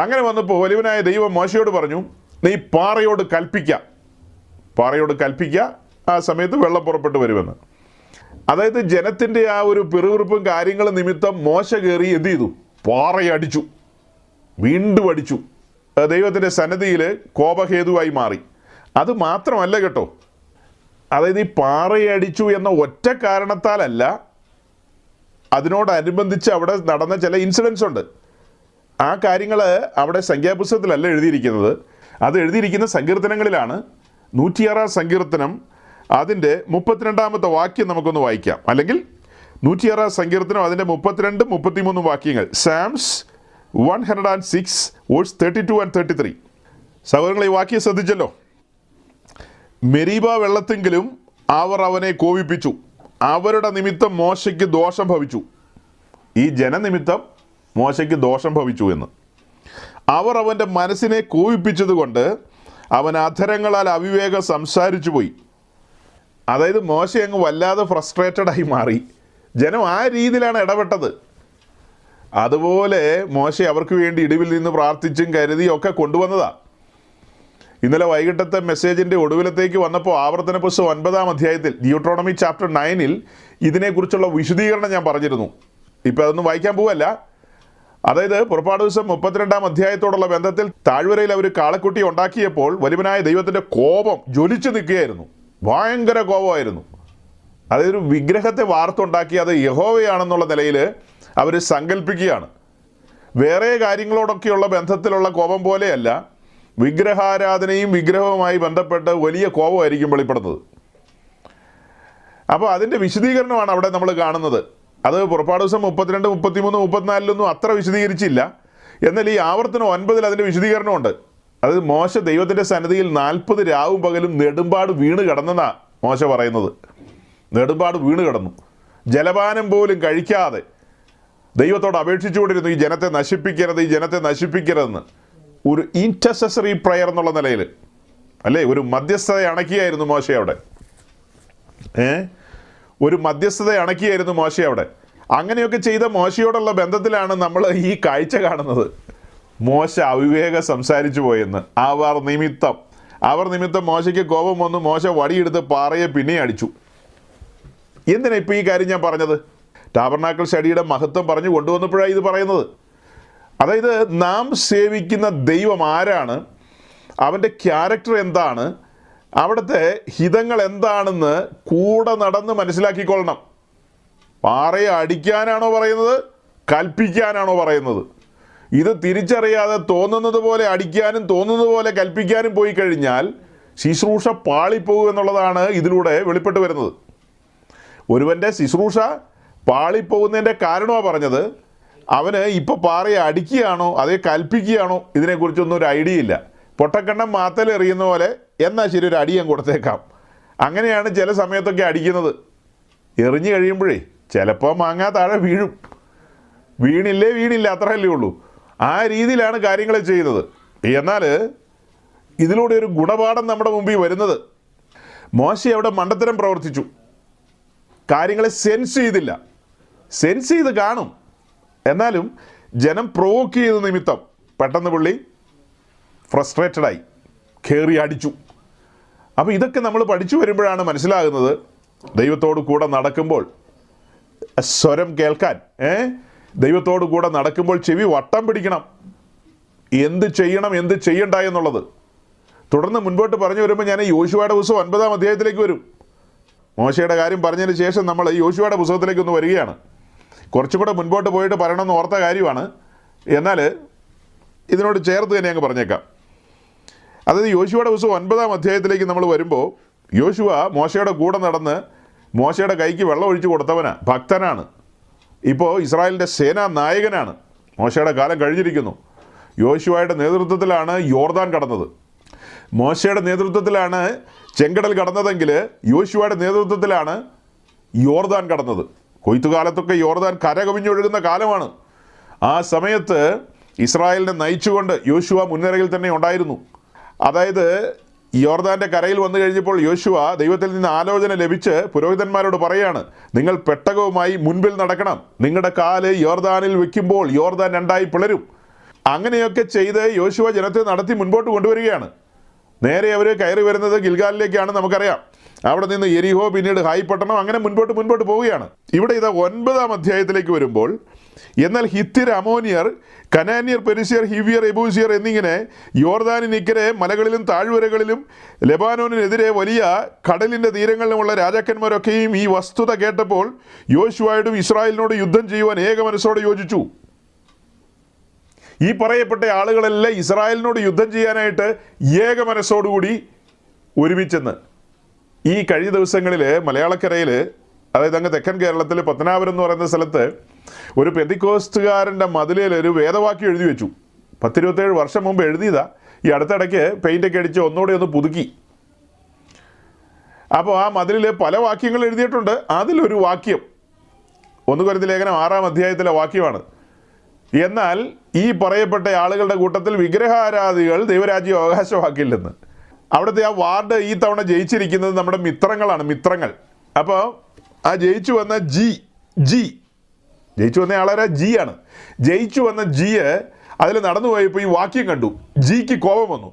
അങ്ങനെ വന്നപ്പോൾ വലിയവനായ ദൈവം മോശയോട് പറഞ്ഞു, നീ പാറയോട് കൽപ്പിക്കുക, ആ സമയത്ത് വെള്ളം പുറപ്പെട്ടു വരുമെന്ന്. അതായത് ജനത്തിൻ്റെ ആ ഒരു പിറുപിറുപ്പും കാര്യങ്ങളും നിമിത്തം മോശ കയറി എന്ത് ചെയ്തു? പാറയടിച്ചു, വീണ്ടും അടിച്ചു. ദൈവത്തിൻ്റെ സന്നിധിയിൽ കോപഹേതുവായി മാറി. അത് മാത്രമല്ല കേട്ടോ, അതായത് ഈ പാറയടിച്ചു എന്ന ഒറ്റ കാരണത്താലല്ല, അതിനോടനുബന്ധിച്ച് അവിടെ നടന്ന ചില ഇൻസിഡൻസ് ഉണ്ട്. ആ കാര്യങ്ങൾ അവിടെ സംഖ്യാപുസ്തകത്തിലല്ല എഴുതിയിരിക്കുന്നത്, അത് എഴുതിയിരിക്കുന്ന സങ്കീർത്തനങ്ങളിലാണ്. 106-ാം സങ്കീർത്തനം അതിൻ്റെ 32-ാമത്തെ വാക്യം നമുക്കൊന്ന് വായിക്കാം. അല്ലെങ്കിൽ 106-ാം സങ്കീർത്തനം അതിൻ്റെ 32, 33 വാക്യങ്ങൾ. സാംസ് 106 വേഴ്സ് 32 and 33. സഹോദരങ്ങളെ, ഈ വാക്യം ശ്രദ്ധിച്ചല്ലോ. മെരീബ വെള്ളത്തെങ്കിലും അവർ അവനെ കോപിപ്പിച്ചു, അവരുടെ നിമിത്തം മോശയ്ക്ക് ദോഷം ഭവിച്ചു. ഈ ജനനിമിത്തം മോശയ്ക്ക് ദോഷം ഭവിച്ചു എന്ന്. അവർ അവൻ്റെ മനസ്സിനെ കോപിപ്പിച്ചത് കൊണ്ട് അവൻ അധരങ്ങളാൽ അവിവേകം സംസാരിച്ചു പോയി. അതായത് മോശ അങ്ങ് വല്ലാതെ ഫ്രസ്ട്രേറ്റഡായി മാറി. ജനം ആ രീതിയിലാണ് ഇടപെട്ടത്. അതുപോലെ മോശ അവർക്ക് വേണ്ടി ഇടിവിൽ നിന്ന് പ്രാർത്ഥിച്ചും കരുതിയും ഒക്കെ കൊണ്ടുവന്നതാണ്. ഇന്നലെ വൈകിട്ടത്തെ മെസ്സേജിൻ്റെ ഒടുവിലത്തേക്ക് വന്നപ്പോൾ ആവർത്തന പുസ്തകം 9-ാം അധ്യായത്തിൽ ഡിയൂട്രോണമി ചാപ്റ്റർ 9-ൽ ഇതിനെക്കുറിച്ചുള്ള വിശദീകരണം ഞാൻ പറഞ്ഞിരുന്നു. ഇപ്പോൾ അതൊന്നും വായിക്കാൻ പോവല്ല. അതായത് പുറപ്പാട് ദിവസം 32-ാം അധ്യായത്തോടുള്ള ബന്ധത്തിൽ താഴ്വരയിൽ അവർ കാളക്കുട്ടി ഉണ്ടാക്കിയപ്പോൾ വലിയവനായ ദൈവത്തിൻ്റെ കോപം ജ്വലിച്ചു നിൽക്കുകയായിരുന്നു. ഭയങ്കര കോപമായിരുന്നു. അതായത് ഒരു വിഗ്രഹത്തെ വാർത്തുണ്ടാക്കി അത് യഹോവയാണെന്നുള്ള നിലയിൽ അവർ സങ്കല്പിക്കുകയാണ്. വേറെ കാര്യങ്ങളോടൊക്കെയുള്ള ബന്ധത്തിലുള്ള കോപം പോലെയല്ല, വിഗ്രഹാരാധനയും വിഗ്രഹവുമായി ബന്ധപ്പെട്ട് വലിയ കോപമായിരിക്കും വെളിപ്പെടുന്നത്. അപ്പോൾ അതിൻ്റെ വിശദീകരണമാണ് അവിടെ നമ്മൾ കാണുന്നത്. അത് പുറപ്പാട് ദിവസം 32, 33, 34 അത്ര വിശദീകരിച്ചില്ല. എന്നാൽ ഈ ആവർത്തനം 9-ൽ അതിൻ്റെ വിശദീകരണമുണ്ട്. അത് മോശ ദൈവത്തിൻ്റെ സന്നിധിയിൽ 40 രാവും പകലും നെടുമ്പാട് വീണ് കിടന്നെന്നാണ് മോശ പറയുന്നത്. നെടുമ്പാട് വീണ് കിടന്നു, ജലപാനം പോലും കഴിക്കാതെ ദൈവത്തോട് അപേക്ഷിച്ചുകൊണ്ടിരുന്നു, ഈ ജനത്തെ നശിപ്പിക്കരുത്, ഈ ജനത്തെ നശിപ്പിക്കരുതെന്ന്. ഒരു ഇൻറ്റർസെസറി പ്രയർ എന്നുള്ള നിലയിൽ അല്ലേ, ഒരു മധ്യസ്ഥത അണക്കിയായിരുന്നു മോശ അവിടെ. ഒരു മധ്യസ്ഥത അണക്കിയായിരുന്നു മോശ അവിടെ. അങ്ങനെയൊക്കെ ചെയ്ത മോശയോടുള്ള ബന്ധത്തിലാണ് നമ്മൾ ഈ കാഴ്ച കാണുന്നത്. മോശ അവിവേകം സംസാരിച്ചു പോയെന്ന്. അവർ നിമിത്തം മോശയ്ക്ക് കോപം വന്നു. മോശ വടിയെടുത്ത് പാറയെ പിന്നെ അടിച്ചു. എന്തിനാ ഇപ്പോൾ ഈ കാര്യം ഞാൻ പറഞ്ഞത്? ടാബർനാക്കിൾ സ്റ്റഡിയുടെ മഹത്വം പറഞ്ഞു കൊണ്ടുവന്നപ്പോഴാണ് ഇത് പറയുന്നത്. അതായത് നാം സേവിക്കുന്ന ദൈവം ആരാണ്, അവൻ്റെ ക്യാരക്ടർ എന്താണ്, അവിടുത്തെ ഹിതങ്ങൾ എന്താണെന്ന് കൂടെ നടന്ന് മനസ്സിലാക്കിക്കൊള്ളണം. പാറയെ അടിക്കാനാണോ പറയുന്നത്, കൽപ്പിക്കാനാണോ പറയുന്നത്? ഇത് തിരിച്ചറിയാതെ തോന്നുന്നത് പോലെ അടിക്കാനും തോന്നുന്നത് പോലെ കൽപ്പിക്കാനും പോയി കഴിഞ്ഞാൽ ശുശ്രൂഷ പാളിപ്പോകും എന്നുള്ളതാണ് ഇതിലൂടെ വെളിപ്പെട്ട് വരുന്നത്. ഒരുവൻ്റെ ശുശ്രൂഷ പാളിപ്പോകുന്നതിൻ്റെ കാരണമാണ് പറഞ്ഞത്. അവന് ഇപ്പോൾ പാറയെ അടിക്കുകയാണോ അതേ കൽപ്പിക്കുകയാണോ ഇതിനെക്കുറിച്ചൊന്നും ഒരു ഐഡിയ ഇല്ല. പൊട്ടക്കണ്ണം മാത്തൽ എറിയുന്ന പോലെ എന്നാൽ ശരി ഒരു അടിയാൻ കൊടുത്തേക്കാം. അങ്ങനെയാണ് ചില സമയത്തൊക്കെ അടിക്കുന്നത്. എറിഞ്ഞു കഴിയുമ്പോഴേ ചിലപ്പോൾ മാങ്ങാ താഴെ വീണില്ല അത്രയല്ലേ ഉള്ളൂ. ആ രീതിയിലാണ് കാര്യങ്ങൾ ചെയ്യുന്നത്. എന്നാൽ ഇതിലൂടെ ഒരു ഗുണപാഠം നമ്മുടെ മുമ്പിൽ വരുന്നത്, മോശ അവിടെ മണ്ടത്തരം പ്രവർത്തിച്ചു, കാര്യങ്ങളെ സെൻസ് ചെയ്തില്ല. സെൻസ് ചെയ്ത് കാണും, എന്നാലും ജനം പ്രൊവോക്ക് ചെയ്ത നിമിത്തം പെട്ടെന്ന് പുള്ളി ഫ്രസ്ട്രേറ്റഡായി കയറി അടിച്ചു. അപ്പോൾ ഇതൊക്കെ നമ്മൾ പഠിച്ചു വരുമ്പോഴാണ് മനസ്സിലാകുന്നത്, ദൈവത്തോട് കൂടെ നടക്കുമ്പോൾ സ്വരം കേൾക്കാൻ, ദൈവത്തോട് കൂടെ നടക്കുമ്പോൾ ചെവി വട്ടം പിടിക്കണം, എന്ത് ചെയ്യണം എന്ത് ചെയ്യണ്ട എന്നുള്ളത്. തുടർന്ന് മുൻപോട്ട് പറഞ്ഞു വരുമ്പോൾ ഞാൻ യോശുവയുടെ പുസ്തകം 9-ാം അധ്യായത്തിലേക്ക് വരും. മോശയുടെ കാര്യം പറഞ്ഞതിന് ശേഷം നമ്മൾ യോശുവയുടെ പുസ്തകത്തിലേക്ക് ഒന്ന് വരികയാണ്. കുറച്ചും കൂടെ മുൻപോട്ട് പോയിട്ട് പറയണമെന്ന് ഓർത്ത കാര്യമാണ്, എന്നാൽ ഇതിനോട് ചേർത്ത് തന്നെ അങ്ങ് പറഞ്ഞേക്കാം. അതായത് യോശുവയുടെ പുസ്തകം 9-ാം അധ്യായത്തിലേക്ക് നമ്മൾ വരുമ്പോൾ, യോശുവ മോശയുടെ കൂടെ നടന്ന് മോശയുടെ കൈക്ക് വെള്ളം ഒഴിച്ചു കൊടുത്തവനാണ്, ഭക്തനാണ്. ഇപ്പോൾ ഇസ്രായേലിൻ്റെ സേനാ നായകനാണ്. മോശയുടെ കാലം കഴിഞ്ഞിരിക്കുന്നു. യോശുവയുടെ നേതൃത്വത്തിലാണ് യോർദാൻ കടന്നത്. മോശയുടെ നേതൃത്വത്തിലാണ് ചെങ്കടൽ കടന്നതെങ്കിൽ യോശുവയുടെ നേതൃത്വത്തിലാണ് യോർദാൻ കടന്നത്. കൊയ്ത്തുകാലത്തൊക്കെ യോർദാൻ കരകവിഞ്ഞൊഴുകുന്ന കാലമാണ്. ആ സമയത്ത് ഇസ്രായേലിനെ നയിച്ചുകൊണ്ട് യോശുവ മുൻനിരയിൽ തന്നെ ഉണ്ടായിരുന്നു. അതായത് യോർദാൻ്റെ കരയിൽ വന്നു കഴിഞ്ഞപ്പോൾ യോശുവ ദൈവത്തിൽ നിന്ന് ആലോചന ലഭിച്ച് പുരോഹിതന്മാരോട് പറയാണ്, നിങ്ങൾ പെട്ടകവുമായി മുൻപിൽ നടക്കണം, നിങ്ങളുടെ കാല് യോർദാനിൽ വെക്കുമ്പോൾ യോർദാൻ രണ്ടായി പിളരും. അങ്ങനെയൊക്കെ ചെയ്ത് യോശുവ ജനത്തെ നടത്തി മുൻപോട്ട് കൊണ്ടുവരികയാണ്. നേരെ അവർ കയറി വരുന്നത് ഗിൽഗാലിലേക്കാണ്, നമുക്കറിയാം. അവിടെ നിന്ന് യെരിഹോ, പിന്നീട് ഹായ് പട്ടണം, അങ്ങനെ മുൻപോട്ട് പോവുകയാണ്. ഇവിടെ ഇത് 9-ാം അധ്യായത്തിലേക്ക് വരുമ്പോൾ, എന്നാൽ ഹിത്യർ, അമോനിയർ, കനാന്യർ, പെരിസ്യർ, ഹിവിയർ, എബൂസിയർ എന്നിങ്ങനെ യോർദാനിനിക്കരെ മലകളിലും താഴ്വരകളിലും ലെബാനോനിനെതിരെ വലിയ കടലിൻ്റെ തീരങ്ങളിലുമുള്ള രാജാക്കന്മാരൊക്കെയും ഈ വസ്തുത കേട്ടപ്പോൾ യോശുവയോടും ഇസ്രായേലിനോട് യുദ്ധം ചെയ്യുവാൻ ഏക മനസ്സോടെ യോജിച്ചു. ഈ പറയപ്പെട്ട ആളുകളെല്ലാം ഇസ്രായേലിനോട് യുദ്ധം ചെയ്യാനായിട്ട് ഏക മനസ്സോടുകൂടി ഒരുമിച്ചെന്ന്. ഈ കഴിഞ്ഞ ദിവസങ്ങളിൽ മലയാളക്കരയിൽ, അതായത് അങ്ങ് തെക്കൻ കേരളത്തിൽ പത്തനാപുരം എന്ന് പറയുന്ന സ്ഥലത്ത് ഒരു പെന്തിക്കോസ്റ്റുകാരൻ്റെ മതിലിൽ ഒരു വേദവാക്യം എഴുതി വെച്ചു. 10-27 വർഷം മുമ്പ് എഴുതിയതാ. ഈ അടുത്തിടയ്ക്ക് പെയിൻ്റൊക്കെ അടിച്ച് ഒന്നുകൂടെ ഒന്ന് പുതുക്കി. അപ്പോൾ ആ മതിലിൽ പല വാക്യങ്ങൾ എഴുതിയിട്ടുണ്ട്. അതിലൊരു വാക്യം 1 കൊരിന്ത്യർ ലേഖനം 6-ാം അധ്യായത്തിലെ വാക്യമാണ്. എന്നാൽ ഈ പറയപ്പെട്ട ആളുകളുടെ കൂട്ടത്തിൽ വിഗ്രഹാരാധികൾ ദൈവരാജ്യം അവകാശമാക്കില്ലെന്ന്. അവിടുത്തെ ആ വാർഡ് ഈ തവണ ജയിച്ചിരിക്കുന്നത് നമ്മുടെ മിത്രങ്ങൾ. അപ്പോൾ ആ ജയിച്ചു വന്ന ജയിച്ചു വന്ന ആളാരാ? ജി ആണ്. ജയിച്ചു വന്ന ജിയെ അതിൽ നടന്നു പോയപ്പോൾ ഈ വാക്യം കണ്ടു. ജിക്ക് കോപം വന്നു.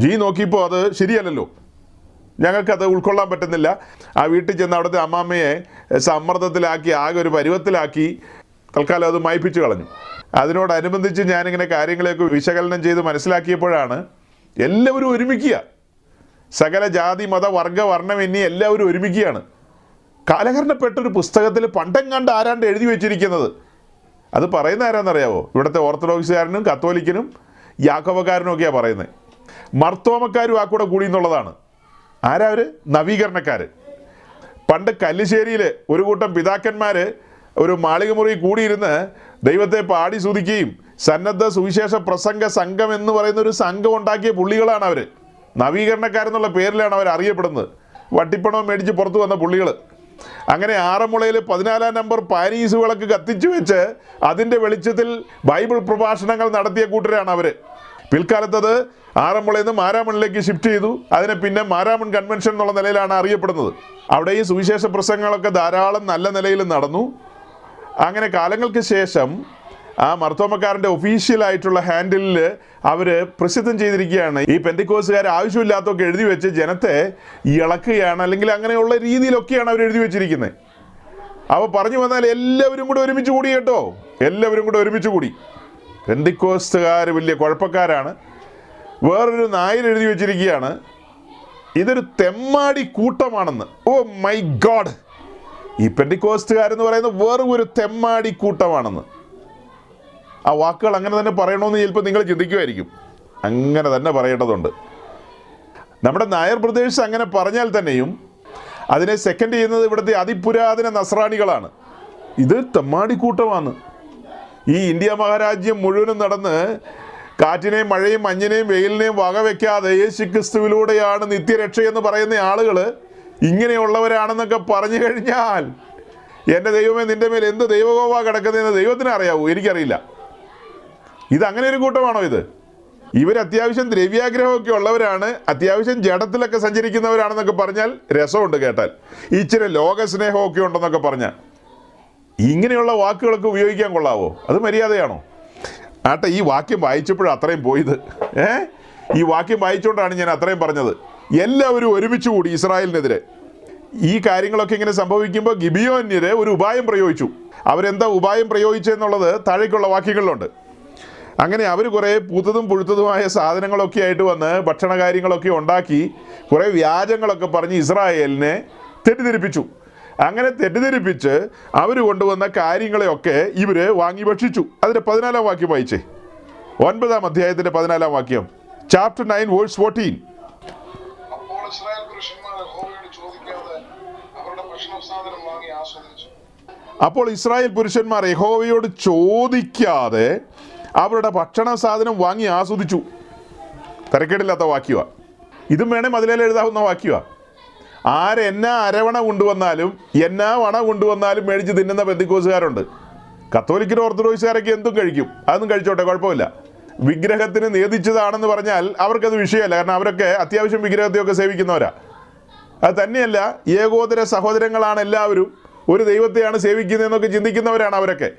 ജി നോക്കിയപ്പോൾ അത് ശരിയല്ലല്ലോ, ഞങ്ങൾക്കത് ഉൾക്കൊള്ളാൻ പറ്റുന്നില്ല. ആ വീട്ടിൽ ചെന്ന് അവിടുത്തെ അമ്മാമ്മയെ സമ്മർദ്ദത്തിലാക്കി, ആകെ ഒരു പരുവത്തിലാക്കി, തൽക്കാലം അത് മായ്പിച്ചു കളഞ്ഞു. അതിനോടനുബന്ധിച്ച് ഞാനിങ്ങനെ കാര്യങ്ങളെയൊക്കെ വിശകലനം ചെയ്ത് മനസ്സിലാക്കിയപ്പോഴാണ് എല്ലാവരും ഒരുമിക്കുക. സകല ജാതി, മത, വർഗ, വർണ്ണമെന്നി എല്ലാവരും ഒരുമിക്കുകയാണ്. കാലഹരണപ്പെട്ടൊരു പുസ്തകത്തിൽ പണ്ടെങ്ങാണ്ട് ആരാണ്ട് എഴുതി വെച്ചിരിക്കുന്നത്. അത് പറയുന്ന ആരാന്നറിയാവോ? ഇവിടുത്തെ ഓർത്തഡോക്സുകാരനും കത്തോലിക്കനും യാക്കോബക്കാരനും ഒക്കെയാണ് പറയുന്നത്. മർത്തോമക്കാരും ആ കൂടെ കൂടി എന്നുള്ളതാണ്. ആരാ അവർ? നവീകരണക്കാർ. പണ്ട് കല്ലിശ്ശേരിയിൽ ഒരു കൂട്ടം പിതാക്കന്മാർ ഒരു മാളികമുറി കൂടിയിരുന്ന് ദൈവത്തെ പാടി സ്തുതിക്കുകയും സന്നദ്ധ സുവിശേഷ പ്രസംഗ സംഘം എന്ന് പറയുന്ന ഒരു സംഘം ഉണ്ടാക്കിയ പുള്ളികളാണ് അവർ. നവീകരണക്കാരെന്നുള്ള പേരിലാണ് അവർ അറിയപ്പെടുന്നത്. വട്ടിപ്പണവും മേടിച്ച് പുറത്തു വന്ന പുള്ളികൾ. അങ്ങനെ ആറന്മുളയിൽ 14 നമ്പർ പാരീസ് വിളക്ക് കത്തിച്ചു വെച്ച് അതിൻ്റെ വെളിച്ചത്തിൽ ബൈബിൾ പ്രഭാഷണങ്ങൾ നടത്തിയ കൂട്ടരാണ് അവർ. പിൽക്കാലത്തത് ആറന്മുളയിൽ നിന്ന് മാരാമണിലേക്ക് ഷിഫ്റ്റ് ചെയ്തു. അതിനെ പിന്നെ മാരാമൺ കൺവെൻഷൻ എന്നുള്ള നിലയിലാണ് അറിയപ്പെടുന്നത്. അവിടെ ഈ സുവിശേഷ പ്രസംഗങ്ങളൊക്കെ ധാരാളം നല്ല നിലയിൽ നടന്നു. അങ്ങനെ കാലങ്ങൾക്ക് ശേഷം ആ മർത്തോമക്കാരൻ്റെ ഒഫീഷ്യലായിട്ടുള്ള ഹാൻഡിലിൽ അവർ പ്രസിദ്ധം ചെയ്തിരിക്കുകയാണ്, ഈ പെന്തിക്കോസുകാർ ആവശ്യമില്ലാത്തൊക്കെ എഴുതി വെച്ച് ജനത്തെ ഇളക്കുകയാണ്, അല്ലെങ്കിൽ അങ്ങനെയുള്ള രീതിയിലൊക്കെയാണ് അവർ എഴുതി വെച്ചിരിക്കുന്നത്. അപ്പോൾ പറഞ്ഞു വന്നാൽ എല്ലാവരും കൂടെ ഒരുമിച്ച് കൂടി കേട്ടോ, എല്ലാവരും കൂടെ ഒരുമിച്ച് കൂടി. പെന്തിക്കോസ്തുകാർ വലിയ കുഴപ്പക്കാരാണ്. വേറൊരു നായിൽ എഴുതി വെച്ചിരിക്കുകയാണ്, ഇതൊരു തെമ്മാടി കൂട്ടമാണെന്ന്. ഓ മൈ ഗോഡ്, ഈ പെന്തിക്കോസ്തുകാരെന്ന് പറയുന്നത് വെറും ഒരു തെമ്മാടി കൂട്ടമാണെന്ന്. ആ വാക്കുകൾ അങ്ങനെ തന്നെ പറയണമെന്ന് ചിലപ്പോൾ നിങ്ങൾ ചിന്തിക്കുമായിരിക്കും. അങ്ങനെ തന്നെ പറയേണ്ടതുണ്ട്. നമ്മുടെ നായർ പ്രദേശ് അങ്ങനെ പറഞ്ഞാൽ തന്നെയും അതിനെ സെക്കൻഡ് ചെയ്യുന്നത് ഇവിടുത്തെ അതിപുരാതന നസ്രാണികളാണ്. ഇത് തെമ്മാടിക്കൂട്ടമാണ്. ഈ ഇന്ത്യ മഹാരാജ്യം മുഴുവനും നടന്ന് കാറ്റിനെയും മഴയും മഞ്ഞിനെയും വെയിലിനെയും വകവെക്കാതെ യേശുക്രിസ്തുവിലൂടെയാണ് നിത്യരക്ഷയെന്ന് പറയുന്ന ആളുകൾ ഇങ്ങനെയുള്ളവരാണെന്നൊക്കെ പറഞ്ഞു കഴിഞ്ഞാൽ, എൻ്റെ ദൈവമേ, നിൻ്റെ മേൽ എന്ത് ദൈവകോപ കിടക്കുന്നതെന്ന് ദൈവത്തിന് അറിയാവൂ, എനിക്കറിയില്ല. ഇതങ്ങനെ ഒരു കൂട്ടമാണോ ഇത്? ഇവർ അത്യാവശ്യം ദ്രവ്യാഗ്രഹമൊക്കെ ഉള്ളവരാണ്, അത്യാവശ്യം ജഡത്തിലൊക്കെ സഞ്ചരിക്കുന്നവരാണെന്നൊക്കെ പറഞ്ഞാൽ രസമുണ്ട് കേട്ടാൽ. ഇച്ചിരി ലോകസ്നേഹമൊക്കെ ഉണ്ടെന്നൊക്കെ പറഞ്ഞാൽ ഇങ്ങനെയുള്ള വാക്കുകളൊക്കെ ഉപയോഗിക്കാൻ കൊള്ളാവോ? അത് മര്യാദയാണോ? ആട്ടെ, ഈ വാക്യം വായിച്ചപ്പോഴും അത്രയും പോയത്. ഈ വാക്യം വായിച്ചുകൊണ്ടാണ് ഞാൻ അത്രയും പറഞ്ഞത്. എല്ലാവരും ഒരുമിച്ച് കൂടി ഇസ്രായേലിനെതിരെ. ഈ കാര്യങ്ങളൊക്കെ ഇങ്ങനെ സംഭവിക്കുമ്പോൾ ഗിബിയോന്യര് ഒരു ഉപായം പ്രയോഗിച്ചു. അവരെന്താ ഉപായം പ്രയോഗിച്ചെന്നുള്ളത് താഴേക്കുള്ള വാക്യങ്ങളിലുണ്ട്. അങ്ങനെ അവർ കുറേ പൂത്തതും പുഴുത്തതുമായ സാധനങ്ങളൊക്കെ ആയിട്ട് വന്ന് ഭക്ഷണ കാര്യങ്ങളൊക്കെ ഉണ്ടാക്കി കുറേ വ്യാജങ്ങളൊക്കെ പറഞ്ഞ് ഇസ്രായേലിനെ തെറ്റിദ്ധരിപ്പിച്ചു. അങ്ങനെ തെറ്റിദ്ധരിപ്പിച്ച് അവർ കൊണ്ടുവന്ന കാര്യങ്ങളെയൊക്കെ ഇവർ വാങ്ങി ഭക്ഷിച്ചു. അതിൻ്റെ 14-ാം വാക്യം വായിച്ചേ. 9-ാം അധ്യായത്തിൻ്റെ 14-ാം വാക്യം, ചാപ്റ്റർ 9 വേഴ്സ് 14. അപ്പോൾ ഇസ്രായേൽ പുരുഷന്മാർ യഹോവയോട് ചോദിക്കാതെ അവരുടെ ഭക്ഷണ സാധനം വാങ്ങി ആസ്വദിച്ചു. തരക്കേടില്ലാത്ത വാക്യമാണ്. ഇതും വേണേൽ മതിലേൽ എഴുതാവുന്ന വാക്യമാണ്. ആരെന്നാ അരവണ കൊണ്ടുവന്നാലും എന്നാ വണ കൊണ്ടുവന്നാലും മേടിച്ച് തിന്നുന്ന പെന്തിക്കോസുകാരുണ്ട്. കത്തോലിക്കരും ഓർത്തഡോക്സുകാരൊക്കെ എന്തും കഴിക്കും, അതൊന്നും കഴിച്ചോട്ടെ, കുഴപ്പമില്ല. വിഗ്രഹത്തിന് നേദിച്ചതാണെന്ന് പറഞ്ഞാൽ അവർക്കത് വിഷയമല്ല, കാരണം അവരൊക്കെ അത്യാവശ്യം വിഗ്രഹത്തെയൊക്കെ സേവിക്കുന്നവരാ. അത് തന്നെയല്ല, ഏകോദര സഹോദരങ്ങളാണ് എല്ലാവരും, ഒരു ദൈവത്തെയാണ് സേവിക്കുന്നതെന്നൊക്കെ ചിന്തിക്കുന്നവരാണ് അവരൊക്കെ.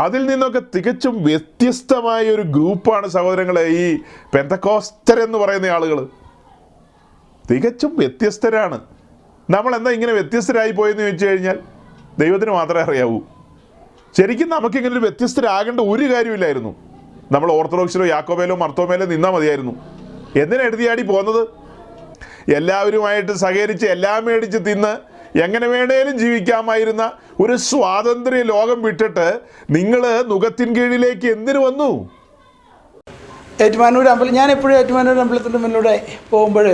അതിൽ നിന്നൊക്കെ തികച്ചും വ്യത്യസ്തമായ ഒരു ഗ്രൂപ്പാണ് സഹോദരങ്ങളെ ഈ പെന്തക്കോസ്തരെന്ന് പറയുന്ന ആളുകൾ. തികച്ചും വ്യത്യസ്തരാണ്. നമ്മളെന്താ ഇങ്ങനെ വ്യത്യസ്തരായി പോയെന്ന് ചോദിച്ചു കഴിഞ്ഞാൽ ദൈവത്തിന് മാത്രമേ അറിയാവൂ. ശരിക്കും നമുക്കിങ്ങനെ ഒരു വ്യത്യസ്തരാകേണ്ട ഒരു കാര്യമില്ലായിരുന്നു. നമ്മൾ ഓർത്തഡോക്സിലോ യാക്കോബയിലോ മർത്തോമയിലോ നിന്നാൽ മതിയായിരുന്നു. എന്തിനാ എഴുതിയാടി പോകുന്നത്? എല്ലാവരുമായിട്ട് സഹകരിച്ച് എല്ലാം മേടിച്ച് തിന്ന് എങ്ങനെ വേണേലും ജീവിക്കാമായിരുന്ന ഒരു സ്വാതന്ത്ര്യ ലോകം വിട്ടിട്ട് നിങ്ങൾ നുകത്തിൻ കീഴിലേക്ക് എന്തിനു വന്നു? ഏറ്റുമാനൂർ അമ്പലം, ഞാൻ എപ്പോഴും ഏറ്റുമാനൂർ അമ്പലത്തിൻ്റെ മുന്നിലൂടെ പോകുമ്പോൾ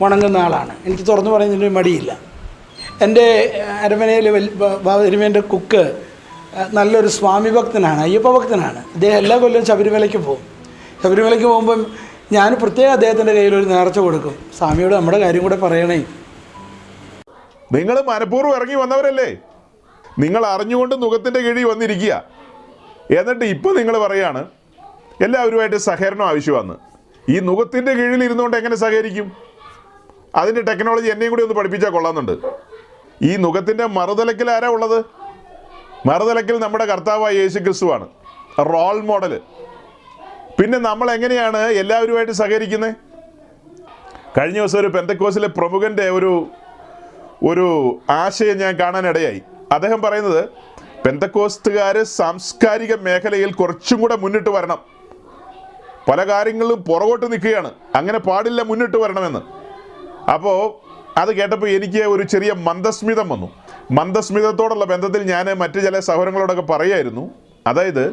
വണങ്ങുന്ന ആളാണ്. എനിക്ക് തുറന്നു പറയുന്നതിന് മടിയില്ല. എൻ്റെ അരമനയിൽ തിരുമേൻ്റെ കുക്ക് നല്ലൊരു സ്വാമി ഭക്തനാണ്, അയ്യപ്പ ഭക്തനാണ്. അദ്ദേഹം എല്ലാ കൊല്ലവും ശബരിമലയ്ക്ക് പോകും. ശബരിമലയ്ക്ക് പോകുമ്പം ഞാൻ പ്രത്യേകം അദ്ദേഹത്തിൻ്റെ കയ്യിൽ ഒരു നേർച്ച കൊടുക്കും. സ്വാമിയോട് നമ്മുടെ കാര്യം കൂടെ പറയണേ. നിങ്ങൾ മനഃപൂർവ്വം ഇറങ്ങി വന്നവരല്ലേ? നിങ്ങൾ അറിഞ്ഞുകൊണ്ട് നുഖത്തിൻ്റെ കീഴിൽ വന്നിരിക്കുക. എന്നിട്ട് ഇപ്പോൾ നിങ്ങൾ പറയാണ് എല്ലാവരുമായിട്ട് സഹകരണം ആവശ്യമാണ്. ഈ നുഖത്തിൻ്റെ കീഴിൽ ഇരുന്നുകൊണ്ട് എങ്ങനെ സഹകരിക്കും? അതിൻ്റെ ടെക്നോളജി എന്നെയും കൂടി ഒന്ന് പഠിപ്പിച്ചാൽ കൊള്ളാമെന്നുണ്ട്. ഈ നുഖത്തിൻ്റെ മറുതലക്കിൽ ആരാ ഉള്ളത്? മറുതലക്കിൽ നമ്മുടെ കർത്താവായ യേശു ക്രിസ്തുവാണ് റോൾ മോഡൽ. പിന്നെ നമ്മൾ എങ്ങനെയാണ് എല്ലാവരുമായിട്ട് സഹകരിക്കുന്നത്? കഴിഞ്ഞ ദിവസം ഒരു പെന്തക്കോസിലെ പ്രമുഖൻ്റെ ഒരു ആശയം ഞാൻ കാണാനിടയായി. അദ്ദേഹം പറയുന്നത് പെന്തക്കോസ്തുകാർ സാംസ്കാരിക മേഖലയിൽ കുറച്ചും കൂടെ മുന്നിട്ട് വരണം. പല കാര്യങ്ങളിലും പുറകോട്ട് നിൽക്കുകയാണ്, അങ്ങനെ പാടില്ല, മുന്നിട്ട് വരണമെന്ന്. അപ്പോൾ അത് കേട്ടപ്പോൾ എനിക്ക് ഒരു ചെറിയ മന്ദസ്മിതം വന്നു. മന്ദസ്മിതത്തോടുള്ള ബന്ധത്തിൽ ഞാൻ മറ്റു ചില സഹോദരങ്ങളോടൊക്കെ പറയായിരുന്നു. അതായത്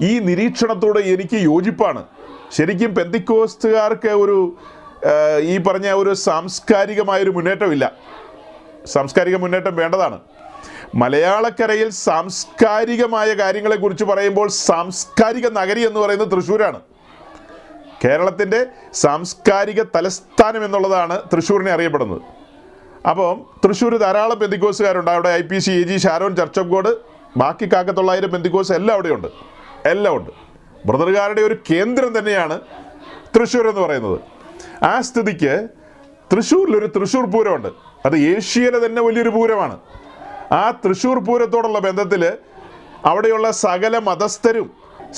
ഈ നിരീക്ഷണത്തോട് എനിക്ക് യോജിപ്പാണ്. ശരിക്കും പെന്തിക്കോസ്തുകാർക്ക് ഈ പറഞ്ഞ ഒരു സാംസ്കാരികമായൊരു മുന്നേറ്റമില്ല. സാംസ്കാരിക മുന്നേറ്റം വേണ്ടതാണ്. മലയാളക്കരയിൽ സാംസ്കാരികമായ കാര്യങ്ങളെക്കുറിച്ച് പറയുമ്പോൾ സാംസ്കാരിക നഗരി എന്ന് പറയുന്നത് തൃശ്ശൂരാണ്. കേരളത്തിൻ്റെ സാംസ്കാരിക തലസ്ഥാനം എന്നുള്ളതാണ് തൃശ്ശൂരിനെ അറിയപ്പെടുന്നത്. അപ്പം തൃശ്ശൂർ ധാരാളം പെന്തിക്കോസുകാരുണ്ട്. അവിടെ IPC, AG, Sharon, church of God, ബാക്കി 900 പെന്തിക്കോസ് എല്ലാം അവിടെയുണ്ട്, എല്ലാം ഉണ്ട്. ബ്രദറുകാരുടെ ഒരു കേന്ദ്രം തന്നെയാണ് തൃശ്ശൂർ എന്ന് പറയുന്നത്. ആ സ്ഥിതിക്ക് തൃശ്ശൂരിലൊരു തൃശ്ശൂർ പൂരമുണ്ട്. അത് ഏഷ്യയിലെ തന്നെ വലിയൊരു പൂരമാണ്. ആ തൃശ്ശൂർ പൂരത്തോടുള്ള ബന്ധത്തിൽ അവിടെയുള്ള സകല മതസ്ഥരും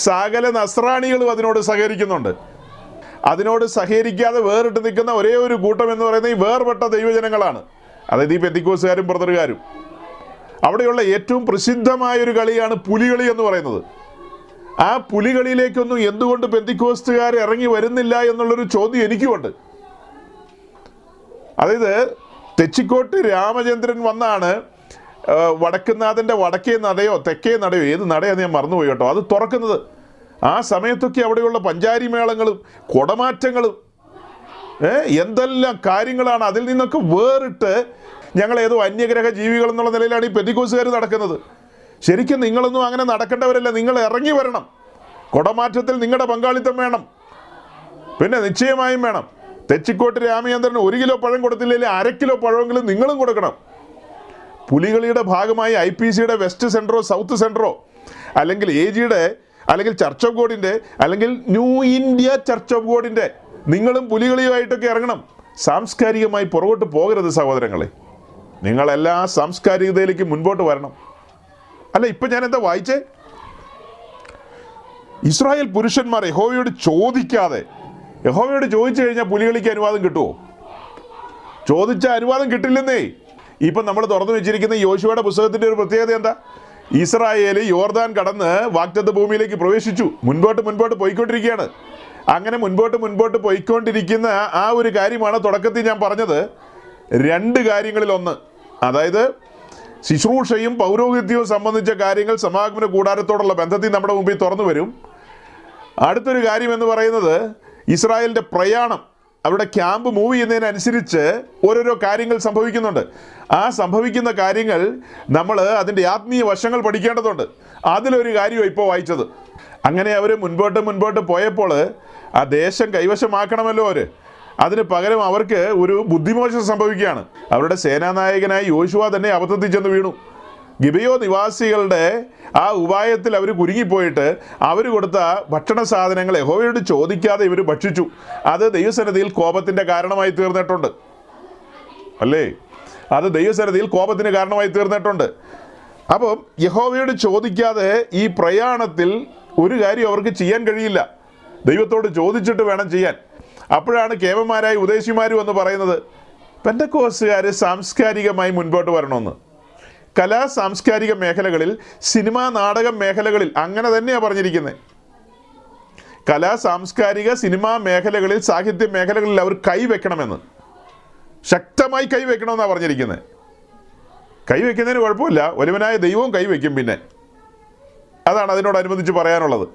സകല നസ്രാണികളും അതിനോട് സഹകരിക്കുന്നുണ്ട്. അതിനോട് സഹകരിക്കാതെ വേറിട്ട് നിൽക്കുന്ന ഒരേ ഒരു കൂട്ടം എന്ന് പറയുന്നത് ഈ വേർപെട്ട ദൈവജനങ്ങളാണ്. അതായത് ഈ പെന്തിക്കോസുകാരും ബ്രദറുകാരും. അവിടെയുള്ള ഏറ്റവും പ്രസിദ്ധമായൊരു കളിയാണ് പുലികളി എന്ന് പറയുന്നത്. ആ പുലികളിയിലേക്കൊന്നും എന്തുകൊണ്ട് പെന്തിക്കോസ്റ്റുകാർ ഇറങ്ങി വരുന്നില്ല എന്നുള്ളൊരു ചോദ്യം എനിക്കുമുണ്ട്. അതായത് തെച്ചിക്കോട്ട് രാമചന്ദ്രൻ വന്നാണ് വടക്കുന്നാഥൻ്റെ വടക്കേ നടയോ തെക്കേ നടയോ ഏത് നടയാന്ന് ഞാൻ മറന്നുപോയി കേട്ടോ, അത് തുറക്കുന്നത്. ആ സമയത്തൊക്കെ അവിടെയുള്ള പഞ്ചാരി മേളങ്ങളും കുടമാറ്റങ്ങളും എന്തെല്ലാം കാര്യങ്ങളാണ്. അതിൽ നിന്നൊക്കെ വേറിട്ട് ഞങ്ങൾ ഏതോ അന്യഗ്രഹ ജീവികൾ എന്നുള്ള നിലയിലാണ് ഈ പെന്തിക്കോസുകാർ നടക്കുന്നത്. ശരിക്കും നിങ്ങളൊന്നും അങ്ങനെ നടക്കേണ്ടവരല്ല. നിങ്ങൾ ഇറങ്ങി വരണം. കുടമാറ്റത്തിൽ നിങ്ങളുടെ പങ്കാളിത്തം വേണം. പിന്നെ നിശ്ചയമായും വേണം. തെച്ചിക്കോട്ട് രാമചന്ദ്രന് 1 കിലോ പഴം കൊടുത്തില്ലെങ്കിൽ 1/2 കിലോ പഴമെങ്കിലും നിങ്ങളും കൊടുക്കണം. പുലികളിയുടെ ഭാഗമായി IPCയുടെ വെസ്റ്റ് സെൻറ്ററോ സൗത്ത് സെൻറ്ററോ അല്ലെങ്കിൽ AGയുടെ അല്ലെങ്കിൽ ചർച്ച് ഓഫ് ഗോഡിൻ്റെ അല്ലെങ്കിൽ ന്യൂ ഇന്ത്യ ചർച്ച് ഓഫ് ഗോഡിൻ്റെ നിങ്ങളും പുലികളിയുമായിട്ടൊക്കെ ഇറങ്ങണം. സാംസ്കാരികമായി പുറകോട്ട് പോകരുത് സഹോദരങ്ങളെ. നിങ്ങളെല്ലാ സാംസ്കാരികതയിലേക്ക് മുൻപോട്ട് വരണം. അല്ല, ഇപ്പം ഞാൻ എന്താ വായിച്ചേ? ഇസ്രായേൽ പുരുഷന്മാർ യഹോവയോട് ചോദിക്കാതെ, യഹോവയോട് ചോദിച്ചു കഴിഞ്ഞാൽ പുലികളിക്ക് അനുവാദം കിട്ടുമോ? ചോദിച്ച അനുവാദം കിട്ടില്ലെന്നേ. ഇപ്പം നമ്മൾ തുറന്നു വെച്ചിരിക്കുന്ന യോശുവയുടെ പുസ്തകത്തിൻ്റെ ഒരു പ്രത്യേകത എന്താ? ഇസ്രായേൽ യോർദാൻ കടന്ന് വാഗ്ദത്ത ഭൂമിയിലേക്ക് പ്രവേശിച്ചു. മുൻപോട്ട് പോയിക്കൊണ്ടിരിക്കുകയാണ്. അങ്ങനെ മുൻപോട്ട് പോയിക്കൊണ്ടിരിക്കുന്ന ആ ഒരു കാര്യമാണ് തുടക്കത്തിൽ ഞാൻ പറഞ്ഞത്. 2 കാര്യങ്ങളിലൊന്ന്, അതായത് ശുശ്രൂഷയും പൗരോഹിത്യവും സംബന്ധിച്ച കാര്യങ്ങൾ സമാഗമന കൂടാരത്തോടുള്ള ബന്ധത്തിൽ നമ്മുടെ മുമ്പിൽ തുറന്നു വരും. അടുത്തൊരു കാര്യം എന്ന് പറയുന്നത് ഇസ്രായേലിൻ്റെ പ്രയാണം, അവിടെ ക്യാമ്പ് മൂവ് ചെയ്യുന്നതിനനുസരിച്ച് ഓരോരോ കാര്യങ്ങൾ സംഭവിക്കുന്നുണ്ട്. ആ സംഭവിക്കുന്ന കാര്യങ്ങൾ നമ്മൾ അതിൻ്റെ ആത്മീയ വശങ്ങൾ പഠിക്കേണ്ടതുണ്ട്. അതിലൊരു കാര്യമാണ് ഇപ്പോൾ വായിച്ചത്. അങ്ങനെ അവർ മുൻപോട്ട് പോയപ്പോൾ ആ ദേശം കൈവശമാക്കണമല്ലോ അവർ. അതിന് പകരം അവർക്ക് ഒരു ബുദ്ധിമോശം സംഭവിക്കുകയാണ്. അവരുടെ സേനാനായകനായ യോശുവ തന്നെ അബദ്ധത്തിൽ ചെന്ന് വീണു. ഗിബയോ നിവാസികളുടെ ആ ഉപായത്തിൽ അവർ കുരുങ്ങിപ്പോയിട്ട് അവർ കൊടുത്ത ഭക്ഷണ സാധനങ്ങൾ യഹോവയോട് ചോദിക്കാതെ ഇവർ ഭക്ഷിച്ചു. അത് ദൈവസന്നിധിയിൽ കോപത്തിൻ്റെ കാരണമായി തീർന്നിട്ടുണ്ട്. അല്ലേ? അത് ദൈവസന്നിധിയിൽ കോപത്തിന് കാരണമായി തീർന്നിട്ടുണ്ട്. അപ്പം യഹോവയോട് ചോദിക്കാതെ ഈ പ്രയാണത്തിൽ ഒരു കാര്യം അവർക്ക് ചെയ്യാൻ കഴിയില്ല. ദൈവത്തോട് ചോദിച്ചിട്ട് വേണം ചെയ്യാൻ. അപ്പോഴാണ് കേവന്മാരായ ഉദ്ദേശിമാരും എന്ന് പറയുന്നത് പെന്തക്കോസ്തുകാർ സാംസ്കാരികമായി മുൻപോട്ട് വരണമെന്ന്. കലാ സാംസ്കാരിക മേഖലകളിൽ, സിനിമാ നാടക മേഖലകളിൽ അങ്ങനെ തന്നെയാണ് പറഞ്ഞിരിക്കുന്നത്. കലാ സാംസ്കാരിക സിനിമാ മേഖലകളിൽ, സാഹിത്യ മേഖലകളിൽ അവർ കൈവെക്കണമെന്ന്, ശക്തമായി കൈവെക്കണമെന്നാണ് പറഞ്ഞിരിക്കുന്നത്. കൈവെക്കുന്നതിന് കുഴപ്പമില്ല, ഒരുവനായ ദൈവവും കൈവെക്കും. പിന്നെ അതാണ് അതിനോടനുബന്ധിച്ച് പറയാനുള്ളത്.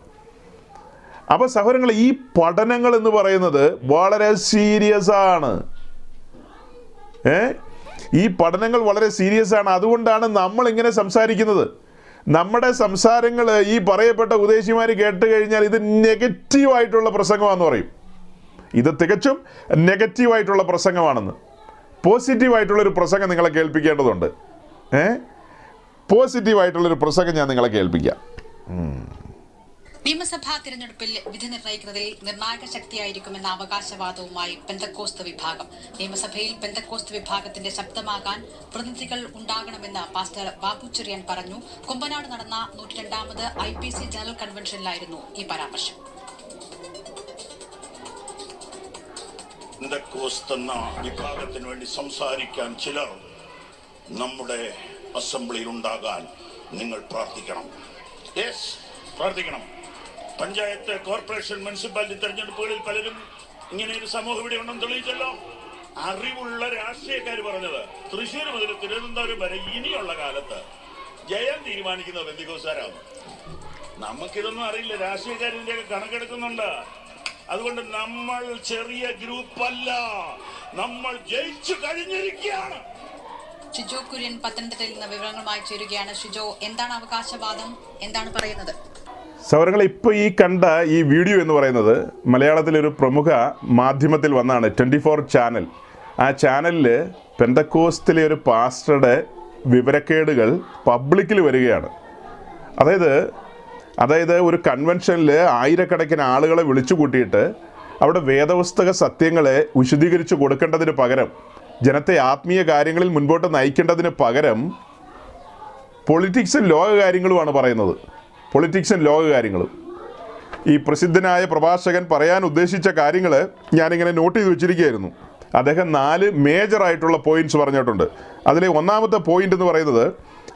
അപ്പോൾ സഹോദരങ്ങൾ, ഈ പഠനങ്ങൾ എന്ന് പറയുന്നത് വളരെ സീരിയസ് ആണ്. ഈ പഠനങ്ങൾ വളരെ സീരിയസ് ആണ്. അതുകൊണ്ടാണ് നമ്മളിങ്ങനെ സംസാരിക്കുന്നത്. നമ്മുടെ സംസാരങ്ങൾ ഈ പറയപ്പെട്ട ഉദ്ദേശിമാർ കേട്ട് കഴിഞ്ഞാൽ ഇത് നെഗറ്റീവായിട്ടുള്ള പ്രസംഗമാണെന്ന് പറയും. ഇത് തികച്ചും നെഗറ്റീവായിട്ടുള്ള പ്രസംഗമാണെന്ന്. പോസിറ്റീവായിട്ടുള്ളൊരു പ്രസംഗം നിങ്ങളെ കേൾപ്പിക്കേണ്ടതുണ്ട്. പോസിറ്റീവായിട്ടുള്ളൊരു പ്രസംഗം ഞാൻ നിങ്ങളെ കേൾപ്പിക്കാം. നിയമസഭാ തിരഞ്ഞെടുപ്പിൽ വിധി നിർണ്ണയിക്കുന്നതിൽ നിർണായക ശക്തിയായിരിക്കുമെന്ന അവകാശവാദവുമായി പെന്തക്കോസ്ത് വിഭാഗം. നിയമസഭയിൽ പെന്തക്കോസ്ത് വിഭാഗത്തിന്റെ ശബ്ദമാകാൻ പ്രതിനിധികൾ ഉണ്ടാകണമെന്ന് പാസ്റ്റർ ബാബു ചെറിയാൻ പറഞ്ഞു. കുമ്പനാട് നടന്ന 102ാമത് IPC ജനറൽ കൺവെൻഷനിലായിരുന്നു ഈ പരാമർശം. പെന്തക്കോസ്ത് എന്ന വിഭാഗത്തിന് വേണ്ടി സംസാരിക്കാൻ ചിലർ നമ്മുടെ അസംബ്ലിയിൽ ഉണ്ടാകാൻ നിങ്ങൾ പ്രാർത്ഥിക്കണം. പ്രാർത്ഥിക്കണം. പഞ്ചായത്ത്, കോർപ്പറേഷൻ, മുനിസിപ്പാലിറ്റി തെരഞ്ഞെടുപ്പുകളിൽ പലരും ഇങ്ങനെ ഒരു സമൂഹം ഇവിടെ ഉണ്ടെന്ന് തെളിയിച്ചല്ലോ. അറിവുള്ള രാഷ്ട്രീയക്കാർ പറഞ്ഞത് തൃശ്ശൂർ മുതൽ തിരുവനന്തപുരം വരെ ഇനിയുള്ള കാലത്ത് ജയം തീരുമാനിക്കുന്ന പെന്തക്കോസ്തുകാരാണ്. നമുക്കിതൊന്നും അറിയില്ല. രാഷ്ട്രീയക്കാരിന്റെയൊക്കെ കണക്കെടുക്കുന്നുണ്ട്. അതുകൊണ്ട് നമ്മൾ ചെറിയ ഗ്രൂപ്പല്ല, നമ്മൾ ജയിച്ചു കഴിഞ്ഞിരിക്കുകയാണ്. ഷിജോ കുര്യൻ പത്തനംതിട്ടയിൽ നിന്ന് വിവരങ്ങളുമായി ചേരുകയാണ്. ഷിജോ, എന്താണ് അവകാശവാദം? എന്താണ് പറയുന്നത്? സൗരങ്ങൾ, ഇപ്പോൾ ഈ കണ്ട ഈ വീഡിയോ എന്ന് പറയുന്നത് മലയാളത്തിലൊരു പ്രമുഖ മാധ്യമത്തിൽ വന്നാണ്, 24 ചാനൽ. ആ ചാനലിൽ പെന്തക്കോസ്തിലെ ഒരു പാസ്റ്ററുടെ വിവരക്കേടുകൾ പബ്ലിക്കിൽ വരികയാണ്. അതായത് ഒരു കൺവെൻഷനിൽ ആയിരക്കണക്കിന് ആളുകളെ വിളിച്ചു കൂട്ടിയിട്ട് അവിടെ വേദപുസ്തക സത്യങ്ങളെ വിശദീകരിച്ച് കൊടുക്കേണ്ടതിന് പകരം, ജനത്തെ ആത്മീയ കാര്യങ്ങളിൽ മുൻപോട്ട് നയിക്കേണ്ടതിന് പകരം പൊളിറ്റിക്സും ലോകകാര്യങ്ങളുമാണ് പറയുന്നത്. പൊളിറ്റിക്സും ലോകകാര്യങ്ങളും. ഈ പ്രസിദ്ധനായ പ്രഭാഷകൻ പറയാൻ ഉദ്ദേശിച്ച കാര്യങ്ങൾ ഞാനിങ്ങനെ നോട്ട് ചെയ്ത് വെച്ചിരിക്കുകയായിരുന്നു. അദ്ദേഹം 4 മേജറായിട്ടുള്ള പോയിന്റ്സ് പറഞ്ഞിട്ടുണ്ട്. അതിലെ ഒന്നാമത്തെ പോയിന്റ് എന്ന് പറയുന്നത്,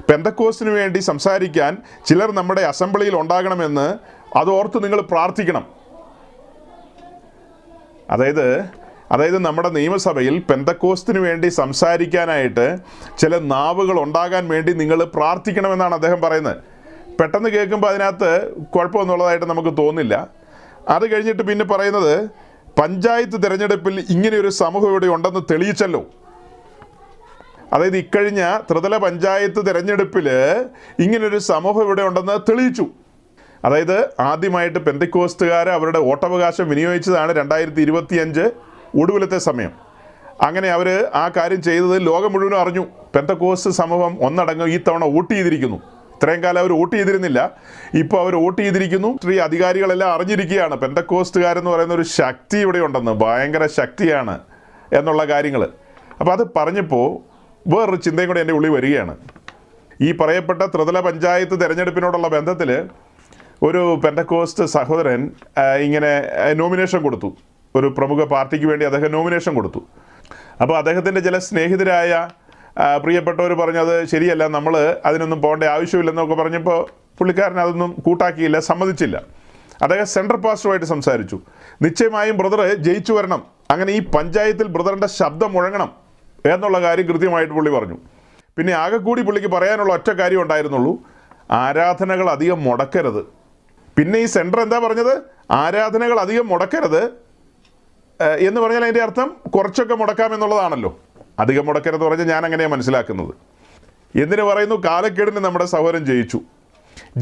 പെന്തക്കോസ്തിന് വേണ്ടി സംസാരിക്കാൻ ചിലർ നമ്മുടെ അസംബ്ലിയിൽ ഉണ്ടാകണമെന്ന് അതോർത്ത് നിങ്ങൾ പ്രാർത്ഥിക്കണം. അതായത് നമ്മുടെ നിയമസഭയിൽ പെന്തക്കോസ്തിന് വേണ്ടി സംസാരിക്കാനായിട്ട് ചില നാവുകൾ ഉണ്ടാകാൻ വേണ്ടി നിങ്ങൾ പ്രാർത്ഥിക്കണമെന്നാണ് അദ്ദേഹം പറയുന്നത്. പെട്ടെന്ന് കേൾക്കുമ്പോൾ അതിനകത്ത് കുഴപ്പമൊന്നുള്ളതായിട്ട് നമുക്ക് തോന്നില്ല. അത് കഴിഞ്ഞിട്ട് പിന്നെ പറയുന്നത്, പഞ്ചായത്ത് തിരഞ്ഞെടുപ്പിൽ ഇങ്ങനെയൊരു സമൂഹം ഇവിടെ ഉണ്ടെന്ന് തെളിയിച്ചല്ലോ. അതായത് ഇക്കഴിഞ്ഞ ത്രിതല പഞ്ചായത്ത് തിരഞ്ഞെടുപ്പിൽ ഇങ്ങനൊരു സമൂഹം ഇവിടെ ഉണ്ടെന്ന് തെളിയിച്ചു. അതായത് ആദ്യമായിട്ട് പെന്തക്കോസ്തുകാർ അവരുടെ വോട്ടവകാശം വിനിയോഗിച്ചതാണ് 2025 ഒടുവിലത്തെ സമയം. അങ്ങനെ അവർ ആ കാര്യം ചെയ്തത് ലോകം മുഴുവനും അറിഞ്ഞു. പെന്തക്കോസ്ത് സമൂഹം ഒന്നടങ്കം ഈ തവണ വോട്ട് ചെയ്തിരിക്കുന്നു. ഇത്രയും കാലം അവർ വോട്ട് ചെയ്തിരുന്നില്ല, ഇപ്പോൾ അവർ വോട്ട് ചെയ്തിരിക്കുന്നു. അധികാരികളെല്ലാം അറിഞ്ഞിരിക്കുകയാണ് പെന്തക്കോസ്തുകാരെന്ന് പറയുന്ന ഒരു ശക്തി ഇവിടെ ഉണ്ടെന്ന്, ഭയങ്കര ശക്തിയാണ് എന്നുള്ള കാര്യങ്ങൾ. അപ്പോൾ അത് പറഞ്ഞപ്പോൾ വേറൊരു ചിന്തയും കൂടി എൻ്റെ ഉള്ളിൽ വരികയാണ്. ഈ പറയപ്പെട്ട ത്രിതല പഞ്ചായത്ത് തിരഞ്ഞെടുപ്പിനോടുള്ള ബന്ധത്തിൽ ഒരു പെന്തക്കോസ്ത് സഹോദരൻ ഇങ്ങനെ നോമിനേഷൻ കൊടുത്തു. ഒരു പ്രമുഖ പാർട്ടിക്ക് വേണ്ടി അദ്ദേഹം നോമിനേഷൻ കൊടുത്തു. അപ്പോൾ അദ്ദേഹത്തിൻ്റെ ചില സ്നേഹിതരായ പ്രിയപ്പെട്ടവർ പറഞ്ഞത് ശരിയല്ല, നമ്മൾ അതിനൊന്നും പോകേണ്ട ആവശ്യമില്ലെന്നൊക്കെ പറഞ്ഞപ്പോൾ പുള്ളിക്കാരൻ അതൊന്നും കൂട്ടാക്കിയില്ല, സമ്മതിച്ചില്ല. അദ്ദേഹം സെൻട്രൽ പാസ്റ്ററുമായിട്ട് സംസാരിച്ചു. നിശ്ചയമായും ബ്രദർ ജയിച്ചു വരണം, അങ്ങനെ ഈ പഞ്ചായത്തിൽ ബ്രദറിൻ്റെ ശബ്ദം മുഴങ്ങണം എന്നുള്ള കാര്യം കൃത്യമായിട്ട് പുള്ളി പറഞ്ഞു. പിന്നെ ആകെ കൂടി പുള്ളിക്ക് പറയാനുള്ള ഒറ്റ കാര്യം ഉണ്ടായിരുന്നുള്ളൂ, ആരാധനകൾ അധികം മുടക്കരുത്. പിന്നെ ഈ സെൻറ്റർ എന്താ പറഞ്ഞത്? ആരാധനകൾ അധികം മുടക്കരുത് എന്ന് പറഞ്ഞാൽ അതിൻ്റെ അർത്ഥം കുറച്ചൊക്കെ മുടക്കാമെന്നുള്ളതാണല്ലോ. അധികം മുടക്കരുത് പറഞ്ഞാൽ ഞാൻ അങ്ങനെയാണ് മനസ്സിലാക്കുന്നത്. എന്തിനു പറയുന്നു? കാലക്കേടിന് നമ്മുടെ സഹോദരൻ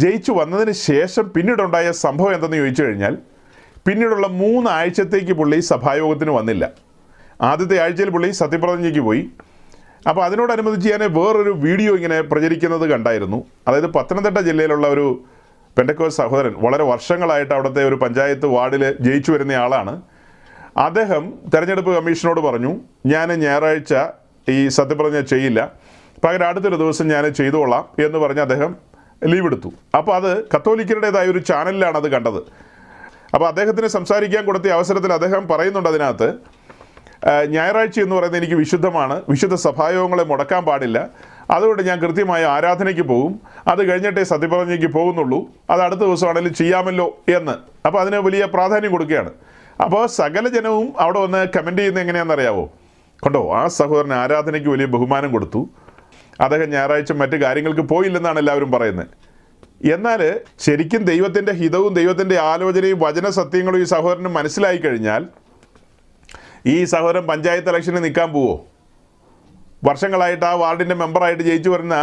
ജയിച്ചു വന്നതിന് ശേഷം പിന്നീടുണ്ടായ സംഭവം എന്തെന്ന് ചോദിച്ചു കഴിഞ്ഞാൽ, പിന്നീടുള്ള 3 ആഴ്ചത്തേക്ക് പുള്ളി സഭായോഗത്തിന് വന്നില്ല. ആദ്യത്തെ ആഴ്ചയിൽ പുള്ളി സത്യപ്രതിജ്ഞയ്ക്ക് പോയി. അപ്പോൾ അതിനോടനുബന്ധിച്ച് ഞാൻ വേറൊരു വീഡിയോ ഇങ്ങനെ പ്രചരിക്കുന്നത് കണ്ടായിരുന്നു. അതായത് പത്തനംതിട്ട ജില്ലയിലുള്ള ഒരു പെന്തക്കോസ്ത് സഹോദരൻ, വളരെ വർഷങ്ങളായിട്ട് അവിടുത്തെ ഒരു പഞ്ചായത്ത് വാർഡിൽ ജയിച്ചു വരുന്ന ആളാണ്. അദ്ദേഹം തെരഞ്ഞെടുപ്പ് കമ്മീഷനോട് പറഞ്ഞു, ഞാൻ ഞായറാഴ്ച ഈ സത്യപ്രതിജ്ഞ ചെയ്യില്ല, പകരം അടുത്തൊരു ദിവസം ഞാൻ ചെയ്തുകൊള്ളാം എന്ന് പറഞ്ഞ് അദ്ദേഹം ലീവ് എടുത്തു. അപ്പോൾ അത് കത്തോലിക്കരുടേതായ ഒരു ചാനലിലാണ് അത് കണ്ടത്. അപ്പോൾ അദ്ദേഹത്തിന് സംസാരിക്കാൻ കൊടുത്ത അവസരത്തിൽ അദ്ദേഹം പറയുന്നുണ്ട് അതിനകത്ത്, ഞായറാഴ്ച എന്ന് പറയുന്നത് എനിക്ക് വിശുദ്ധമാണ്, വിശുദ്ധ സഭായോഗങ്ങളെ മുടക്കാൻ പാടില്ല, അതുകൊണ്ട് ഞാൻ കൃത്യമായ ആരാധനയ്ക്ക് പോകും, അത് കഴിഞ്ഞിട്ടേ സത്യപ്രതിജ്ഞയ്ക്ക് പോകുന്നുള്ളൂ, അത് അടുത്ത ദിവസമാണെങ്കിലും ചെയ്യാമല്ലോ എന്ന്. അപ്പോൾ അതിന് വലിയ പ്രാധാന്യം കൊടുക്കുകയാണ്. അപ്പോൾ സകല ജനവും അവിടെ വന്ന് കമൻറ്റ് ചെയ്യുന്നത് എങ്ങനെയാണെന്നറിയാവോ? കണ്ടോ, ആ സഹോദരൻ ആരാധനയ്ക്ക് വലിയ ബഹുമാനം കൊടുത്തു, അദ്ദേഹം ഞായറാഴ്ച മറ്റു കാര്യങ്ങൾക്ക് പോയില്ലെന്നാണ് എല്ലാവരും പറയുന്നത്. എന്നാൽ ശരിക്കും ദൈവത്തിൻ്റെ ഹിതവും ദൈവത്തിൻ്റെ ആലോചനയും വചന സത്യങ്ങളും ഈ സഹോദരന് മനസ്സിലായി കഴിഞ്ഞാൽ ഈ സഹോദരൻ പഞ്ചായത്ത് ഇലക്ഷന് നിൽക്കാൻ പോവോ? വർഷങ്ങളായിട്ട് ആ വാർഡിൻ്റെ മെമ്പറായിട്ട് ജയിച്ചു വരുന്ന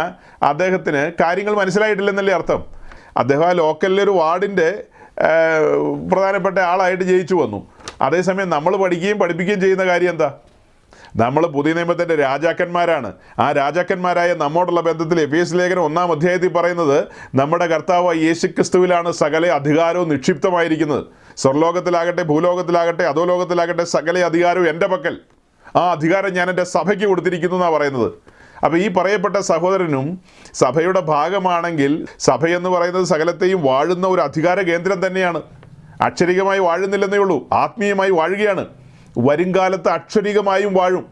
അദ്ദേഹത്തിന് കാര്യങ്ങൾ മനസ്സിലായിട്ടില്ലെന്നല്ലേ അർത്ഥം. അദ്ദേഹം ആ ലോക്കലിലൊരു വാർഡിൻ്റെ പ്രധാനപ്പെട്ട ആളായിട്ട് ജയിച്ചു വന്നു. അതേസമയം നമ്മൾ പഠിപ്പിക്കുകയും ചെയ്യുന്ന കാര്യം എന്താ? നമ്മൾ പുതിയ നിയമത്തിൻ്റെ രാജാക്കന്മാരാണ്. ആ രാജാക്കന്മാരായ നമ്മോടുള്ള ബന്ധത്തിൽ എഫേസ്യ ലേഖനം 1-ാം അധ്യായത്തിൽ പറയുന്നത്, നമ്മുടെ കർത്താവ് യേശുക്രിസ്തുവിലാണ് സകല അധികാരവും നിക്ഷിപ്തമായിരിക്കുന്നത്. സ്വർലോകത്തിലാകട്ടെ, ഭൂലോകത്തിലാകട്ടെ, അധോലോകത്തിലാകട്ടെ, സകല അധികാരവും എൻ്റെ പക്കൽ, ആ അധികാരം ഞാൻ എൻ്റെ സഭയ്ക്ക് കൊടുത്തിരിക്കുന്നു എന്നാണ് പറയുന്നത്. അപ്പോൾ ഈ പറയപ്പെട്ട സഹോദരനും സഭയുടെ ഭാഗമാണെങ്കിൽ, സഭയെന്ന് പറയുന്നത് സകലത്തെയും വാഴുന്ന ഒരു അധികാര കേന്ദ്രം തന്നെയാണ്. അക്ഷരികമായി വാഴുന്നില്ലെന്നേ ഉള്ളൂ, ആത്മീയമായി വാഴുകയാണ്. വരുംകാലത്ത് അക്ഷരികമായും വാഴും.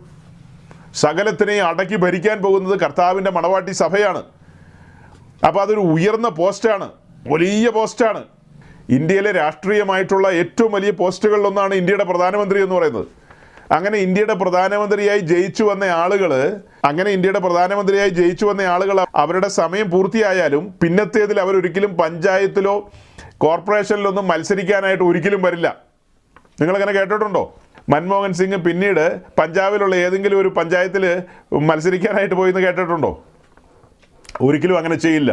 സകലത്തിനെയും അടക്കി ഭരിക്കാൻ പോകുന്നത് കർത്താവിൻ്റെ മണവാട്ടി സഭയാണ്. അപ്പോൾ അതൊരു ഉയർന്ന പോസ്റ്റാണ്, വലിയ പോസ്റ്റാണ്. ഇന്ത്യയിലെ രാഷ്ട്രീയമായിട്ടുള്ള ഏറ്റവും വലിയ പോസ്റ്റുകളിലൊന്നാണ് ഇന്ത്യയുടെ പ്രധാനമന്ത്രി എന്ന് പറയുന്നത്. അങ്ങനെ ഇന്ത്യയുടെ പ്രധാനമന്ത്രിയായി ജയിച്ചു വന്ന ആളുകൾ അവരുടെ സമയം പൂർത്തിയായാലും പിന്നത്തേതിൽ അവരൊരിക്കലും പഞ്ചായത്തിലോ കോർപ്പറേഷനിലൊന്നും മത്സരിക്കാനായിട്ട് ഒരിക്കലും വരില്ല. നിങ്ങളങ്ങനെ കേട്ടിട്ടുണ്ടോ? മൻമോഹൻ സിംഗ് പിന്നീട് പഞ്ചാബിലുള്ള ഏതെങ്കിലും ഒരു പഞ്ചായത്തിൽ മത്സരിക്കാനായിട്ട് പോയി എന്ന് കേട്ടിട്ടുണ്ടോ? ഒരിക്കലും അങ്ങനെ ചെയ്യില്ല.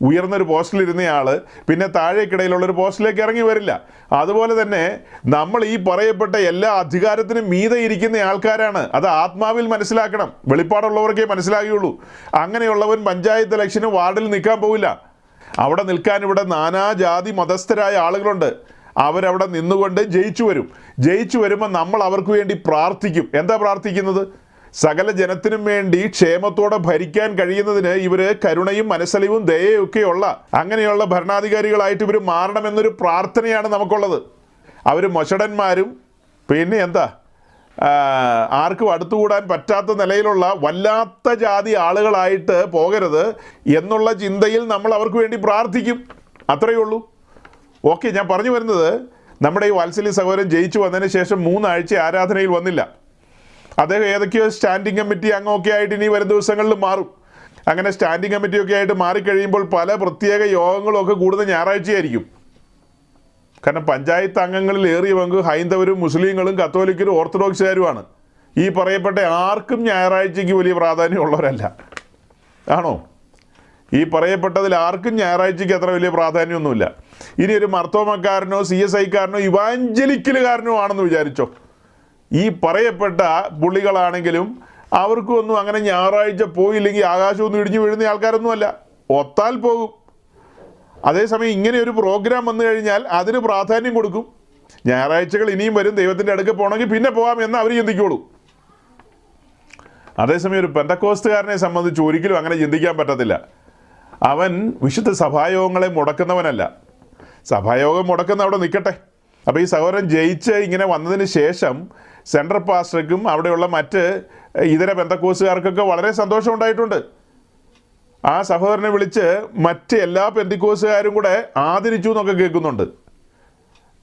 ഉയർന്നൊരു പോസ്റ്റിലിരുന്നയാൾ പിന്നെ താഴേക്കിടയിലുള്ളൊരു പോസ്റ്റിലേക്ക് ഇറങ്ങി വരില്ല. അതുപോലെ തന്നെ നമ്മൾ ഈ പറയപ്പെട്ട എല്ലാ അധികാരത്തിനും മീതെ ഇരിക്കുന്ന ആൾക്കാരാണ്. അത് ആത്മാവിൽ മനസ്സിലാക്കണം. വെളിപ്പാടുള്ളവർക്കേ മനസ്സിലാകുകയുള്ളൂ. അങ്ങനെയുള്ളവൻ പഞ്ചായത്ത് ഇലക്ഷന് വാർഡിൽ നിൽക്കാൻ പോവില്ല. അവിടെ നിൽക്കാൻ ഇവിടെ നാനാജാതി മതസ്ഥരായ ആളുകളുണ്ട്. അവരവിടെ നിന്നുകൊണ്ട് ജയിച്ചു വരുമ്പോൾ നമ്മൾ അവർക്ക് വേണ്ടി പ്രാർത്ഥിക്കും. എന്താ പ്രാർത്ഥിക്കുന്നത്? സകല ജനത്തിനും വേണ്ടി ക്ഷേമത്തോടെ ഭരിക്കാൻ കഴിയുന്നതിന് ഇവർ കരുണയും മനസ്സലിവും ദയയൊക്കെയുള്ള അങ്ങനെയുള്ള ഭരണാധികാരികളായിട്ട് ഇവർ മാറണമെന്നൊരു പ്രാർത്ഥനയാണ് നമുക്കുള്ളത്. അവർ മൊശടന്മാരും പിന്നെ ആർക്കും അടുത്തുകൂടാൻ പറ്റാത്ത നിലയിലുള്ള വല്ലാത്ത ജാതി ആളുകളായിട്ട് പോകരുത് എന്നുള്ള ചിന്തയിൽ നമ്മൾ അവർക്ക് വേണ്ടി പ്രാർത്ഥിക്കും. അത്രയേ ഉള്ളൂ. ഓക്കെ, ഞാൻ പറഞ്ഞു വരുന്നത്, നമ്മുടെ ഈ വാത്സല്യ സഹോദരൻ ജയിച്ചു വന്നതിന് ശേഷം 3 ആഴ്ച ആരാധനയിൽ വന്നില്ല. അദ്ദേഹം ഏതൊക്കെയോ സ്റ്റാൻഡിംഗ് കമ്മിറ്റി അംഗമൊക്കെ ആയിട്ട് ഇനി വരും ദിവസങ്ങളിൽ മാറും. അങ്ങനെ സ്റ്റാൻഡിംഗ് കമ്മിറ്റിയൊക്കെ ആയിട്ട് മാറിക്കഴിയുമ്പോൾ പല പ്രത്യേക യോഗങ്ങളും ഒക്കെ കൂടുതൽ ഞായറാഴ്ചയായിരിക്കും. കാരണം പഞ്ചായത്ത് അംഗങ്ങളിൽ ഏറിയ പങ്ക് ഹൈന്ദവരും മുസ്ലിങ്ങളും കത്തോലിക്കരും ഓർത്തഡോക്സുകാരുമാണ്. ഈ പറയപ്പെട്ട ആർക്കും ഞായറാഴ്ചയ്ക്ക് വലിയ പ്രാധാന്യമുള്ളവരല്ല. ആണോ? ഈ പറയപ്പെട്ടതിൽ ആർക്കും ഞായറാഴ്ചയ്ക്ക് അത്ര വലിയ പ്രാധാന്യമൊന്നുമില്ല. ഇനി ഒരു മർത്തോമക്കാരനോ CSIക്കാരനോ ഇവാഞ്ചലിക്കലുകാരനോ ആണെന്ന് വിചാരിച്ചോ, ഈ പറയപ്പെട്ട പുള്ളികളാണെങ്കിലും അവർക്കും ഒന്നും അങ്ങനെ ഞായറാഴ്ച പോയില്ലെങ്കിൽ ആകാശമൊന്നും ഇടിഞ്ഞു വീഴുന്ന ആൾക്കാരൊന്നുമല്ല. ഒത്താൽ പോകും. അതേസമയം ഇങ്ങനെ ഒരു പ്രോഗ്രാം വന്നു കഴിഞ്ഞാൽ അതിന് പ്രാധാന്യം കൊടുക്കും. ഞായറാഴ്ചകൾ ഇനിയും വരും, ദൈവത്തിൻ്റെ അടുക്ക് പോകണമെങ്കിൽ പിന്നെ പോകാം എന്ന് അവർ ചിന്തിക്കോളൂ. അതേസമയം ഒരു പെന്തക്കോസ്തുകാരനെ സംബന്ധിച്ച് ഒരിക്കലും അങ്ങനെ ചിന്തിക്കാൻ പറ്റത്തില്ല. അവൻ വിശുദ്ധ സഭായോഗങ്ങളെ മുടക്കുന്നവനല്ല. സഭായോഗം മുടക്കുന്ന അവിടെ നിൽക്കട്ടെ. അപ്പോൾ ഈ സഹോദരൻ ജയിച്ച് ഇങ്ങനെ വന്നതിന് ശേഷം സെൻട്രൽ പാസ്റ്റർക്കും അവിടെയുള്ള മറ്റ് ഇതര പെന്തക്കോസുകാർക്കൊക്കെ വളരെ സന്തോഷം ഉണ്ടായിട്ടുണ്ട്. ആ സഹോദരനെ വിളിച്ച് മറ്റ് എല്ലാ പെന്തക്കോസുകാരും കൂടെ ആദരിച്ചു എന്നൊക്കെ കേൾക്കുന്നുണ്ട്.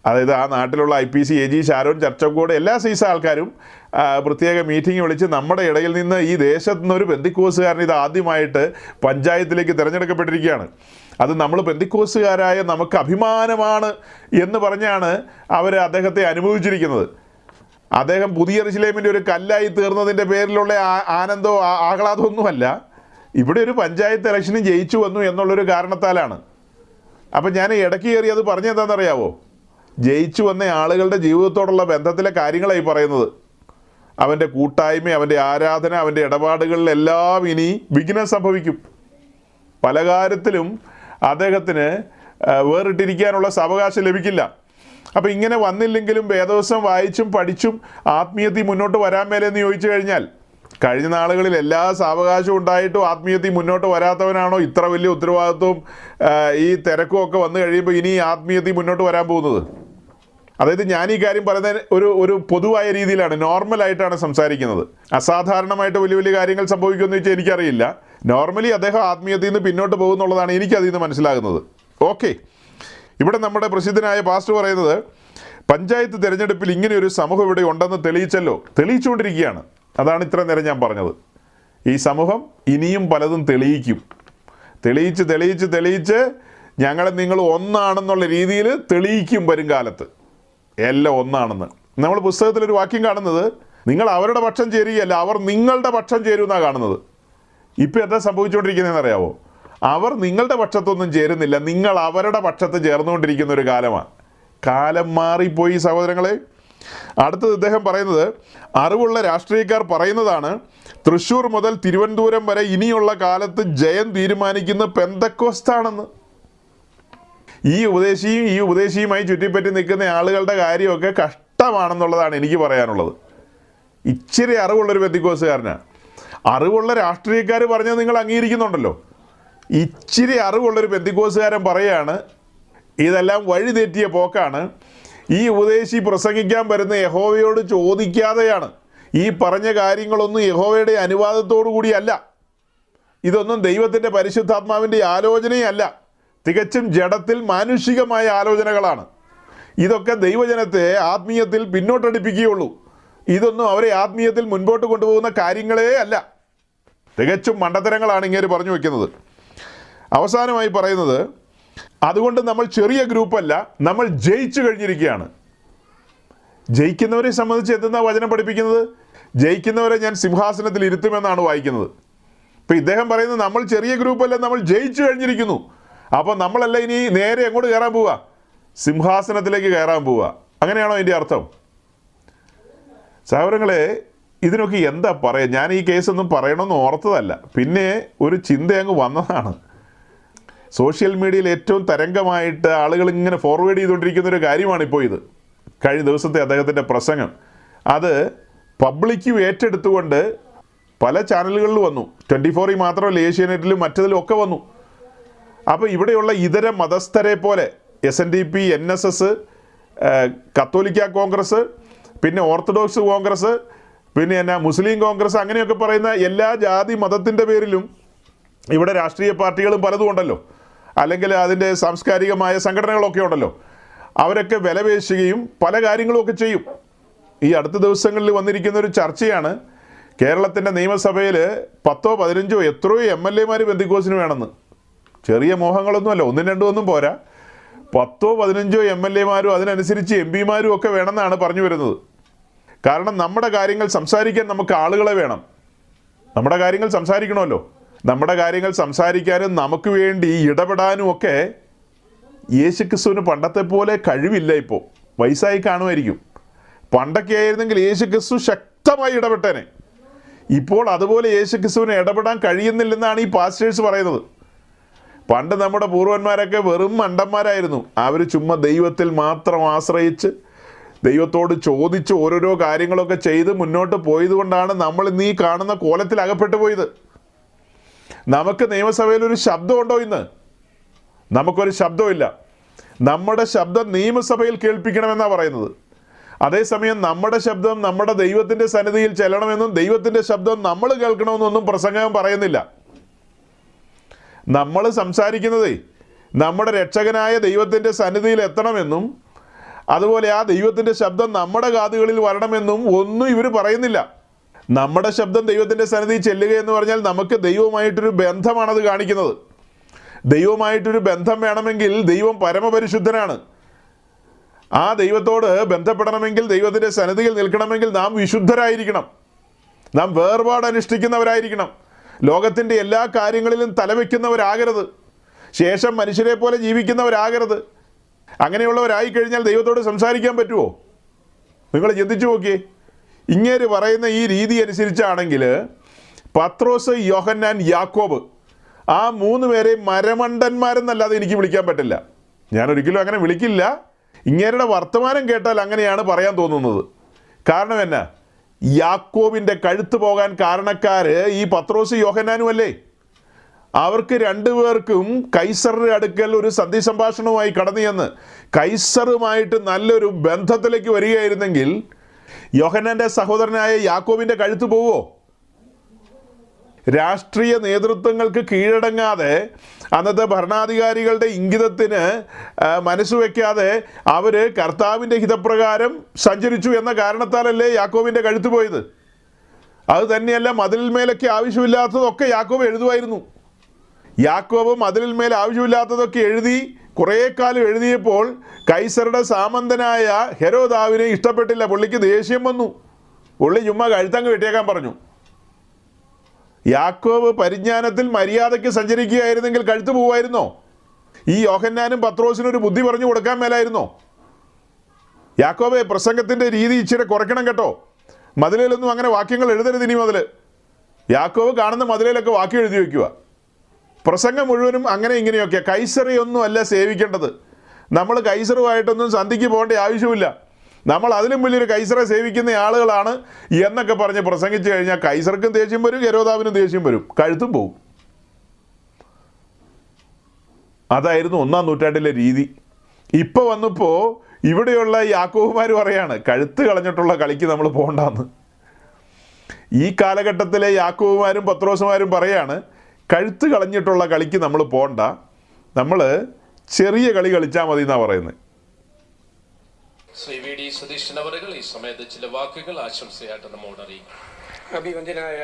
അതായത് ആ നാട്ടിലുള്ള IPC, AG, ഷാരോൺ, ചർച്ചക്കോട് എല്ലാ സൈസ് ആൾക്കാരും പ്രത്യേക മീറ്റിംഗ് വിളിച്ച് നമ്മുടെ ഇടയിൽ നിന്ന് ഈ ദേശത്തു നിന്നൊരു പെന്തിക്കോസുകാരൻ ഇത് ആദ്യമായിട്ട് പഞ്ചായത്തിലേക്ക് തിരഞ്ഞെടുക്കപ്പെട്ടിരിക്കുകയാണ്. അത് നമ്മൾ പെന്തിക്കോസുകാരായ നമുക്ക് അഭിമാനമാണ് എന്ന് പറഞ്ഞാണ് അവർ അദ്ദേഹത്തെ അനുഭവിച്ചിരിക്കുന്നത്. അദ്ദേഹം പുതിയ യെരൂശലേമിൻ്റെ ഒരു കല്ലായി തീർന്നതിൻ്റെ പേരിലുള്ള ആനന്ദമോ ആഹ്ലാദമൊന്നുമല്ല. ഇവിടെ ഒരു പഞ്ചായത്ത് ഇലക്ഷന് ജയിച്ചു വന്നു എന്നുള്ളൊരു കാരണത്താലാണ്. അപ്പം ഞാൻ ഇടയ്ക്ക് കയറി അത് പറഞ്ഞെന്താണെന്നറിയാവോ? ജയിച്ചു വന്ന ആളുകളുടെ ജീവിതത്തോടുള്ള ബന്ധത്തിലെ കാര്യങ്ങളായി പറയുന്നത്. അവൻ്റെ കൂട്ടായ്മ, അവൻ്റെ ആരാധന, അവൻ്റെ ഇടപാടുകളിലെല്ലാം ഇനി വിഘ്നം സംഭവിക്കും. പല കാര്യത്തിലും അദ്ദേഹത്തിന് വേറിട്ടിരിക്കാനുള്ള സാവകാശം ലഭിക്കില്ല. അപ്പോൾ ഇങ്ങനെ വന്നില്ലെങ്കിലും വേദവസം വായിച്ചും പഠിച്ചും ആത്മീയത്തിൽ മുന്നോട്ട് വരാൻ മേലെന്ന് ചോദിച്ചു കഴിഞ്ഞാൽ, കഴിഞ്ഞ നാളുകളിൽ എല്ലാ സാവകാശവും ഉണ്ടായിട്ടും ആത്മീയത്തിൽ മുന്നോട്ട് വരാത്തവനാണോ ഇത്ര വലിയ ഉത്തരവാദിത്വവും ഈ തിരക്കും ഒക്കെ വന്നു കഴിയുമ്പോൾ ഇനി ആത്മീയത്തിൽ മുന്നോട്ട് വരാൻ പോകുന്നത്? അതായത് ഞാൻ ഈ കാര്യം പറയുന്നത് ഒരു പൊതുവായ രീതിയിലാണ്, നോർമലായിട്ടാണ് സംസാരിക്കുന്നത്. അസാധാരണമായിട്ട് വലിയ വലിയ കാര്യങ്ങൾ സംഭവിക്കുമെന്ന് വെച്ചാൽ എനിക്കറിയില്ല. നോർമലി അദ്ദേഹം ആത്മീയത്തിൽ നിന്ന് പിന്നോട്ട് പോകുന്നുള്ളതാണ് എനിക്കതിൽ നിന്ന് മനസ്സിലാകുന്നത്. ഓക്കെ, ഇവിടെ നമ്മുടെ പ്രസിദ്ധനായ പാസ്റ്റർ പറയുന്നത്, പഞ്ചായത്ത് തിരഞ്ഞെടുപ്പിൽ ഇങ്ങനെയൊരു സമൂഹം ഇവിടെ ഉണ്ടെന്ന് തെളിയിച്ചുകൊണ്ടിരിക്കുകയാണ്. അതാണ് ഇത്ര നേരം ഞാൻ പറഞ്ഞത്. ഈ സമൂഹം ഇനിയും പലതും തെളിയിക്കും. തെളിയിച്ച് ഞങ്ങളെ നിങ്ങൾ ഒന്നാണെന്നുള്ള രീതിയിൽ തെളിയിക്കും വരും കാലത്ത്. എല്ലാം ഒന്നാണെന്ന്. നമ്മൾ പുസ്തകത്തിലൊരു വാക്യം കാണുന്നത്, നിങ്ങൾ അവരുടെ പക്ഷം ചേരുകയല്ല, അവർ നിങ്ങളുടെ പക്ഷം ചേരുമെന്നാണ് കാണുന്നത്. ഇപ്പം എന്താ സംഭവിച്ചുകൊണ്ടിരിക്കുന്നതെന്ന് അറിയാവോ? അവർ നിങ്ങളുടെ പക്ഷത്തൊന്നും ചേരുന്നില്ല, നിങ്ങൾ അവരുടെ പക്ഷത്ത് ചേർന്നുകൊണ്ടിരിക്കുന്ന ഒരു കാലമാണ്. കാലം മാറിപ്പോയി സഹോദരങ്ങളെ. അടുത്തത് ഇദ്ദേഹം പറയുന്നത്, അറിവുള്ള രാഷ്ട്രീയക്കാർ പറയുന്നതാണ്, തൃശ്ശൂർ മുതൽ തിരുവനന്തപുരം വരെ ഇനിയുള്ള കാലത്ത് ജയം തീരുമാനിക്കുന്ന പെന്തക്കോസ്താണെന്ന്. ഈ ഉപദേശിയുമായി ചുറ്റിപ്പറ്റി നിൽക്കുന്ന ആളുകളുടെ കാര്യമൊക്കെ കഷ്ടമാണെന്നുള്ളതാണ് എനിക്ക് പറയാനുള്ളത്. ഇച്ചിരി അറിവുള്ളൊരു പെന്തക്കോസ്തുകാരനാണ്. അറിവുള്ള രാഷ്ട്രീയക്കാർ പറഞ്ഞത് നിങ്ങൾ അംഗീകരിക്കുന്നുണ്ടല്ലോ. ഇച്ചിരി അറിവുള്ളൊരു പെന്തക്കോസ്തുകാരൻ പറയുകയാണ്, ഇതെല്ലാം വഴിതെറ്റിയ പോക്കാണ്. ഈ ഉപദേശി പ്രസംഗിക്കാൻ വരുന്ന യഹോവയോട് ചോദിക്കാതെയാണ്. ഈ പറഞ്ഞ കാര്യങ്ങളൊന്നും യഹോവയുടെ അനുവാദത്തോടു കൂടിയല്ല. ഇതൊന്നും ദൈവത്തിൻ്റെ പരിശുദ്ധാത്മാവിൻ്റെ ആലോചനയല്ല. തികച്ചും ജഡത്തിൽ മാനുഷികമായ ആലോചനകളാണ്. ഇതൊക്കെ ദൈവജനത്തെ ആത്മീയത്തിൽ പിന്നോട്ടടിപ്പിക്കുകയുള്ളൂ. ഇതൊന്നും അവരെ ആത്മീയത്തിൽ മുൻപോട്ട് കൊണ്ടുപോകുന്ന കാര്യങ്ങളേ അല്ല. തികച്ചും മണ്ടത്തരങ്ങളാണ് ഇങ്ങനെ പറഞ്ഞു വയ്ക്കുന്നത്. അവസാനമായി പറയുന്നത്, അതുകൊണ്ട് നമ്മൾ ചെറിയ ഗ്രൂപ്പല്ല, നമ്മൾ ജയിച്ചു കഴിഞ്ഞിരിക്കുകയാണ്. ജയിക്കുന്നവരെ സംബന്ധിച്ച് എന്തെന്നാണ് വചനം പഠിപ്പിക്കുന്നത്? ജയിക്കുന്നവരെ ഞാൻ സിംഹാസനത്തിൽ ഇരുത്തുമെന്നാണ് വായിക്കുന്നത്. ഇപ്പം ഇദ്ദേഹം പറയുന്നത് നമ്മൾ ചെറിയ ഗ്രൂപ്പല്ല, നമ്മൾ ജയിച്ചു കഴിഞ്ഞിരിക്കുന്നു. അപ്പോൾ നമ്മളല്ല ഇനി നേരെ എങ്ങോട്ട് കയറാൻ പോവുക? സിംഹാസനത്തിലേക്ക് കയറാൻ പോവുക. അങ്ങനെയാണോ അതിൻ്റെ അർത്ഥം? സഹോദരങ്ങളെ, ഇതിനൊക്കെ എന്താ പറയുക? ഞാൻ ഈ കേസൊന്നും പറയണമെന്ന് ഓർത്തതല്ല, പിന്നെ ഒരു ചിന്ത അങ്ങ് വന്നതാണ്. സോഷ്യൽ മീഡിയയിൽ ഏറ്റവും തരംഗമായിട്ട് ആളുകൾ ഇങ്ങനെ ഫോർവേഡ് ചെയ്തുകൊണ്ടിരിക്കുന്ന ഒരു കാര്യമാണ് ഇപ്പോൾ ഇത്. കഴിഞ്ഞ ദിവസത്തെ അദ്ദേഹത്തിൻ്റെ പ്രസംഗം അത് പബ്ലിക്കും ഏറ്റെടുത്തുകൊണ്ട് പല ചാനലുകളിൽ വന്നു. 24 മാത്രമല്ല, ഏഷ്യാനെറ്റിലും മറ്റതിലും ഒക്കെ വന്നു. അപ്പോൾ ഇവിടെയുള്ള ഇതര മതസ്ഥരെ പോലെ SNDP, NSS, കത്തോലിക്ക കോൺഗ്രസ്, പിന്നെ ഓർത്തഡോക്സ് കോൺഗ്രസ്, പിന്നെ എന്നാ മുസ്ലിം കോൺഗ്രസ്, അങ്ങനെയൊക്കെ പറയുന്ന എല്ലാ ജാതി മതത്തിൻ്റെ പേരിലും ഇവിടെ രാഷ്ട്രീയ പാർട്ടികളും പലതും ഉണ്ടല്ലോ, അല്ലെങ്കിൽ അതിൻ്റെ സാംസ്കാരികമായ സംഘടനകളൊക്കെ ഉണ്ടല്ലോ. അവരൊക്കെ വിലപേശുകയും പല കാര്യങ്ങളുമൊക്കെ ചെയ്യും. ഈ അടുത്ത ദിവസങ്ങളിൽ വന്നിരിക്കുന്ന ഒരു ചർച്ചയാണ് കേരളത്തിൻ്റെ നിയമസഭയിൽ 10-15 എത്രയോ MLA പെന്തിക്കോസിന് വേണമെന്ന്. ചെറിയ മോഹങ്ങളൊന്നുമല്ല, 1-2 ഒന്നും പോരാ, 10-15 MLA അതിനനുസരിച്ച് MP ഒക്കെ വേണമെന്നാണ് പറഞ്ഞു വരുന്നത്. കാരണം നമ്മുടെ കാര്യങ്ങൾ സംസാരിക്കാൻ നമുക്ക് ആളുകളെ വേണം. നമ്മുടെ കാര്യങ്ങൾ സംസാരിക്കണമല്ലോ. നമ്മുടെ കാര്യങ്ങൾ സംസാരിക്കാനും നമുക്ക് വേണ്ടി ഇടപെടാനും ഒക്കെ യേശുക്രിസ്തുവിന് പണ്ടത്തെ പോലെ കഴിവില്ല. ഇപ്പോൾ വയസ്സായി കാണുമായിരിക്കും. പണ്ടൊക്കെ ആയിരുന്നെങ്കിൽ യേശുക്രിസ്തു ശക്തമായി ഇടപെട്ടേനെ. ഇപ്പോൾ അതുപോലെ യേശുക്രിസ്തുവിന് ഇടപെടാൻ കഴിയുന്നില്ലെന്നാണ് ഈ പാസ്റ്റേഴ്സ് പറയുന്നത്. പണ്ട് നമ്മുടെ പൂർവന്മാരൊക്കെ വെറും മണ്ടന്മാരായിരുന്നു. അവർ ചുമ്മാ ദൈവത്തിൽ മാത്രം ആശ്രയിച്ച് ദൈവത്തോട് ചോദിച്ച് ഓരോരോ കാര്യങ്ങളൊക്കെ ചെയ്ത് മുന്നോട്ട് പോയത് കൊണ്ടാണ് നമ്മൾ ഇന്ന് ഈ കാണുന്ന കോലത്തിൽ അകപ്പെട്ടു പോയത്. നമുക്ക് നിയമസഭയിൽ ഒരു ശബ്ദമുണ്ടോ? ഇന്ന് നമുക്കൊരു ശബ്ദമില്ല. നമ്മുടെ ശബ്ദം നിയമസഭയിൽ കേൾപ്പിക്കണമെന്നാണ് പറയുന്നത്. അതേസമയം നമ്മുടെ ശബ്ദം നമ്മുടെ ദൈവത്തിൻ്റെ സന്നിധിയിൽ ചെല്ലണമെന്നും ദൈവത്തിൻ്റെ ശബ്ദം നമ്മൾ കേൾക്കണമെന്നൊന്നും പ്രസംഗം പറയുന്നില്ല. നമ്മൾ സംസാരിക്കുന്നതേ നമ്മുടെ രക്ഷകനായ ദൈവത്തിൻ്റെ സന്നിധിയിൽ എത്തണമെന്നും അതുപോലെ ആ ദൈവത്തിൻ്റെ ശബ്ദം നമ്മുടെ കാതുകളിൽ വരണമെന്നും ഒന്നും ഇവർ പറയുന്നില്ല. നമ്മുടെ ശബ്ദം ദൈവത്തിൻ്റെ സന്നിധിയിൽ ചെല്ലുക എന്ന് പറഞ്ഞാൽ നമുക്ക് ദൈവവുമായിട്ടൊരു ബന്ധമാണത് കാണിക്കുന്നത്. ദൈവവുമായിട്ടൊരു ബന്ധം വേണമെങ്കിൽ ദൈവം പരമപരിശുദ്ധനാണ്. ആ ദൈവത്തോട് ബന്ധപ്പെടണമെങ്കിൽ, ദൈവത്തിൻ്റെ സന്നിധിയിൽ നിൽക്കണമെങ്കിൽ നാം വിശുദ്ധരായിരിക്കണം. നാം വേർപാട് അനുഷ്ഠിക്കുന്നവരായിരിക്കണം. ലോകത്തിൻ്റെ എല്ലാ കാര്യങ്ങളിലും തലവെക്കുന്നവരാകരുത്. ശേഷം മനുഷ്യരെ പോലെ ജീവിക്കുന്നവരാകരുത്. അങ്ങനെയുള്ളവരായി കഴിഞ്ഞാൽ ദൈവത്തോട് സംസാരിക്കാൻ പറ്റുമോ? നിങ്ങൾ ചിന്തിച്ചു നോക്കിയേ. ഇങ്ങേര് പറയുന്ന ഈ രീതി അനുസരിച്ചാണെങ്കിൽ പത്രോസ്, യോഹന്നാൻ, യാക്കോബ്, ആ 3 പേരെ മരമണ്ടന്മാരെന്നല്ലാതെ എനിക്ക് വിളിക്കാൻ പറ്റില്ല. ഞാൻ ഒരിക്കലും അങ്ങനെ വിളിക്കില്ല. ഇങ്ങേരുടെ വർത്തമാനം കേട്ടാൽ അങ്ങനെയാണ് പറയാൻ തോന്നുന്നത്. കാരണം എന്നാ? യാക്കോബിൻ്റെ കഴുത്ത് പോകാൻ കാരണക്കാര് ഈ പത്രോസ്, യോഹന്നാനും അല്ലേ? അവർക്ക് 2 പേർക്കും കൈസറുടെ അടുക്കൽ ഒരു സന്ധി സംഭാഷണവുമായി കടന്നു ചെന്ന് കൈസറുമായിട്ട് നല്ലൊരു ബന്ധത്തിലേക്ക് വരികയായിരുന്നെങ്കിൽ യോഹന്നാൻ്റെ സഹോദരനായ യാക്കോബിൻ്റെ കഴുത്ത് പോവോ? രാഷ്ട്രീയ നേതൃത്വങ്ങൾക്ക് കീഴടങ്ങാതെ, അന്നത്തെ ഭരണാധികാരികളുടെ ഇംഗിതത്തിന് മനസ്സ് വയ്ക്കാതെ അവർ കർത്താവിൻ്റെ ഹിതപ്രകാരം സഞ്ചരിച്ചു എന്ന കാരണത്താലല്ലേ യാക്കോബിൻ്റെ കഴുത്ത് പോയത്. അത് തന്നെയല്ല, മതിലിന്മേലൊക്കെ ആവശ്യമില്ലാത്തതൊക്കെ യാക്കോബ് എഴുതുമായിരുന്നു. യാക്കോബ് മതിലിന്മേൽ ആവശ്യമില്ലാത്തതൊക്കെ എഴുതി കുറേ കാലം എഴുതിയപ്പോൾ കൈസറുടെ സാമന്തനായ ഹെരോദാവിനെ ഇഷ്ടപ്പെട്ടില്ല. പുള്ളിക്ക് ദേഷ്യം വന്നു. പുള്ളി ചുമ്മാ കഴുത്തങ്ങ് വെട്ടിയേക്കാൻ പറഞ്ഞു. യാക്കോബ് പരിജ്ഞാനത്തിൽ മര്യാദയ്ക്ക് സഞ്ചരിക്കുകയായിരുന്നെങ്കിൽ കഴുത്ത് പോവായിരുന്നോ? ഈ യോഹന്നാനും പത്രോസിനും ഒരു ബുദ്ധി പറഞ്ഞു കൊടുക്കാൻ മേലായിരുന്നോ? യാക്കോബെ, പ്രസംഗത്തിൻ്റെ രീതി ഇച്ചിരി കുറയ്ക്കണം കേട്ടോ. മതിലിലൊന്നും അങ്ങനെ വാക്യങ്ങൾ എഴുതരുത് ഇനി മുതൽ. യാക്കോബ് കാണുന്ന മതിലിലൊക്കെ വാക്യം എഴുതി വയ്ക്കുക. പ്രസംഗം മുഴുവനും അങ്ങനെ ഇങ്ങനെയൊക്കെ. കൈസറയൊന്നും അല്ല സേവിക്കേണ്ടത്. നമ്മൾ കൈസറുമായിട്ടൊന്നും സന്ധിക്ക് പോകേണ്ട ആവശ്യമില്ല. നമ്മൾ അതിലും വലിയൊരു കൈസറെ സേവിക്കുന്ന ആളുകളാണ് എന്നൊക്കെ പറഞ്ഞ് പ്രസംഗിച്ചു കഴിഞ്ഞാൽ കൈസർക്കും ദേഷ്യം വരും, ഹെരോദാവിനും ദേഷ്യം വരും, കഴുത്തും പോവും. അതായിരുന്നു 1-ാം നൂറ്റാണ്ടിലെ രീതി. ഇപ്പോൾ വന്നപ്പോൾ ഇവിടെയുള്ള യാക്കോബുമാർ പറയാണ് കഴുത്ത് കളഞ്ഞിട്ടുള്ള കളിക്ക് നമ്മൾ പോകണ്ടെന്ന്. ഈ കാലഘട്ടത്തിലെ യാക്കോബുമാരും പത്രോസുമാരും പറയാണ് കഴുത്ത് കളഞ്ഞിട്ടുള്ള കളിക്ക് നമ്മൾ പോകണ്ട, നമ്മൾ ചെറിയ കളി കളിച്ചാൽ മതി എന്നാണ് പറയുന്നത്. ശ്രീ വി ഡി സതീശൻ അവറുകൾ ഈ സമയത്ത് ചില വാക്കുകൾ ആശംസയായിട്ട് നമ്മോട് അറിയിക്കും. അഭിവന്ദ്യനായ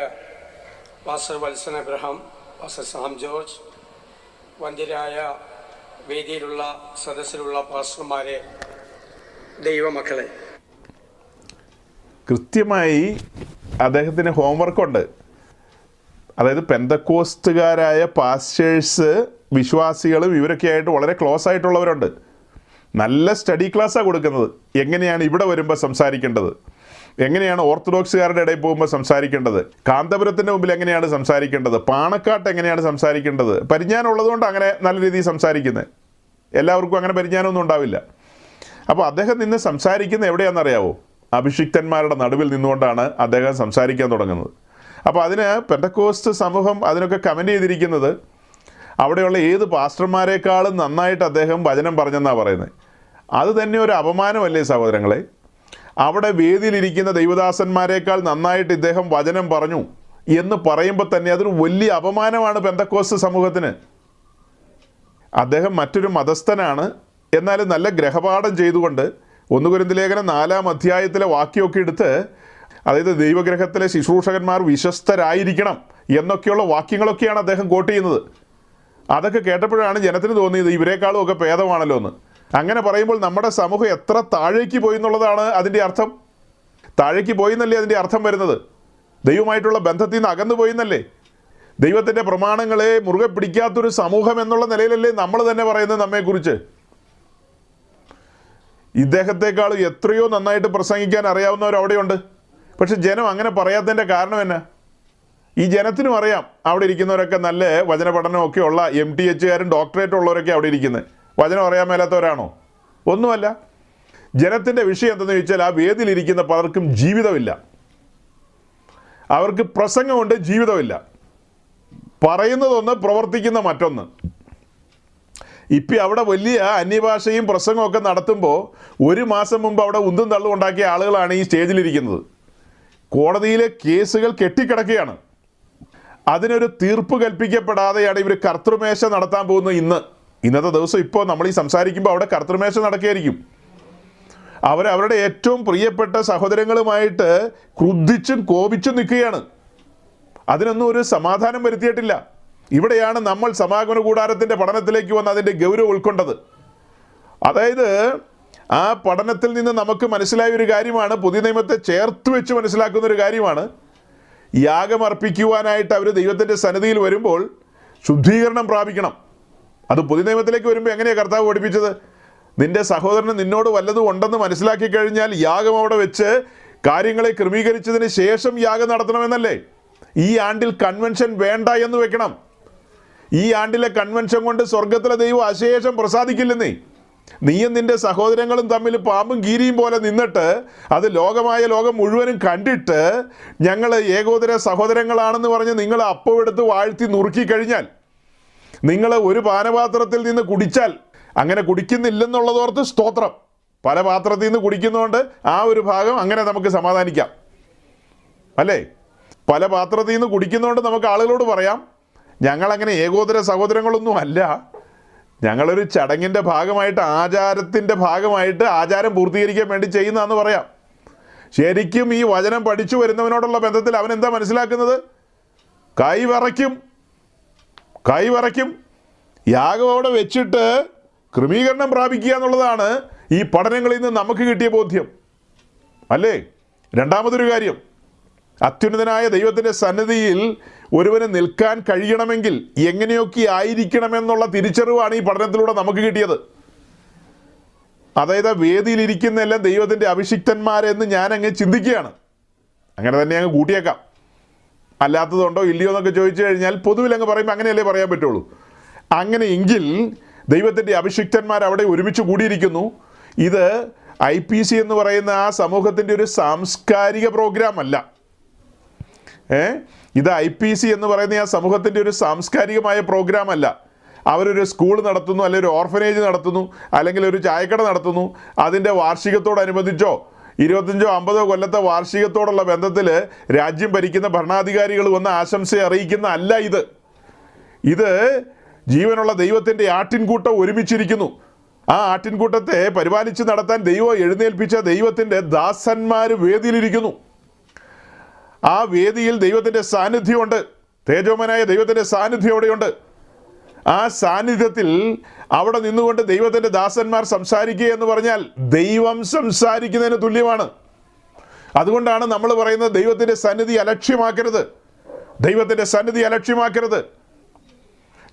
pastor Valsan Abraham, pastor Sam George, വന്ദ്യരായ വേദിയിലുള്ള സദസ്സിലുള്ള പാസ്റ്റർമാരെ, ദൈവമക്കളെ, കൃത്യമായി അദ്ദേഹത്തിന് ഹോംവർക്കുണ്ട്. അതായത് പെന്തക്കോസ്തുകാരായ പാസ്റ്റേഴ്സ്, വിശ്വാസികളും ഇവരൊക്കെ ആയിട്ട് വളരെ ക്ലോസ് ആയിട്ടുള്ളവരുണ്ട്. നല്ല സ്റ്റഡി ക്ലാസ്സാണ് കൊടുക്കുന്നത്. എങ്ങനെയാണ് ഇവിടെ വരുമ്പോൾ സംസാരിക്കേണ്ടത്, എങ്ങനെയാണ് ഓർത്തഡോക്സുകാരുടെ ഇടയിൽ പോകുമ്പോൾ സംസാരിക്കേണ്ടത്, കാന്തപുരത്തിൻ്റെ മുമ്പിൽ എങ്ങനെയാണ് സംസാരിക്കേണ്ടത്, പാണക്കാട്ട് എങ്ങനെയാണ് സംസാരിക്കേണ്ടത്. പരിജ്ഞാനം ഉള്ളതുകൊണ്ട് അങ്ങനെ നല്ല രീതിയിൽ സംസാരിക്കുന്നത്. എല്ലാവർക്കും അങ്ങനെ പരിജ്ഞാനമൊന്നും ഉണ്ടാവില്ല. അപ്പോൾ അദ്ദേഹം നിന്ന് സംസാരിക്കുന്ന എവിടെയാണെന്നറിയാവോ? അഭിഷിക്തന്മാരുടെ നടുവിൽ നിന്നുകൊണ്ടാണ് അദ്ദേഹം സംസാരിക്കാൻ തുടങ്ങുന്നത്. അപ്പോൾ അതിന് പെന്തക്കോസ്ത് സമൂഹം അതിനൊക്കെ കമൻറ്റ് ചെയ്തിരിക്കുന്നത് അവിടെയുള്ള ഏത് പാസ്റ്റർമാരെക്കാളും നന്നായിട്ട് അദ്ദേഹം വചനം പറഞ്ഞെന്നാണ് പറയുന്നത്. അത് തന്നെ ഒരു അപമാനമല്ലേ സഹോദരങ്ങളെ? അവിടെ വേദിയിലിരിക്കുന്ന ദൈവദാസന്മാരെക്കാൾ നന്നായിട്ട് ഇദ്ദേഹം വചനം പറഞ്ഞു എന്ന് പറയുമ്പോൾ തന്നെ അതൊരു വലിയ അപമാനമാണ് പെന്തക്കോസ്ത് സമൂഹത്തിന്. അദ്ദേഹം മറ്റൊരു മതസ്ഥനാണ്, എന്നാലും നല്ല ഗ്രഹപാഠം ചെയ്തുകൊണ്ട് 1 കൊരിന്ത്യർ ലേഖനം 4-ാം അധ്യായത്തിലെ വാക്യമൊക്കെ എടുത്ത്, അതായത് ദൈവഗ്രഹത്തിലെ ശുശ്രൂഷകന്മാർ വിശ്വസ്തരായിരിക്കണം എന്നൊക്കെയുള്ള വാക്യങ്ങളൊക്കെയാണ് അദ്ദേഹം കോട്ട് ചെയ്യുന്നത്. അതൊക്കെ കേട്ടപ്പോഴാണ് ജനത്തിന് തോന്നിയത് ഇവരെക്കാളും ഒക്കെ ഭേദമാണല്ലോ എന്ന്. അങ്ങനെ പറയുമ്പോൾ നമ്മുടെ സമൂഹം എത്ര താഴേക്ക് പോയി എന്നുള്ളതാണ് അതിൻ്റെ അർത്ഥം. താഴേക്ക് പോയി എന്നല്ലേ അതിൻ്റെ അർത്ഥം വരുന്നത്? ദൈവമായിട്ടുള്ള ബന്ധത്തിൽ നിന്ന് അകന്നു പോയി എന്നല്ലേ? ദൈവത്തിൻ്റെ പ്രമാണങ്ങളെ മുറുകെ പിടിക്കാത്തൊരു സമൂഹം എന്നുള്ള നിലയിലല്ലേ നമ്മൾ തന്നെ പറയുന്നത് നമ്മെക്കുറിച്ച്. ഇദ്ദേഹത്തെക്കാളും എത്രയോ നന്നായിട്ട് പ്രസംഗിക്കാൻ അറിയാവുന്നവർ അവിടെയുണ്ട്. പക്ഷെ ജനം അങ്ങനെ പറയാത്തതിൻ്റെ കാരണം എന്നാ? ഈ ജനത്തിനും അറിയാം അവിടെ ഇരിക്കുന്നവരൊക്കെ നല്ല വചന പഠനമൊക്കെ ഉള്ള MTHകാരും ഡോക്ടറേറ്റ് ഉള്ളവരൊക്കെ അവിടെ ഇരിക്കുന്നത്. വചനം അറിയാൻ മേലാത്തവരാണോ? ഒന്നുമല്ല. ജനത്തിൻ്റെ വിഷയം എന്തെന്ന് ചോദിച്ചാൽ ആ വേദിയിലിരിക്കുന്ന പലർക്കും ജീവിതമില്ല. അവർക്ക് പ്രസംഗമുണ്ട്, ജീവിതമില്ല. പറയുന്നതൊന്ന്, പ്രവർത്തിക്കുന്ന മറ്റൊന്ന്. ഇപ്പം അവിടെ വലിയ അന്യഭാഷയും പ്രസംഗമൊക്കെ നടത്തുമ്പോൾ 1 മാസം മുമ്പ് അവിടെ ഉന്തും തള്ളും ഉണ്ടാക്കിയ ആളുകളാണ് ഈ സ്റ്റേജിലിരിക്കുന്നത്. കോടതിയിലെ കേസുകൾ കെട്ടിക്കിടക്കുകയാണ്. അതിനൊരു തീർപ്പ് കൽപ്പിക്കപ്പെടാതെയാണ് ഇവർ കർത്തൃമേശ നടത്താൻ പോകുന്നത്. ഇന്നത്തെ ദിവസം ഇപ്പോൾ നമ്മൾ ഈ സംസാരിക്കുമ്പോൾ അവിടെ കർത്തൃമേശ നടക്കുകയായിരിക്കും. അവരവരുടെ ഏറ്റവും പ്രിയപ്പെട്ട സഹോദരങ്ങളുമായിട്ട് ക്രുദ്ധിച്ചും കോപിച്ചും നിൽക്കുകയാണ്. അതിനൊന്നും ഒരു സമാധാനം വരുത്തിയിട്ടില്ല. ഇവിടെയാണ് നമ്മൾ സമാഗമന കൂടാരത്തിൻ്റെ പഠനത്തിലേക്ക് വന്ന് അതിൻ്റെ ഗൗരവം ഉൾക്കൊണ്ടത്. അതായത് ആ പഠനത്തിൽ നിന്ന് നമുക്ക് മനസ്സിലായ ഒരു കാര്യമാണ്, പുതിയ നിയമത്തെ ചേർത്ത് വെച്ച് മനസ്സിലാക്കുന്ന ഒരു കാര്യമാണ്, യാഗമർപ്പിക്കുവാനായിട്ട് അവർ ദൈവത്തിൻ്റെ സന്നിധിയിൽ വരുമ്പോൾ ശുദ്ധീകരണം പ്രാപിക്കണം. അത് പുതിയ നിയമത്തിലേക്ക് വരുമ്പോൾ എങ്ങനെയാണ് കർത്താവ് പഠിപ്പിച്ചത്? നിന്റെ സഹോദരന് നിന്നോട് വല്ലതും ഉണ്ടെന്ന് മനസ്സിലാക്കി കഴിഞ്ഞാൽ യാഗം അവിടെ വെച്ച് കാര്യങ്ങളെ ക്രമീകരിച്ചതിന് ശേഷം യാഗം നടത്തണമെന്നല്ലേ? ഈ ആണ്ടിൽ കൺവെൻഷൻ വേണ്ട എന്ന് വെക്കണം. ഈ ആണ്ടിലെ കൺവെൻഷൻ കൊണ്ട് സ്വർഗത്തിലെ ദൈവം അശേഷം പ്രസാദിക്കില്ലെന്നേ. നീയും നിന്റെ സഹോദരങ്ങളും തമ്മിൽ പാമ്പും കീരിയും പോലെ നിന്നിട്ട് അത് ലോകം മുഴുവനും കണ്ടിട്ട് ഞങ്ങൾ ഏകോദര സഹോദരങ്ങളാണെന്ന് പറഞ്ഞ് നിങ്ങൾ അപ്പമെടുത്ത് വാഴ്ത്തി നുറുക്കി കഴിഞ്ഞാൽ, നിങ്ങൾ ഒരു പാനപാത്രത്തിൽ നിന്ന് കുടിച്ചാൽ, അങ്ങനെ കുടിക്കുന്നില്ലെന്നുള്ളതോർത്ത് സ്തോത്രം, പല പാത്രത്തിൽ നിന്ന് കുടിക്കുന്നതുകൊണ്ട് ആ ഒരു ഭാഗം അങ്ങനെ നമുക്ക് സമാധാനിക്കാം അല്ലേ? പല പാത്രത്തിൽ നിന്ന് കുടിക്കുന്നതുകൊണ്ട് നമുക്ക് ആളുകളോട് പറയാം ഞങ്ങളങ്ങനെ ഏകോദര സഹോദരങ്ങളൊന്നും അല്ല, ഞങ്ങളൊരു ചടങ്ങിൻ്റെ ഭാഗമായിട്ട്, ആചാരത്തിൻ്റെ ഭാഗമായിട്ട്, ആചാരം പൂർത്തീകരിക്കാൻ വേണ്ടി ചെയ്യുന്നതെന്ന് പറയാം. ശരിക്കും ഈ വചനം പഠിച്ചു വരുന്നവനോടുള്ള ബന്ധത്തിൽ അവൻ എന്താ മനസ്സിലാക്കുന്നത്? കൈവറയ്ക്കും യാഗം അവിടെ വെച്ചിട്ട് ക്രമീകരണം പ്രാപിക്കുക എന്നുള്ളതാണ് ഈ പഠനങ്ങളിൽ നിന്ന് നമുക്ക് കിട്ടിയ ബോധ്യം അല്ലേ? രണ്ടാമതൊരു കാര്യം, അത്യുന്നതനായ ദൈവത്തിൻ്റെ സന്നിധിയിൽ ഒരുവന് നിൽക്കാൻ കഴിയണമെങ്കിൽ എങ്ങനെയൊക്കെ ആയിരിക്കണമെന്നുള്ള തിരിച്ചറിവാണ് ഈ പഠനത്തിലൂടെ നമുക്ക് കിട്ടിയത്. അതായത് വേദിയിലിരിക്കുന്ന എല്ലാം ദൈവത്തിൻ്റെ അഭിഷിക്തന്മാരെന്ന് ഞാൻ അങ്ങ് ചിന്തിക്കുകയാണ്. അങ്ങനെ തന്നെ അങ്ങ് കൂട്ടിയേക്കാം. അല്ലാത്തതുണ്ടോ ഇല്ലയോ എന്നൊക്കെ ചോദിച്ചു കഴിഞ്ഞാൽ പൊതുവിൽ അങ്ങ് പറയുമ്പോൾ അങ്ങനെയല്ലേ പറയാൻ പറ്റുള്ളൂ. അങ്ങനെയെങ്കിൽ ദൈവത്തിൻ്റെ അഭിഷിക്തന്മാർ അവിടെ ഒരുമിച്ച് കൂടിയിരിക്കുന്നു. ഇത് IPC എന്ന് പറയുന്ന ആ സമൂഹത്തിൻ്റെ ഒരു സാംസ്കാരിക പ്രോഗ്രാം അല്ല. ഇത് IPC എന്ന് പറയുന്ന ആ സമൂഹത്തിൻ്റെ ഒരു സാംസ്കാരികമായ പ്രോഗ്രാം അല്ല. അവരൊരു സ്കൂൾ നടത്തുന്നു, അല്ലെങ്കിൽ ഒരു ഓർഫനേജ് നടത്തുന്നു, അല്ലെങ്കിൽ ഒരു ചായക്കട നടത്തുന്നു. അതിൻ്റെ വാർഷികത്തോടനുബന്ധിച്ചോ 25-50 കൊല്ലത്തെ വാർഷികത്തോടുള്ള ബന്ധത്തിൽ രാജ്യം ഭരിക്കുന്ന ഭരണാധികാരികൾ വന്ന് ആശംസ അറിയിക്കുന്ന അല്ല ഇത്. ഇത് ജീവനുള്ള ദൈവത്തിൻ്റെ ആട്ടിൻകൂട്ടം ഒരുമിച്ചിരിക്കുന്നു. ആ ആട്ടിൻകൂട്ടത്തെ പരിപാലിച്ച് നടത്താൻ ദൈവം എഴുന്നേൽപ്പിച്ച ദൈവത്തിൻ്റെ ദാസന്മാർ വേദിയിലിരിക്കുന്നു. ആ വേദിയിൽ ദൈവത്തിൻ്റെ സാന്നിധ്യമുണ്ട്. തേജോമനായ ദൈവത്തിൻ്റെ സാന്നിധ്യം അവിടെയുണ്ട്. ആ സാന്നിധ്യത്തിൽ അവിടെ നിന്നുകൊണ്ട് ദൈവത്തിൻ്റെ ദാസന്മാർ സംസാരിക്കുക എന്ന് പറഞ്ഞാൽ ദൈവം സംസാരിക്കുന്നതിന് തുല്യമാണ്. അതുകൊണ്ടാണ് നമ്മൾ പറയുന്നത് ദൈവത്തിൻ്റെ സന്നിധി അലക്ഷ്യമാക്കരുത്. ദൈവത്തിൻ്റെ സന്നിധി അലക്ഷ്യമാക്കരുത്.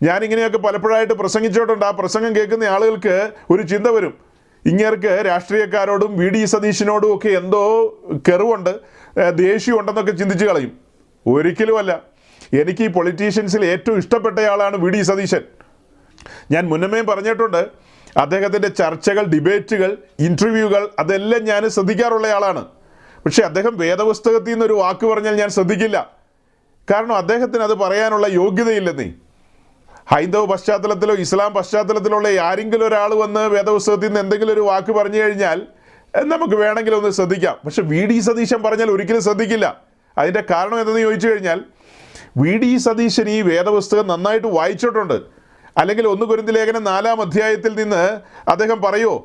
ഞാനിങ്ങനെയൊക്കെ പലപ്പോഴായിട്ട് പ്രസംഗിച്ചിട്ടുണ്ട്. ആ പ്രസംഗം കേൾക്കുന്ന ആളുകൾക്ക് ഒരു ചിന്ത വരും, ഇങ്ങേർക്ക് രാഷ്ട്രീയക്കാരോടും VD സതീശനോടും ഒക്കെ എന്തോ കെറുവുണ്ട്, ദേഷ്യമുണ്ടെന്നൊക്കെ ചിന്തിച്ച് കളയും. ഒരിക്കലുമല്ല. എനിക്ക് ഈ പൊളിറ്റീഷ്യൻസിൽ ഏറ്റവും ഇഷ്ടപ്പെട്ടയാളാണ് VD സതീശൻ. ഞാൻ മുന്നമേ പറഞ്ഞിട്ടുണ്ട്, അദ്ദേഹത്തിൻ്റെ ചർച്ചകൾ, ഡിബേറ്റുകൾ, ഇൻ്റർവ്യൂകൾ അതെല്ലാം ഞാൻ ശ്രദ്ധിക്കാറുള്ളയാളാണ്. പക്ഷേ അദ്ദേഹം വേദപുസ്തകത്തിൽ നിന്നൊരു വാക്ക് പറഞ്ഞാൽ ഞാൻ ശ്രദ്ധിക്കില്ല. കാരണം അദ്ദേഹത്തിന് അത് പറയാനുള്ള യോഗ്യതയില്ലെന്നേ. ഹൈന്ദവ പശ്ചാത്തലത്തിലോ ഇസ്ലാം പശ്ചാത്തലത്തിലോ ഉള്ള ആരെങ്കിലും ഒരാൾ വന്ന് വേദപുസ്തകത്തിൽ നിന്ന് എന്തെങ്കിലും ഒരു വാക്ക് പറഞ്ഞു കഴിഞ്ഞാൽ നമുക്ക് വേണമെങ്കിൽ ഒന്ന് ശ്രദ്ധിക്കാം. പക്ഷെ VD സതീശൻ പറഞ്ഞാൽ ഒരിക്കലും ശ്രദ്ധിക്കില്ല. അതിൻ്റെ കാരണം എന്തെന്ന് ചോദിച്ചു കഴിഞ്ഞാൽ, VD സതീശൻ ഈ വേദപുസ്തകം നന്നായിട്ട് വായിച്ചിട്ടുണ്ട്. അല്ലെങ്കിൽ 1 കൊരിന്ത്യർ ലേഖനം 4-ാം അധ്യായത്തിൽ നിന്ന് അദ്ദേഹം പറയുമോ,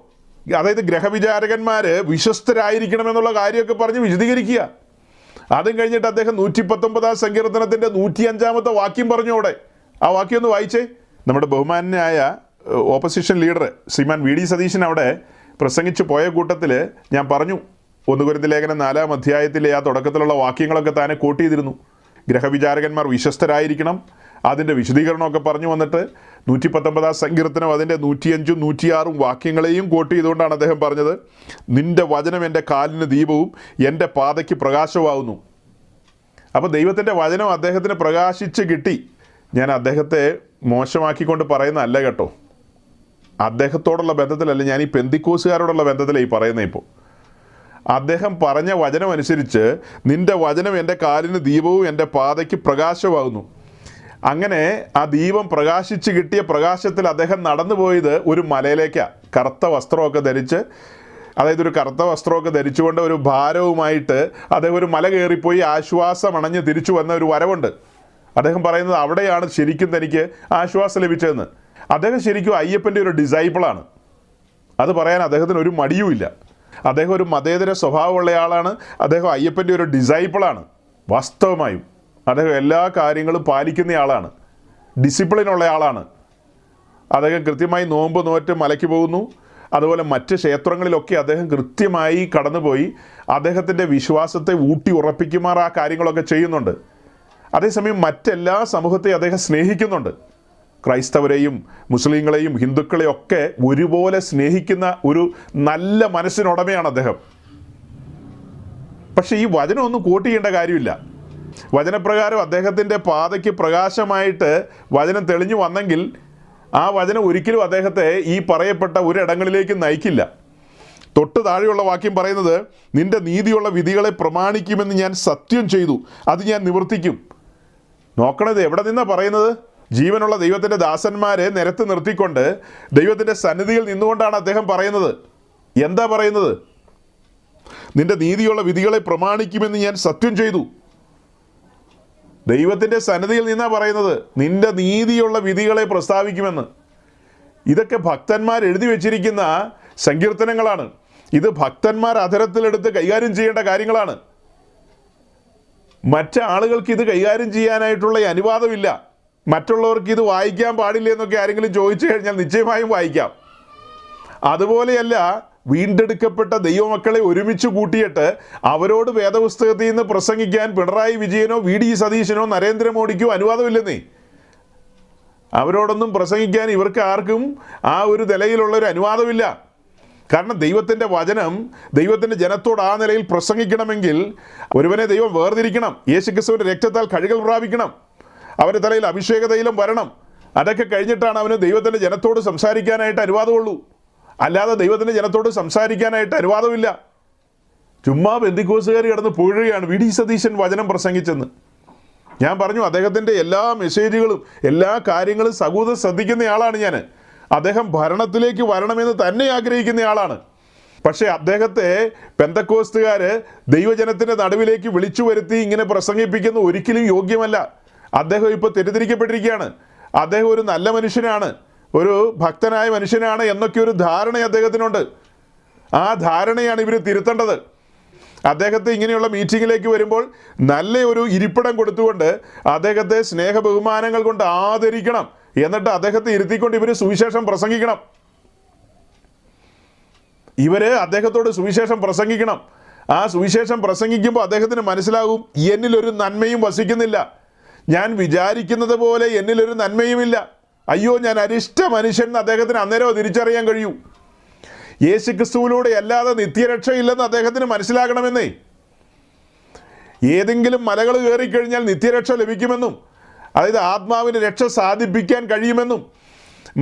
അതായത് ഗ്രഹവിചാരകന്മാർ വിശ്വസ്തരായിരിക്കണമെന്നുള്ള കാര്യമൊക്കെ പറഞ്ഞ് വിശദീകരിക്കുക. അതും കഴിഞ്ഞിട്ട് അദ്ദേഹം 119-ാം സങ്കീർത്തനത്തിൻ്റെ 105-ാമത്തെ വാക്യം പറഞ്ഞു. അവിടെ ആ വാക്യം ഒന്ന് വായിച്ചേ. നമ്മുടെ ബഹുമാന്യനായ ഓപ്പോസിഷൻ ലീഡർ ശ്രീമാൻ VD സതീശൻ അവിടെ പ്രസംഗിച്ച് പോയ കൂട്ടത്തിൽ ഞാൻ പറഞ്ഞു, 1 കൊരിന്ത്യർ ലേഖനം 4-ാം അധ്യായത്തിലെ ആ തുടക്കത്തിലുള്ള വാക്യങ്ങളൊക്കെ താനെ കോട്ട് ചെയ്തിരുന്നു. ഗ്രഹവിചാരകന്മാർ വിശ്വസ്തരായിരിക്കണം, അതിൻ്റെ വിശദീകരണമൊക്കെ പറഞ്ഞു വന്നിട്ട് 119-ാം സങ്കീർത്തനം അതിൻ്റെ 105-ഉം 106-ഉം വാക്യങ്ങളെയും കോട്ട് ചെയ്തുകൊണ്ടാണ് അദ്ദേഹം പറഞ്ഞത്, നിൻ്റെ വചനം എൻ്റെ കാലിന് ദീപവും എൻ്റെ പാതയ്ക്ക് പ്രകാശമാവുന്നു. അപ്പോൾ ദൈവത്തിൻ്റെ വചനം അദ്ദേഹത്തിന് പ്രകാശിച്ച് കിട്ടി. ഞാൻ അദ്ദേഹത്തെ മോശമാക്കിക്കൊണ്ട് പറയുന്നതല്ല കേട്ടോ, അദ്ദേഹത്തോടുള്ള ബന്ധത്തിലല്ല, ഞാൻ ഈ പെന്തിക്കോസുകാരോടുള്ള ബന്ധത്തിലാണ് ഈ പറയുന്നത്. ഇപ്പോൾ അദ്ദേഹം പറഞ്ഞ വചനം അനുസരിച്ച് നിൻ്റെ വചനം എൻ്റെ കാലിന് ദീപവും എൻ്റെ പാതയ്ക്ക് പ്രകാശമാകുന്നു. അങ്ങനെ ആ ദീപം പ്രകാശിച്ച് കിട്ടിയ പ്രകാശത്തിൽ അദ്ദേഹം നടന്നു പോയത് ഒരു മലയിലേക്കാണ്. കറുത്ത വസ്ത്രമൊക്കെ ധരിച്ച്, അതായത് ഒരു കറുത്ത വസ്ത്രമൊക്കെ ധരിച്ചുകൊണ്ട് ഒരു ഭാരവുമായിട്ട് അദ്ദേഹം ഒരു മല കയറിപ്പോയി ആശ്വാസമണഞ്ഞ് തിരിച്ചു വന്ന ഒരു വരവുണ്ട്. അദ്ദേഹം പറയുന്നത് അവിടെയാണ് ശരിക്കും തനിക്ക് ആശ്വാസം ലഭിച്ചതെന്ന്. അദ്ദേഹം ശരിക്കും അയ്യപ്പൻ്റെ ഒരു ഡിസൈപ്പിളാണ്. അത് പറയാൻ അദ്ദേഹത്തിന് ഒരു മടിയുമില്ല. അദ്ദേഹം ഒരു മതേതര സ്വഭാവമുള്ള ആളാണ്. അദ്ദേഹം അയ്യപ്പൻ്റെ ഒരു ഡിസൈപ്പിളാണ്. വാസ്തവമായും അദ്ദേഹം എല്ലാ കാര്യങ്ങളും പാലിക്കുന്ന ആളാണ്, ഡിസിപ്ലിനുള്ള ആളാണ്. അദ്ദേഹം കൃത്യമായി നോമ്പ് നോറ്റ് മലയ്ക്ക് പോകുന്നു. അതുപോലെ മറ്റ് ക്ഷേത്രങ്ങളിലൊക്കെ അദ്ദേഹം കൃത്യമായി കടന്നുപോയി അദ്ദേഹത്തിൻ്റെ വിശ്വാസത്തെ ഊട്ടി ഉറപ്പിക്കുമാർ ആ കാര്യങ്ങളൊക്കെ ചെയ്യുന്നുണ്ട്. അതേസമയം മറ്റെല്ലാ സമൂഹത്തെയും അദ്ദേഹം സ്നേഹിക്കുന്നുണ്ട്. ക്രൈസ്തവരെയും മുസ്ലിങ്ങളെയും ഹിന്ദുക്കളെയും ഒക്കെ ഒരുപോലെ സ്നേഹിക്കുന്ന ഒരു നല്ല മനസ്സിനുടമയാണ് അദ്ദേഹം. പക്ഷേ ഈ വചനമൊന്നും കോട്ട് ചെയ്യേണ്ട കാര്യമില്ല. വചനപ്രകാരം അദ്ദേഹത്തിൻ്റെ പാതയ്ക്ക് പ്രകാശമായിട്ട് വചനം തെളിഞ്ഞു വന്നെങ്കിൽ ആ വചനം ഒരിക്കലും അദ്ദേഹത്തെ ഈ പറയപ്പെട്ട ഒരിടങ്ങളിലേക്ക് നയിക്കില്ല. തൊട്ട് താഴെയുള്ള വാക്യം പറയുന്നത്, നിന്റെ നീതിയുള്ള വിധികളെ പ്രമാണിക്കുമെന്ന് ഞാൻ സത്യം ചെയ്തു, അത് ഞാൻ നിവർത്തിക്കും. നോക്കണത് എവിടെ നിന്നാണ് പറയുന്നത്? ജീവനുള്ള ദൈവത്തിൻ്റെ ദാസന്മാരെ നിരത്ത് നിർത്തിക്കൊണ്ട് ദൈവത്തിൻ്റെ സന്നിധിയിൽ നിന്നുകൊണ്ടാണ് അദ്ദേഹം പറയുന്നത്. എന്താ പറയുന്നത്? നിന്റെ നീതിയുള്ള വിധികളെ പ്രമാണിക്കുമെന്ന് ഞാൻ സത്യം ചെയ്തു. ദൈവത്തിൻ്റെ സന്നിധിയിൽ നിന്നാണ് പറയുന്നത്, നിന്റെ നീതിയുള്ള വിധികളെ പ്രസ്താവിക്കുമെന്ന്. ഇതൊക്കെ ഭക്തന്മാർ എഴുതി വച്ചിരിക്കുന്ന സങ്കീർത്തനങ്ങളാണ്. ഇത് ഭക്തന്മാർ അധരത്തിലെടുത്ത് കൈകാര്യം ചെയ്യേണ്ട കാര്യങ്ങളാണ്. മറ്റ് ആളുകൾക്ക് ഇത് കൈകാര്യം ചെയ്യാനായിട്ടുള്ള അനുവാദമില്ല. മറ്റുള്ളവർക്ക് ഇത് വായിക്കാൻ പാടില്ല എന്നൊക്കെ ആരെങ്കിലും ചോദിച്ചു കഴിഞ്ഞാൽ നിശ്ചയമായും വായിക്കാം. അതുപോലെയല്ല, വീണ്ടെടുക്കപ്പെട്ട ദൈവമക്കളെ ഒരുമിച്ച് കൂട്ടിയിട്ട് അവരോട് വേദപുസ്തകത്തിൽ നിന്ന് പ്രസംഗിക്കാൻ പിണറായി വിജയനോ VD സതീശനോ നരേന്ദ്രമോദിക്കോ അനുവാദമില്ലെന്നേ. അവരോടൊന്നും പ്രസംഗിക്കാൻ ഇവർക്ക് ആർക്കും ആ ഒരു നിലയിലുള്ളൊരു അനുവാദമില്ല. കാരണം ദൈവത്തിൻ്റെ വചനം ദൈവത്തിൻ്റെ ജനത്തോട് ആ നിലയിൽ പ്രസംഗിക്കണമെങ്കിൽ ഒരുവനെ ദൈവം വേർതിരിക്കണം, യേശുക്രിസ്തുവിൻ്റെ രക്തത്താൽ കഴുകൽ പ്രാപിക്കണം, അവൻ്റെ തലയിൽ അഭിഷേക തൈലം വരണം. അതൊക്കെ കഴിഞ്ഞിട്ടാണ് അവന് ദൈവത്തിൻ്റെ ജനത്തോട് സംസാരിക്കാനായിട്ട് അനുവാദമുള്ളൂ. അല്ലാതെ ദൈവത്തിൻ്റെ ജനത്തോട് സംസാരിക്കാനായിട്ട് അനുവാദമില്ല. ചുമ്മാ പെന്തിക്കോസുകാർ കിടന്ന് പുകഴുകയാണ് VD സതീശൻ വചനം പ്രസംഗിച്ചെന്ന്. ഞാൻ പറഞ്ഞു, അദ്ദേഹത്തിൻ്റെ എല്ലാ മെസ്സേജുകളും എല്ലാ കാര്യങ്ങളും സകൂതം ശ്രദ്ധിക്കുന്നയാളാണ് ഞാൻ. അദ്ദേഹം ഭരണത്തിലേക്ക് വരണമെന്ന് തന്നെ ആഗ്രഹിക്കുന്നയാളാണ്. പക്ഷേ അദ്ദേഹത്തെ പെന്തക്കോസ്തുകാർ ദൈവജനത്തിൻ്റെ നടുവിലേക്ക് വിളിച്ചു വരുത്തി ഇങ്ങനെ പ്രസംഗിപ്പിക്കുന്ന ഒരിക്കലും യോഗ്യമല്ല. അദ്ദേഹം ഇപ്പോൾ തെറ്റിദ്ധരിക്കപ്പെട്ടിരിക്കുകയാണ്. അദ്ദേഹം ഒരു നല്ല മനുഷ്യനാണ്, ഒരു ഭക്തനായ മനുഷ്യനാണ് എന്നൊക്കെ ഒരു ധാരണ അദ്ദേഹത്തിനുണ്ട്. ആ ധാരണയാണ് ഇവർ തിരുത്തേണ്ടത്. അദ്ദേഹത്തെ ഇങ്ങനെയുള്ള മീറ്റിങ്ങിലേക്ക് വരുമ്പോൾ നല്ല ഒരു ഇരിപ്പിടം കൊടുത്തുകൊണ്ട് അദ്ദേഹത്തെ സ്നേഹ ബഹുമാനങ്ങൾ കൊണ്ട് ആദരിക്കണം. എന്നിട്ട് അദ്ദേഹത്തെ ഇരുത്തിക്കൊണ്ട് ഇവർ സുവിശേഷം പ്രസംഗിക്കണം. അദ്ദേഹത്തോട് സുവിശേഷം പ്രസംഗിക്കണം. ആ സുവിശേഷം പ്രസംഗിക്കുമ്പോൾ അദ്ദേഹത്തിന് മനസ്സിലാകും, എന്നിലൊരു നന്മയും വസിക്കുന്നില്ല. ഞാൻ വിചാരിക്കുന്നത് പോലെ എന്നിലൊരു നന്മയുമില്ല. അയ്യോ, ഞാൻ അരിഷ്ട മനുഷ്യൻ എന്ന് അദ്ദേഹത്തിന് അന്നേരം തിരിച്ചറിയാൻ കഴിയൂ. യേശുക്രിസ്തുവിലൂടെ അല്ലാതെ നിത്യരക്ഷയില്ലെന്ന് അദ്ദേഹത്തിന് മനസ്സിലാകണമെന്നേ. ഏതെങ്കിലും മലകൾ കയറിക്കഴിഞ്ഞാൽ നിത്യരക്ഷ ലഭിക്കുമെന്നും, അതായത് ആത്മാവിന് രക്ഷ സാധിപ്പിക്കാൻ കഴിയുമെന്നും,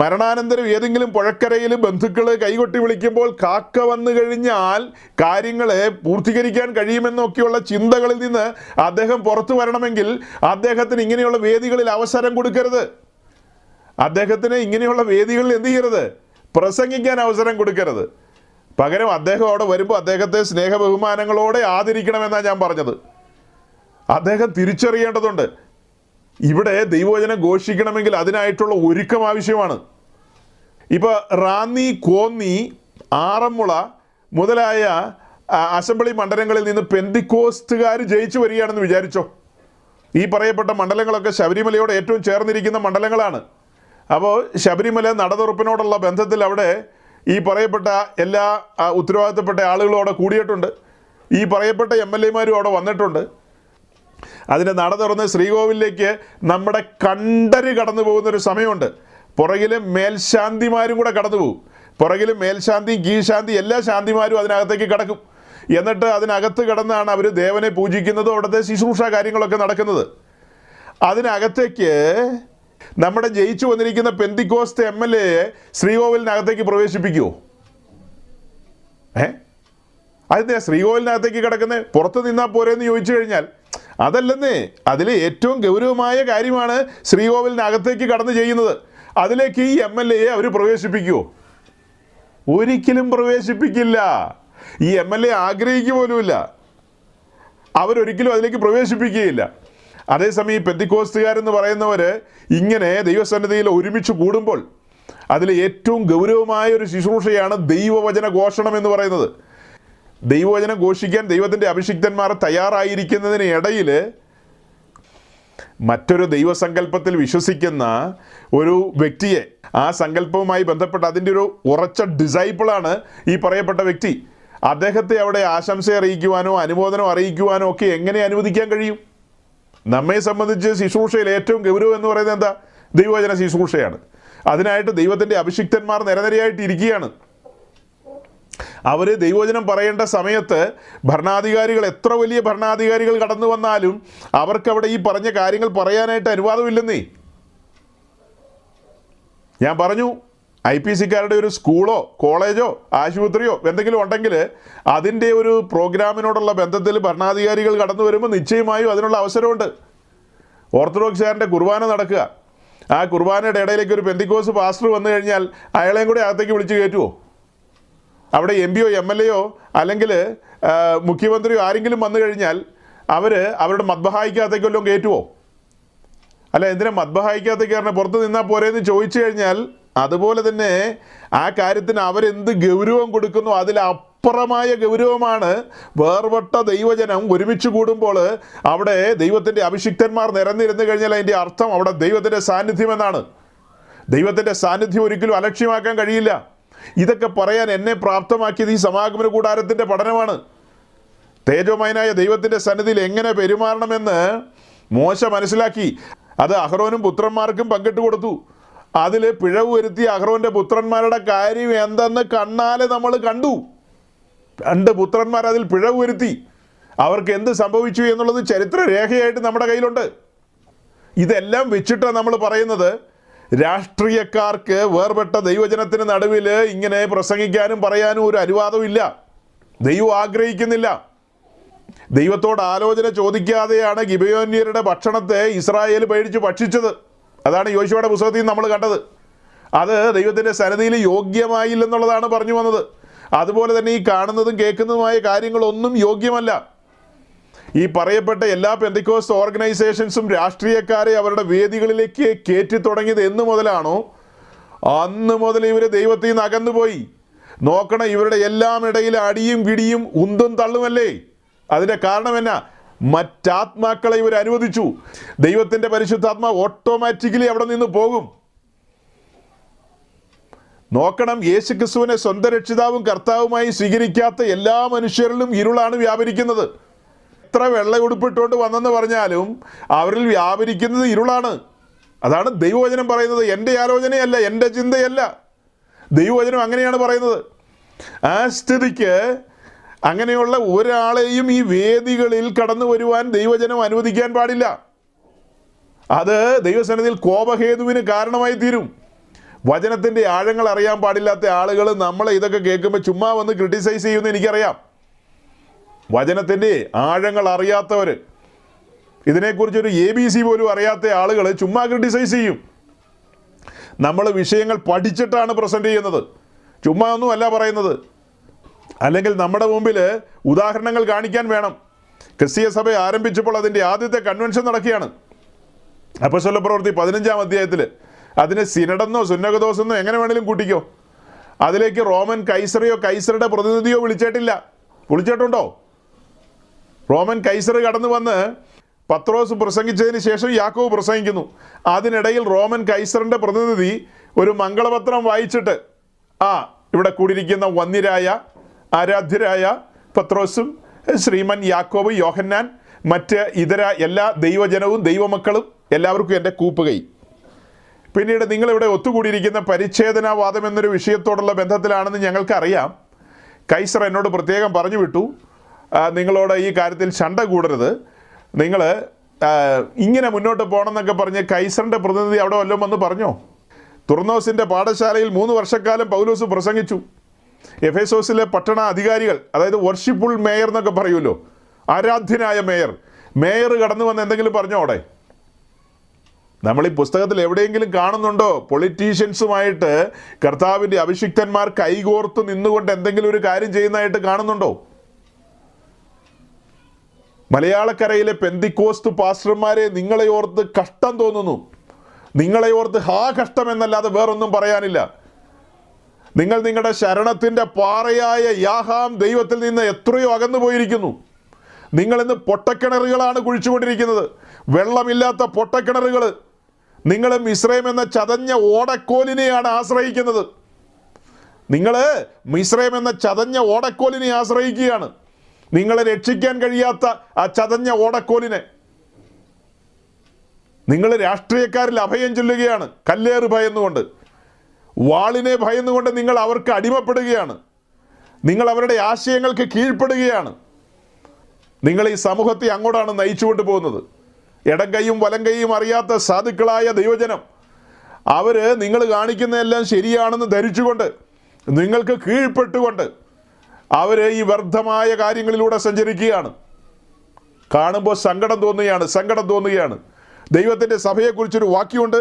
മരണാനന്തരം ഏതെങ്കിലും പുഴക്കരയിൽ ബന്ധുക്കൾ കൈകൊട്ടി വിളിക്കുമ്പോൾ കാക്ക വന്നു കഴിഞ്ഞാൽ കാര്യങ്ങളെ പൂർത്തീകരിക്കാൻ കഴിയുമെന്നൊക്കെയുള്ള ചിന്തകളിൽ നിന്ന് അദ്ദേഹം പുറത്തു വരണമെങ്കിൽ അദ്ദേഹത്തിന് ഇങ്ങനെയുള്ള വേദികളിൽ അവസരം കൊടുക്കരുത്. അദ്ദേഹത്തിന് ഇങ്ങനെയുള്ള വേദികളിൽ എന്ത് ചെയ്യരുത്? പ്രസംഗിക്കാൻ അവസരം കൊടുക്കരുത്. പകരം അദ്ദേഹം അവിടെ വരുമ്പോൾ അദ്ദേഹത്തെ സ്നേഹബഹുമാനങ്ങളോടെ ആദരിക്കണമെന്നാണ് ഞാൻ പറഞ്ഞത്. അദ്ദേഹം തിരിച്ചറിയേണ്ടതുണ്ട്, ഇവിടെ ദൈവവചനം ഘോഷിക്കണമെങ്കിൽ അതിനായിട്ടുള്ള ഒരുക്കം ആവശ്യമാണ്. ഇപ്പോൾ റാന്നി, കോന്നി, ആറന്മുള മുതലായ അസംബ്ലി മണ്ഡലങ്ങളിൽ നിന്ന് പെന്തിക്കോസ്തുകാർ ജയിച്ചു വരികയാണെന്ന് വിചാരിച്ചോ. ഈ പറയപ്പെട്ട മണ്ഡലങ്ങളൊക്കെ ശബരിമലയോട് ഏറ്റവും ചേർന്നിരിക്കുന്ന മണ്ഡലങ്ങളാണ്. അപ്പോൾ ശബരിമല നടതുറപ്പിനോടുള്ള ബന്ധത്തിൽ അവിടെ ഈ പറയപ്പെട്ട എല്ലാ ഉത്തരവാദിത്തപ്പെട്ട ആളുകളും അവിടെ കൂടിയിട്ടുണ്ട്. ഈ പറയപ്പെട്ട MLA-മാരും അവിടെ വന്നിട്ടുണ്ട്. അതിൻ്റെ നട തുറന്ന് ശ്രീകോവിലേക്ക് നമ്മുടെ കണ്ടര് കടന്നു പോകുന്നൊരു സമയമുണ്ട്. പുറകിൽ മേൽശാന്തിമാരും കൂടെ കടന്നു പോകും. പുറകിൽ മേൽശാന്തി, കീഴ്ശാന്തി, എല്ലാ ശാന്തിമാരും അതിനകത്തേക്ക് കടക്കും. എന്നിട്ട് അതിനകത്ത് കിടന്നാണ് അവർ ദേവനെ പൂജിക്കുന്നതും അവിടുത്തെ ശുശ്രൂഷ കാര്യങ്ങളൊക്കെ നടക്കുന്നത്. അതിനകത്തേക്ക് നമ്മുടെ ജയിച്ചു വന്നിരിക്കുന്ന പെന്തിക്കോസ്ത് MLA-യെ ശ്രീകോവിലിനകത്തേക്ക് പ്രവേശിപ്പിക്കുമോ? അതിൻ്റെ ശ്രീകോവിലിനകത്തേക്ക് കിടക്കുന്നത് പുറത്ത് നിന്നാൽ പോരെന്ന് ചോദിച്ചു കഴിഞ്ഞാൽ അതല്ലെന്നേ. അതിൽ ഏറ്റവും ഗൗരവമായ കാര്യമാണ് ശ്രീകോവിലിനകത്തേക്ക് കടന്നു ചെയ്യുന്നത്. അതിലേക്ക് ഈ MLA-യെ അവർ പ്രവേശിപ്പിക്കുമോ? ഒരിക്കലും പ്രവേശിപ്പിക്കില്ല. ഈ MLA ആഗ്രഹിക്കുക പോലുമില്ല. അവരൊരിക്കലും അതിലേക്ക് പ്രവേശിപ്പിക്കുകയില്ല. അതേസമയം ഈ പെന്തിക്കോസ്തുകാരെന്ന് പറയുന്നവർ ഇങ്ങനെ ദൈവസന്നിധിയിൽ ഒരുമിച്ച് കൂടുമ്പോൾ അതിൽ ഏറ്റവും ഗൗരവമായ ഒരു ശുശ്രൂഷയാണ് ദൈവവചന ഘോഷണം എന്ന് പറയുന്നത്. ദൈവവചനം ഘോഷിക്കാൻ ദൈവത്തിൻ്റെ അഭിഷിക്തന്മാർ തയ്യാറായിരിക്കുന്നതിന് ഇടയിൽ മറ്റൊരു ദൈവസങ്കല്പത്തിൽ വിശ്വസിക്കുന്ന ഒരു വ്യക്തിയെ, ആ സങ്കല്പവുമായി ബന്ധപ്പെട്ട് അതിൻ്റെ ഒരു ഉറച്ച ഡിസൈപ്പിളാണ് ഈ പറയപ്പെട്ട വ്യക്തി. അദ്ദേഹത്തെ അവിടെ ആശംസ അറിയിക്കുവാനോ അനുമോദനം അറിയിക്കുവാനോ ഒക്കെ എങ്ങനെ അനുവദിക്കാൻ കഴിയും? നമ്മെ സംബന്ധിച്ച് ശുശ്രൂഷയിൽ ഏറ്റവും ഗൗരവം എന്ന് പറയുന്നത് എന്താ? ദൈവവചന ശുശ്രൂഷയാണ്. അതിനായിട്ട് ദൈവത്തിൻ്റെ അഭിഷിക്തന്മാർ നിരനിരയായിട്ട് ഇരിക്കുകയാണ്. അവർ ദൈവവചനം പറയേണ്ട സമയത്ത് ഭരണാധികാരികൾ, എത്ര വലിയ ഭരണാധികാരികൾ കടന്നു വന്നാലും അവർക്കവിടെ ഈ പറഞ്ഞ കാര്യങ്ങൾ പറയാനായിട്ട് അനുവാദമില്ലെന്നേ. ഞാൻ പറഞ്ഞു, IPC-കാരുടെ ഒരു സ്കൂളോ കോളേജോ ആശുപത്രിയോ എന്തെങ്കിലും ഉണ്ടെങ്കിൽ അതിൻ്റെ ഒരു പ്രോഗ്രാമിനോടുള്ള ബന്ധത്തിൽ ഭരണാധികാരികൾ കടന്നു വരുമ്പോൾ നിശ്ചയമായും അതിനുള്ള അവസരമുണ്ട്. ഓർത്തഡോക്സുകാരൻ്റെ കുർബാന നടക്കുക, ആ കുർബാനയുടെ ഇടയിലേക്ക് ഒരു പെന്തിക്കോസ് പാസ്റ്റർ വന്നു കഴിഞ്ഞാൽ അയാളെയും കൂടെ അകത്തേക്ക് വിളിച്ച് കയറ്റുമോ? അവിടെ MP-യോ MLA-യോ അല്ലെങ്കിൽ മുഖ്യമന്ത്രിയോ ആരെങ്കിലും വന്നു കഴിഞ്ഞാൽ അവരുടെ മദ്ബഹായിക്കകത്തേക്ക് വല്ലതും കയറ്റുമോ? അല്ല, എന്തിനാ മദ്ബഹായിക്കകത്തേക്ക് കയറണേ? പുറത്ത് നിന്നാൽ പോരെന്ന് ചോദിച്ചു കഴിഞ്ഞാൽ അതുപോലെ തന്നെ ആ കാര്യത്തിന് അവരെന്ത് ഗൗരവം കൊടുക്കുന്നു അതിലപ്പുറമായ ഗൗരവമാണ് വേർപെട്ട ദൈവജനം ഒരുമിച്ച് കൂടുമ്പോൾ അവിടെ ദൈവത്തിൻ്റെ അഭിഷിക്തന്മാർ നിരന്നിരുന്നു കഴിഞ്ഞാൽ അതിൻ്റെ അർത്ഥം അവിടെ ദൈവത്തിൻ്റെ സാന്നിധ്യം എന്നാണ്. ദൈവത്തിൻ്റെ സാന്നിധ്യം ഒരിക്കലും അലക്ഷ്യമാക്കാൻ കഴിയില്ല. ഇതൊക്കെ പറയാൻ എന്നെ പ്രാപ്തമാക്കിയത് ഈ സമാഗമന കൂടാരത്തിൻ്റെ പഠനമാണ്. തേജോമയനായ ദൈവത്തിൻ്റെ സന്നിധിയിൽ എങ്ങനെ പെരുമാറണമെന്ന് മോശ മനസ്സിലാക്കി. അത് അഹ്റോനും പുത്രന്മാർക്കും പങ്കിട്ട് കൊടുത്തു. അതിൽ പിഴവ് വരുത്തിയ അഹ്റോൻ്റെ പുത്രന്മാരുടെ കാര്യം എന്തെന്ന് കണ്ണാലെ നമ്മൾ കണ്ടു. 2 പുത്രന്മാർ അതിൽ പിഴവ് വരുത്തി. അവർക്ക് എന്ത് സംഭവിച്ചു എന്നുള്ളത് ചരിത്രരേഖയായിട്ട് നമ്മുടെ കയ്യിലുണ്ട്. ഇതെല്ലാം വെച്ചിട്ടാണ് നമ്മൾ പറയുന്നത് രാഷ്ട്രീയക്കാർക്ക് വേർപെട്ട ദൈവജനത്തിന് നടുവിൽ ഇങ്ങനെ പ്രസംഗിക്കാനും പറയാനും ഒരു അനുവാദമില്ല. ദൈവം ആഗ്രഹിക്കുന്നില്ല. ദൈവത്തോട് ആലോചന ചോദിക്കാതെയാണ് ഗിബയോന്യരുടെ ഭക്ഷണത്തെ ഇസ്രായേൽ പേടിച്ച് ഭക്ഷിച്ചത്. അതാണ് യോശുവയുടെ പുസ്തകത്തിൽ നമ്മൾ കണ്ടത്. അത് ദൈവത്തിൻ്റെ സന്നിധിയിൽ യോഗ്യമായില്ലെന്നുള്ളതാണ് പറഞ്ഞു വന്നത്. അതുപോലെ തന്നെ ഈ കാണുന്നതും കേൾക്കുന്നതുമായ കാര്യങ്ങളൊന്നും യോഗ്യമല്ല. ഈ പറയപ്പെട്ട എല്ലാ പെന്തിക്കോസ്റ്റ് ഓർഗനൈസേഷൻസും രാഷ്ട്രീയക്കാരെ അവരുടെ വേദികളിലേക്ക് കയറ്റി തുടങ്ങിയത് എന്ന് മുതലാണോ അന്ന് മുതൽ ഇവർ ദൈവത്തിൽ നിന്ന് അകന്നുപോയി. നോക്കണം, ഇവരുടെ എല്ലാം ഇടയിൽ അടിയും പിടിയും ഉന്തും തള്ളുമല്ലേ. അതിൻ്റെ കാരണം എന്നാ? മറ്റാത്മാക്കളെ ഇവർ അനുവദിച്ചു. ദൈവത്തിൻ്റെ പരിശുദ്ധാത്മാ ഓട്ടോമാറ്റിക്കലി അവിടെ നിന്ന് പോകും. നോക്കണം, യേശുക്രിസ്തുവിനെ സ്വന്തം രക്ഷിതാവും കർത്താവുമായി സ്വീകരിക്കാത്ത എല്ലാ മനുഷ്യരിലും ഇരുളാണ് വ്യാപരിക്കുന്നത്. എത്ര വെള്ള ഉടുപ്പിട്ടുകൊണ്ട് വന്നെന്ന് പറഞ്ഞാലും അവരിൽ വ്യാപരിക്കുന്നത് ഇരുളാണ്. അതാണ് ദൈവവചനം പറയുന്നത്. എൻ്റെ ആലോചനയല്ല, എൻ്റെ ചിന്തയല്ല, ദൈവവചനം അങ്ങനെയാണ് പറയുന്നത്. ആ സ്ഥിതിക്ക് അങ്ങനെയുള്ള ഒരാളെയും ഈ വേദികളിൽ കടന്നു വരുവാൻ ദൈവവചനം അനുവദിക്കാൻ പാടില്ല. അത് ദൈവസന്നിധിയിൽ കോപഹേതുവിന് കാരണമായി തീരും. വചനത്തിൻ്റെ ആഴങ്ങൾ അറിയാൻ പാടില്ലാത്ത ആളുകൾ നമ്മളെ ഇതൊക്കെ കേൾക്കുമ്പോൾ ചുമ്മാ വന്ന് ക്രിട്ടിസൈസ് ചെയ്യുമെന്ന് എനിക്കറിയാം. വചനത്തിൻ്റെ ആഴങ്ങൾ അറിയാത്തവർ, ഇതിനെക്കുറിച്ചൊരു ABC പോലും അറിയാത്ത ആളുകൾ ചുമ്മാ ക്രിട്ടിസൈസ് ചെയ്യും. നമ്മൾ വിഷയങ്ങൾ പഠിച്ചിട്ടാണ് പ്രസൻറ്റ് ചെയ്യുന്നത്, ചുമ്മാ ഒന്നും അല്ല പറയുന്നത്. അല്ലെങ്കിൽ നമ്മുടെ മുമ്പിൽ ഉദാഹരണങ്ങൾ കാണിക്കാൻ വേണം. ക്രിസ്തീയ സഭ ആരംഭിച്ചപ്പോൾ അതിൻ്റെ ആദ്യത്തെ കൺവെൻഷൻ നടക്കുകയാണ്. അപ്പോസ്തല പ്രവൃത്തി 15-ാം അധ്യായത്തിൽ അതിന് സിനഡെന്നോ സുന്നകദോസെന്നോ എങ്ങനെ വേണമെങ്കിലും കൂട്ടിക്കോ. അതിലേക്ക് റോമൻ കൈസറയോ കൈസറുടെ പ്രതിനിധിയോ വിളിച്ചിട്ടുണ്ടോ? റോമൻ കൈസർ കടന്നു വന്ന് പത്രോസ് പ്രസംഗിച്ചതിന് ശേഷം യാക്കോബ് പ്രസംഗിക്കുന്നു. അതിനിടയിൽ റോമൻ കൈസറിൻ്റെ പ്രതിനിധി ഒരു മംഗളപത്രം വായിച്ചിട്ട് ഇവിടെ കൂടിയിരിക്കുന്ന വന്യരായ ആരാധ്യരായ പത്രോസും ശ്രീമൻ യാക്കോബ്, യോഹന്നാൻ, മറ്റ് ഇതര എല്ലാ ദൈവജനവും ദൈവമക്കളും എല്ലാവർക്കും എൻ്റെ കൂപ്പുകൈ. പിന്നീട് നിങ്ങളിവിടെ ഒത്തുകൂടിയിരിക്കുന്ന പരിച്ഛേദനാവാദം എന്നൊരു വിഷയത്തോടുള്ള ബന്ധത്തിലാണെന്ന് ഞങ്ങൾക്കറിയാം. കൈസർ എന്നോട് പ്രത്യേകം പറഞ്ഞു വിട്ടു, നിങ്ങളോട് ഈ കാര്യത്തിൽ ശണ്ട കൂടരുത്, നിങ്ങൾ ഇങ്ങനെ മുന്നോട്ട് പോകണം എന്നൊക്കെ പറഞ്ഞ് കൈസറിൻ്റെ പ്രതിനിധി അവിടെ വല്ലതും വന്ന് പറഞ്ഞോ? തുർന്നോസിൻ്റെ പാഠശാലയിൽ 3 വർഷക്കാലം പൗലോസ് പ്രസംഗിച്ചു. എഫേസോസിലെ പട്ടണ അധികാരികൾ, അതായത് വർഷിപ്പുൾ മേയർ എന്നൊക്കെ പറയുമല്ലോ, ആരാധ്യനായ മേയർ കടന്നു വന്ന് എന്തെങ്കിലും പറഞ്ഞോ അവിടെ? നമ്മൾ ഈ പുസ്തകത്തിൽ എവിടെയെങ്കിലും കാണുന്നുണ്ടോ പൊളിറ്റീഷ്യൻസുമായിട്ട് കർത്താവിൻ്റെ അഭിഷിക്തന്മാർ കൈകോർത്ത് നിന്നുകൊണ്ട് എന്തെങ്കിലും ഒരു കാര്യം ചെയ്യുന്നതായിട്ട് കാണുന്നുണ്ടോ? മലയാളക്കരയിലെ പെന്തിക്കോസ്ത് പാസ്റ്റർമാരെ നിങ്ങളെ ഓർത്ത് കഷ്ടം തോന്നുന്നു. നിങ്ങളെ ഓർത്ത് കഷ്ടം എന്നല്ലാതെ വേറൊന്നും പറയാനില്ല. നിങ്ങൾ നിങ്ങളുടെ ശരണത്തിൻ്റെ പാറയായ യാഹാം ദൈവത്തിൽ നിന്ന് എത്രയോ അകന്നു പോയിരിക്കുന്നു. നിങ്ങളിന്ന് പൊട്ടക്കിണറുകളാണ് കുഴിച്ചുകൊണ്ടിരിക്കുന്നത്, വെള്ളമില്ലാത്ത പൊട്ടക്കിണറുകൾ. നിങ്ങൾ മിസ്രൈം എന്ന ചതഞ്ഞ ഓടക്കോലിനെയാണ് ആശ്രയിക്കുന്നത്. നിങ്ങൾ മിസ്രൈം എന്ന ചതഞ്ഞ ഓടക്കോലിനെ ആശ്രയിക്കുകയാണ്. നിങ്ങളെ രക്ഷിക്കാൻ കഴിയാത്ത ആ ചതഞ്ഞ ഓടക്കോലിനെ. നിങ്ങൾ രാഷ്ട്രീയക്കാരിൽ അഭയം ചൊല്ലുകയാണ്, കല്ലേറ് ഭയന്നുകൊണ്ട്, വാളിനെ ഭയന്നുകൊണ്ട് നിങ്ങൾ അവർക്ക് അടിമപ്പെടുകയാണ്. നിങ്ങൾ അവരുടെ ആശയങ്ങൾക്ക് കീഴ്പ്പെടുകയാണ്. നിങ്ങൾ ഈ സമൂഹത്തെ അങ്ങോട്ടാണ് നയിച്ചുകൊണ്ട് പോകുന്നത്. ഇടം കൈയും വലം കൈയും അറിയാത്ത സാധുക്കളായ ദൈവജനം, അവർ നിങ്ങൾ കാണിക്കുന്നതെല്ലാം ശരിയാണെന്ന് ധരിച്ചുകൊണ്ട് നിങ്ങൾക്ക് കീഴ്പ്പെട്ടുകൊണ്ട് അവർ ഈ വ്യർത്ഥമായ കാര്യങ്ങളിലൂടെ സഞ്ചരിക്കുകയാണ്. കാണുമ്പോൾ സങ്കടം തോന്നുകയാണ്. ദൈവത്തിൻ്റെ സഭയെക്കുറിച്ചൊരു വാക്യമുണ്ട്,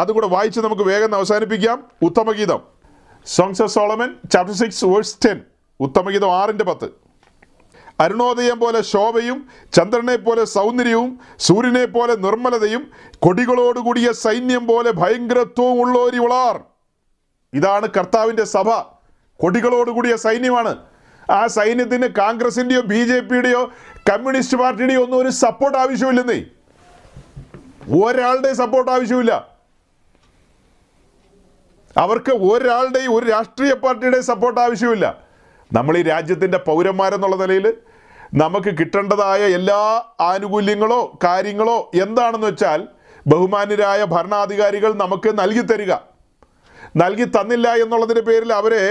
അതുകൂടെ വായിച്ച് നമുക്ക് വേഗം അവസാനിപ്പിക്കാം. ഉത്തമഗീതം, songs of Solomon chapter 6 verse 10. ഉത്തമഗീതം 6:10. അരുണോദയം പോലെ ശോഭയും ചന്ദ്രനെ പോലെ സൗന്ദര്യവും സൂര്യനെ പോലെ നിർമ്മലതയും കൊടികളോടുകൂടിയ സൈന്യം പോലെ ഭയങ്കരത്വവും ഉള്ളോരിവളാർ. ഇതാണ് കർത്താവിൻ്റെ സഭ. കൊടികളോടുകൂടിയ സൈന്യമാണ്. ആ സൈന്യത്തിന് കോൺഗ്രസിൻ്റെയോ BJPയുടെയോ കമ്മ്യൂണിസ്റ്റ് പാർട്ടിയുടെയോ ഒന്നും ഒരു സപ്പോർട്ട് ആവശ്യമില്ലെന്നേ. ഒരാളുടെ സപ്പോർട്ട് ആവശ്യമില്ല. അവർക്ക് ഒരാളുടെയും ഒരു രാഷ്ട്രീയ പാർട്ടിയുടെ സപ്പോർട്ട് ആവശ്യമില്ല. നമ്മൾ ഈ രാജ്യത്തിൻ്റെ പൗരന്മാരെന്നുള്ള നിലയിൽ നമുക്ക് കിട്ടേണ്ടതായ എല്ലാ ആനുകൂല്യങ്ങളോ കാര്യങ്ങളോ എന്താണെന്ന് വെച്ചാൽ ബഹുമാന്യരായ ഭരണാധികാരികൾ നമുക്ക് നൽകി തന്നില്ല എന്നുള്ളതിൻ്റെ പേരിൽ അവരെ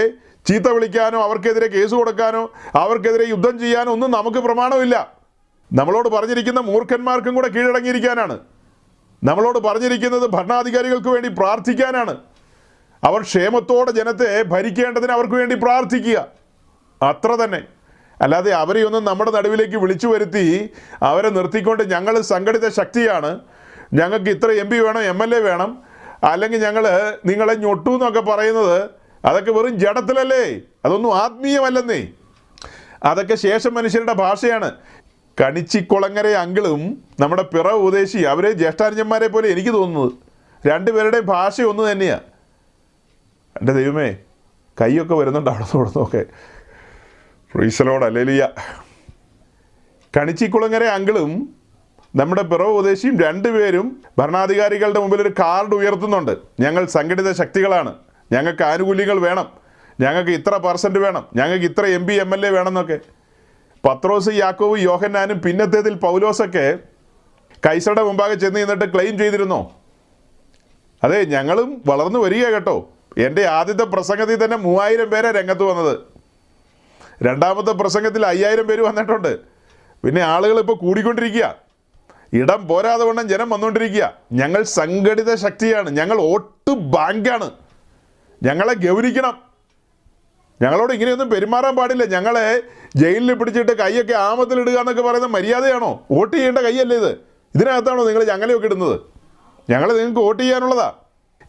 ചീത്ത വിളിക്കാനോ അവർക്കെതിരെ കേസ് കൊടുക്കാനോ അവർക്കെതിരെ യുദ്ധം ചെയ്യാനോ ഒന്നും നമുക്ക് പ്രമാണമില്ല. നമ്മളോട് പറഞ്ഞിരിക്കുന്ന മൂർഖന്മാർക്കും കൂടെ കീഴടങ്ങിയിരിക്കാനാണ്. നമ്മളോട് പറഞ്ഞിരിക്കുന്നത് ഭരണാധികാരികൾക്ക് വേണ്ടി പ്രാർത്ഥിക്കാനാണ്. അവർ ക്ഷേമത്തോടെ ജനത്തെ ഭരിക്കേണ്ടതിന് അവർക്ക് വേണ്ടി പ്രാർത്ഥിക്കുക, അത്ര തന്നെ. അല്ലാതെ അവരെയൊന്നും നമ്മുടെ നടുവിലേക്ക് വിളിച്ചു വരുത്തി അവരെ നിർത്തിക്കൊണ്ട് ഞങ്ങൾ സംഘടിത ശക്തിയാണ്, ഞങ്ങൾക്ക് ഇത്ര MP വേണം, MLA വേണം, അല്ലെങ്കിൽ ഞങ്ങൾ നിങ്ങളെ ഞൊട്ടു എന്നൊക്കെ പറയുന്നത് അതൊക്കെ വെറും ജഡത്തിലല്ലേ, അതൊന്നും ആത്മീയമല്ലെന്നേ. അതൊക്കെ ശേഷം മനുഷ്യരുടെ ഭാഷയാണ്. കണിച്ചിക്കുളങ്ങര അങ്കിളും നമ്മുടെ പിറവ് ഉപദേശി അവരെ ജ്യേഷ്ഠാനുജന്മാരെ പോലെ എനിക്ക് തോന്നുന്നത്. രണ്ടുപേരുടെയും ഭാഷ ഒന്ന് തന്നെയാണ്. എൻ്റെ ദൈവമേ, കൈയൊക്കെ വരുന്നുണ്ട് അവിടെ തുടർന്നൊക്കെ. ഫ്രീസലോട് അല്ലേലിയ. കണിച്ചിക്കുളങ്ങര അങ്കിളും നമ്മുടെ പിറവ് ഉപദേശിയും രണ്ടുപേരും ഭരണാധികാരികളുടെ മുമ്പിൽ ഒരു കാർഡ് ഉയർത്തുന്നുണ്ട്. ഞങ്ങൾ സംഘടിത ശക്തികളാണ്, ഞങ്ങൾക്ക് ആനുകൂല്യങ്ങൾ വേണം, ഞങ്ങൾക്ക് ഇത്ര % വേണം, ഞങ്ങൾക്ക് ഇത്ര MP MLA വേണം എന്നൊക്കെ. പത്രോസ്, യാക്കോബ്, യോഹന്നാനും പിന്നത്തേതിൽ പൗലോസൊക്കെ കൈസറുടെ മുമ്പാകെ ചെന്ന് നിന്നിട്ട് ക്ലെയിം ചെയ്തിരുന്നോ? അതെ, ഞങ്ങളും വളർന്നു വരിക കേട്ടോ. എൻ്റെ ആദ്യത്തെ പ്രസംഗത്തിൽ തന്നെ 3000 പേരെ രംഗത്ത് വന്നത്. രണ്ടാമത്തെ പ്രസംഗത്തിൽ 5000 പേര് വന്നിട്ടുണ്ട്. പിന്നെ ആളുകൾ ഇപ്പോൾ കൂടിക്കൊണ്ടിരിക്കുക. ഇടം പോരാതെ വണ്ണം ജനം വന്നുകൊണ്ടിരിക്കുക. ഞങ്ങൾ സംഘടിത ശക്തിയാണ്, ഞങ്ങൾ വോട്ട് ബാങ്കാണ്, ഞങ്ങളെ ഗൗനിക്കണം. ഞങ്ങളോട് ഇങ്ങനെയൊന്നും പെരുമാറാൻ പാടില്ല. ഞങ്ങളെ ജയിലിൽ പിടിച്ചിട്ട് കൈയൊക്കെ ആമത്തിലിടുക എന്നൊക്കെ പറയുന്ന മര്യാദയാണോ? വോട്ട് ചെയ്യേണ്ട കൈയല്ലേ ഇത്? ഇതിനകത്താണോ നിങ്ങൾ ഞങ്ങളെയൊക്കെ ഇടുന്നത്? ഞങ്ങൾ നിങ്ങൾക്ക് വോട്ട് ചെയ്യാനുള്ളതാ.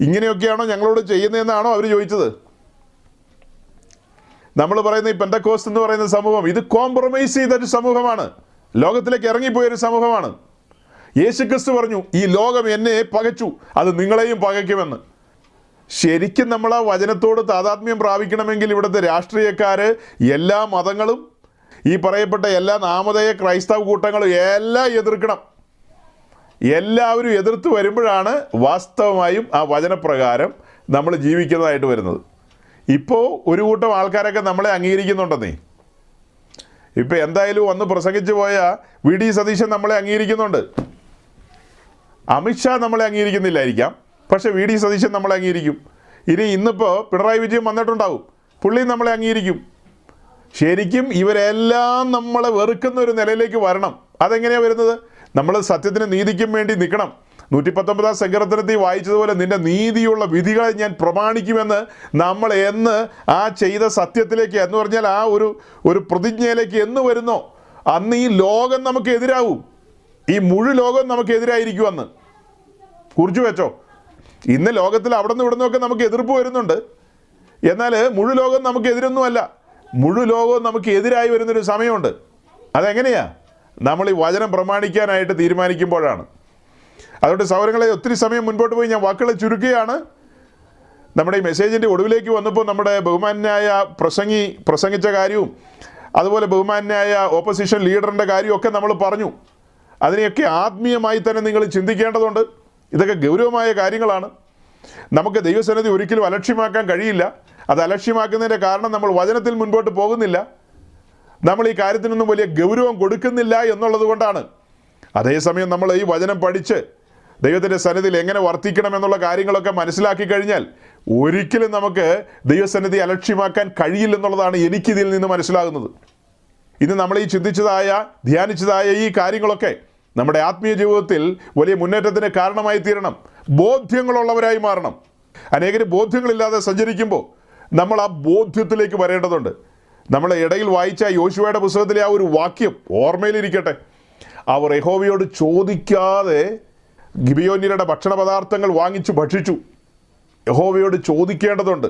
ഇങ്ങനെയൊക്കെയാണോ ഞങ്ങളോട് ചെയ്യുന്നതെന്നാണോ അവർ ചോദിച്ചത്? നമ്മൾ പറയുന്ന ഈ പെന്തക്കോസ്റ്റ് എന്ന് പറയുന്ന സമൂഹം, ഇത് കോംപ്രമൈസ് ചെയ്തൊരു സമൂഹമാണ്, ലോകത്തിലേക്ക് ഇറങ്ങിപ്പോയൊരു സമൂഹമാണ്. യേശുക്രിസ്തു പറഞ്ഞു, ഈ ലോകം എന്നെ പകച്ചു, അത് നിങ്ങളെയും പകയ്ക്കുമെന്ന്. ശരിക്കും നമ്മൾ ആ വചനത്തോട് താതാത്മ്യം പ്രാപിക്കണമെങ്കിൽ ഇവിടുത്തെ രാഷ്ട്രീയക്കാർ, എല്ലാ മതങ്ങളും, ഈ പറയപ്പെട്ട എല്ലാ നാമധേയ ക്രൈസ്തവ കൂട്ടങ്ങളും എല്ലാം എതിർക്കണം. എല്ലാവരും എതിർത്ത് വരുമ്പോഴാണ് വാസ്തവമായും ആ വചനപ്രകാരം നമ്മൾ ജീവിക്കുന്നതായിട്ട് വരുന്നത്. ഇപ്പോൾ ഒരു കൂട്ടം ആൾക്കാരൊക്കെ നമ്മളെ അംഗീകരിക്കുന്നുണ്ടെന്നേ. ഇപ്പോൾ എന്തായാലും വന്ന് പ്രസംഗിച്ചു പോയ VD സതീശൻ നമ്മളെ അംഗീകരിക്കുന്നുണ്ട്. അമിത്ഷാ നമ്മളെ അംഗീകരിക്കുന്നില്ലായിരിക്കാം, പക്ഷേ VD സതീശൻ നമ്മളെ അംഗീകരിക്കും. ഇന്നിപ്പോൾ പിണറായി വിജയൻ വന്നിട്ടുണ്ടാവും, പുള്ളി നമ്മളെ അംഗീകരിക്കും. ശരിക്കും ഇവരെല്ലാം നമ്മളെ വെറുക്കുന്ന ഒരു നിലയിലേക്ക് വരണം. അതെങ്ങനെയാണ് വരുന്നത്? നമ്മൾ സത്യത്തിന് നീതിക്കും വേണ്ടി നിൽക്കണം. 119 സങ്കീർത്തനത്തിൽ വായിച്ചതുപോലെ, നിന്റെ നീതിയുള്ള വിധികളെ ഞാൻ പ്രമാണിക്കുമെന്ന് നമ്മൾ എന്ന് ആ ചെയ്ത സത്യത്തിലേക്ക്, എന്ന് പറഞ്ഞാൽ ആ ഒരു പ്രതിജ്ഞയിലേക്ക് എന്ന് വരുന്നോ, അന്ന് ഈ ലോകം നമുക്ക് എതിരാവും. ഈ മുഴു ലോകം നമുക്ക് എതിരായിരിക്കുമെന്ന് കുറിച്ചു വെച്ചോ. ഇന്ന് ലോകത്തിൽ അവിടെ നിന്ന് ഇവിടെ നിന്നൊക്കെ നമുക്ക് എതിർപ്പ് വരുന്നുണ്ട്. എന്നാൽ മുഴു ലോകം നമുക്ക് എതിരൊന്നുമല്ല. മുഴു ലോകവും നമുക്ക് എതിരായി വരുന്നൊരു സമയമുണ്ട്. അതെങ്ങനെയാ? നമ്മൾ ഈ വചനം പ്രമാണിക്കാനായിട്ട് തീരുമാനിക്കുമ്പോഴാണ്. അതുകൊണ്ട് സഹോദരങ്ങളെ, ഒത്തിരി സമയം മുൻപോട്ട് പോയി ഞാൻ വാക്കുകളെ ചുരുക്കുകയാണ്. നമ്മുടെ ഈ മെസ്സേജിൻ്റെ ഒടുവിലേക്ക് വന്നപ്പോൾ നമ്മുടെ ബഹുമാന്യായ പ്രസംഗിച്ച കാര്യവും അതുപോലെ ബഹുമാന്യായ ഓപ്പോസിഷൻ ലീഡറിൻ്റെ കാര്യമൊക്കെ നമ്മൾ പറഞ്ഞു. അതിനെയൊക്കെ ആത്മീയമായി തന്നെ നിങ്ങൾ ചിന്തിക്കേണ്ടതുണ്ട്. ഇതൊക്കെ ഗൗരവമായ കാര്യങ്ങളാണ്. നമുക്ക് ദൈവസന്നിധി ഒരിക്കലും അലക്ഷ്യമാക്കാൻ കഴിയില്ല. അത് അലക്ഷ്യമാക്കുന്നതിൻ്റെ കാരണം നമ്മൾ വചനത്തിൽ മുൻപോട്ട് പോകുന്നില്ല, നമ്മൾ ഈ കാര്യത്തിനൊന്നും വലിയ ഗൗരവം കൊടുക്കുന്നില്ല എന്നുള്ളത് കൊണ്ടാണ്. അതേസമയം നമ്മൾ ഈ വചനം പഠിച്ച് ദൈവത്തിൻ്റെ സന്നിധിയിൽ എങ്ങനെ വർത്തിക്കണം എന്നുള്ള കാര്യങ്ങളൊക്കെ മനസ്സിലാക്കി കഴിഞ്ഞാൽ ഒരിക്കലും നമുക്ക് ദൈവസന്നിധി അലക്ഷ്യമാക്കാൻ കഴിയില്ലെന്നുള്ളതാണ് എനിക്കിതിൽ നിന്ന് മനസ്സിലാകുന്നത്. ഇന്ന് നമ്മൾ ഈ ചിന്തിച്ചതായ ധ്യാനിച്ചതായ ഈ കാര്യങ്ങളൊക്കെ നമ്മുടെ ആത്മീയ ജീവിതത്തിൽ വലിയ മുന്നേറ്റത്തിന് കാരണമായി തീരണം. ബോധ്യങ്ങളുള്ളവരായി മാറണം. അനേകർ ബോധ്യങ്ങളില്ലാതെ സഞ്ചരിക്കുമ്പോൾ നമ്മൾ ആ ബോധ്യത്തിലേക്ക് വരേണ്ടതുണ്ട്. നമ്മൾ ഇടയിൽ വായിച്ച യോശുവയുടെ പുസ്തകത്തിലെ ആ ഒരു വാക്യം ഓർമ്മയിലിരിക്കട്ടെ. അവർ യഹോവയോട് ചോദിക്കാതെ ഗിബിയോന്യരുടെ ഭക്ഷണ പദാർത്ഥങ്ങൾ വാങ്ങിച്ചു ഭക്ഷിച്ചു. യഹോവയോട് ചോദിക്കേണ്ടതുണ്ട്.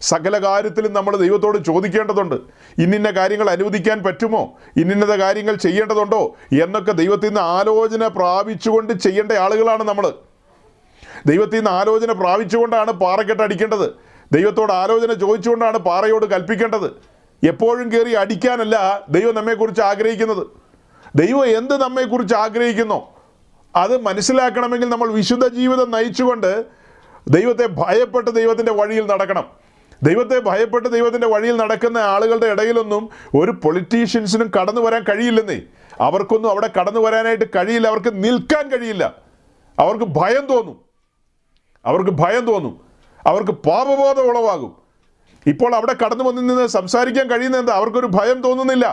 സകല കാര്യത്തിലും നമ്മൾ ദൈവത്തോട് ചോദിക്കേണ്ടതുണ്ട്. ഇന്നിന്ന കാര്യങ്ങൾ അനുവദിക്കാൻ പറ്റുമോ, ഇന്നിന്ന കാര്യങ്ങൾ ചെയ്യേണ്ടതുണ്ടോ എന്നൊക്കെ ദൈവത്തിൽ നിന്ന് ആലോചന പ്രാപിച്ചുകൊണ്ട് ചെയ്യേണ്ട ആളുകളാണ് നമ്മൾ. ദൈവത്തിൽ നിന്ന് ആലോചന പ്രാപിച്ചുകൊണ്ടാണ് പാറക്കെട്ട് അടിക്കേണ്ടത്. ദൈവത്തോട് ആലോചന ചോദിച്ചുകൊണ്ടാണ് പാറയോട് കൽപ്പിക്കേണ്ടത്. എപ്പോഴും കയറി അടിക്കാനല്ല ദൈവം നമ്മെക്കുറിച്ച് ആഗ്രഹിക്കുന്നത്. ദൈവം എന്ത് നമ്മെക്കുറിച്ച് ആഗ്രഹിക്കുന്നോ അത് മനസ്സിലാക്കണമെങ്കിൽ നമ്മൾ വിശുദ്ധ ജീവിതം നയിച്ചുകൊണ്ട് ദൈവത്തെ ഭയപ്പെട്ട് ദൈവത്തിൻ്റെ വഴിയിൽ നടക്കണം. ദൈവത്തെ ഭയപ്പെട്ട് ദൈവത്തിൻ്റെ വഴിയിൽ നടക്കുന്ന ആളുകളുടെ ഇടയിലൊന്നും ഒരു പൊളിറ്റീഷ്യൻസിനും കടന്നു വരാൻ കഴിയില്ലെന്നേ. അവർക്കൊന്നും അവിടെ കടന്നു വരാനായിട്ട് കഴിയില്ല. അവർക്ക് നിൽക്കാൻ കഴിയില്ല. അവർക്ക് ഭയം തോന്നും. അവർക്ക് പാപബോധം ഉളവാകും. ഇപ്പോൾ അവിടെ കടന്നു വന്ന് നിന്ന് സംസാരിക്കാൻ കഴിയുന്ന എന്താ? അവർക്കൊരു ഭയം തോന്നുന്നില്ല,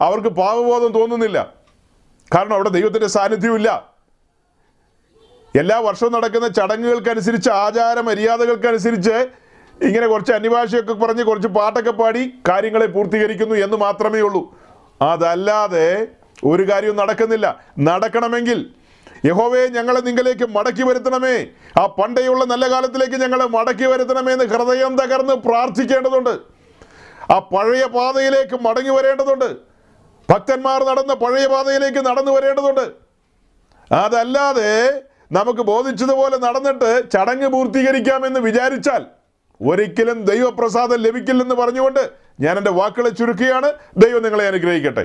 അവർക്ക് പാപബോധം തോന്നുന്നില്ല. കാരണം അവിടെ ദൈവത്തിൻ്റെ സാന്നിധ്യമില്ല. എല്ലാ വർഷവും നടക്കുന്ന ചടങ്ങുകൾക്കനുസരിച്ച്, ആചാര മര്യാദകൾക്കനുസരിച്ച് ഇങ്ങനെ കുറച്ച് അന്യഭാഷയൊക്കെ പറഞ്ഞ് കുറച്ച് പാട്ടൊക്കെ പാടി കാര്യങ്ങളെ പൂർത്തീകരിക്കുന്നു എന്ന് മാത്രമേ ഉള്ളൂ. അതല്ലാതെ ഒരു കാര്യവും നടക്കുന്നില്ല. നടക്കണമെങ്കിൽ യഹോവേ ഞങ്ങളെ നിങ്ങളിലേക്ക് മടക്കി വരുത്തണമേ, ആ പണ്ടേയുള്ള നല്ല കാലത്തിലേക്ക് ഞങ്ങളെ മടക്കി വരുത്തണമേ എന്ന് ഹൃദയം തകർന്ന് പ്രാർത്ഥിക്കേണ്ടതുണ്ട്. ആ പഴയ പാതയിലേക്ക് മടങ്ങി വരേണ്ടതുണ്ട്. ഭക്തന്മാർ നടന്ന പഴയ പാതയിലേക്ക് നടന്നു വരേണ്ടതുണ്ട്. അതല്ലാതെ നമുക്ക് ബോധിച്ചതുപോലെ നടന്നിട്ട് ചടങ്ങ് പൂർത്തീകരിക്കാമെന്ന് വിചാരിച്ചാൽ ഒരിക്കലും ദൈവപ്രസാദം ലഭിക്കില്ലെന്ന് പറഞ്ഞുകൊണ്ട് ഞാൻ എൻ്റെ വാക്കുകളെ ചുരുക്കുകയാണ്. ദൈവം നിങ്ങളെ അനുഗ്രഹിക്കട്ടെ.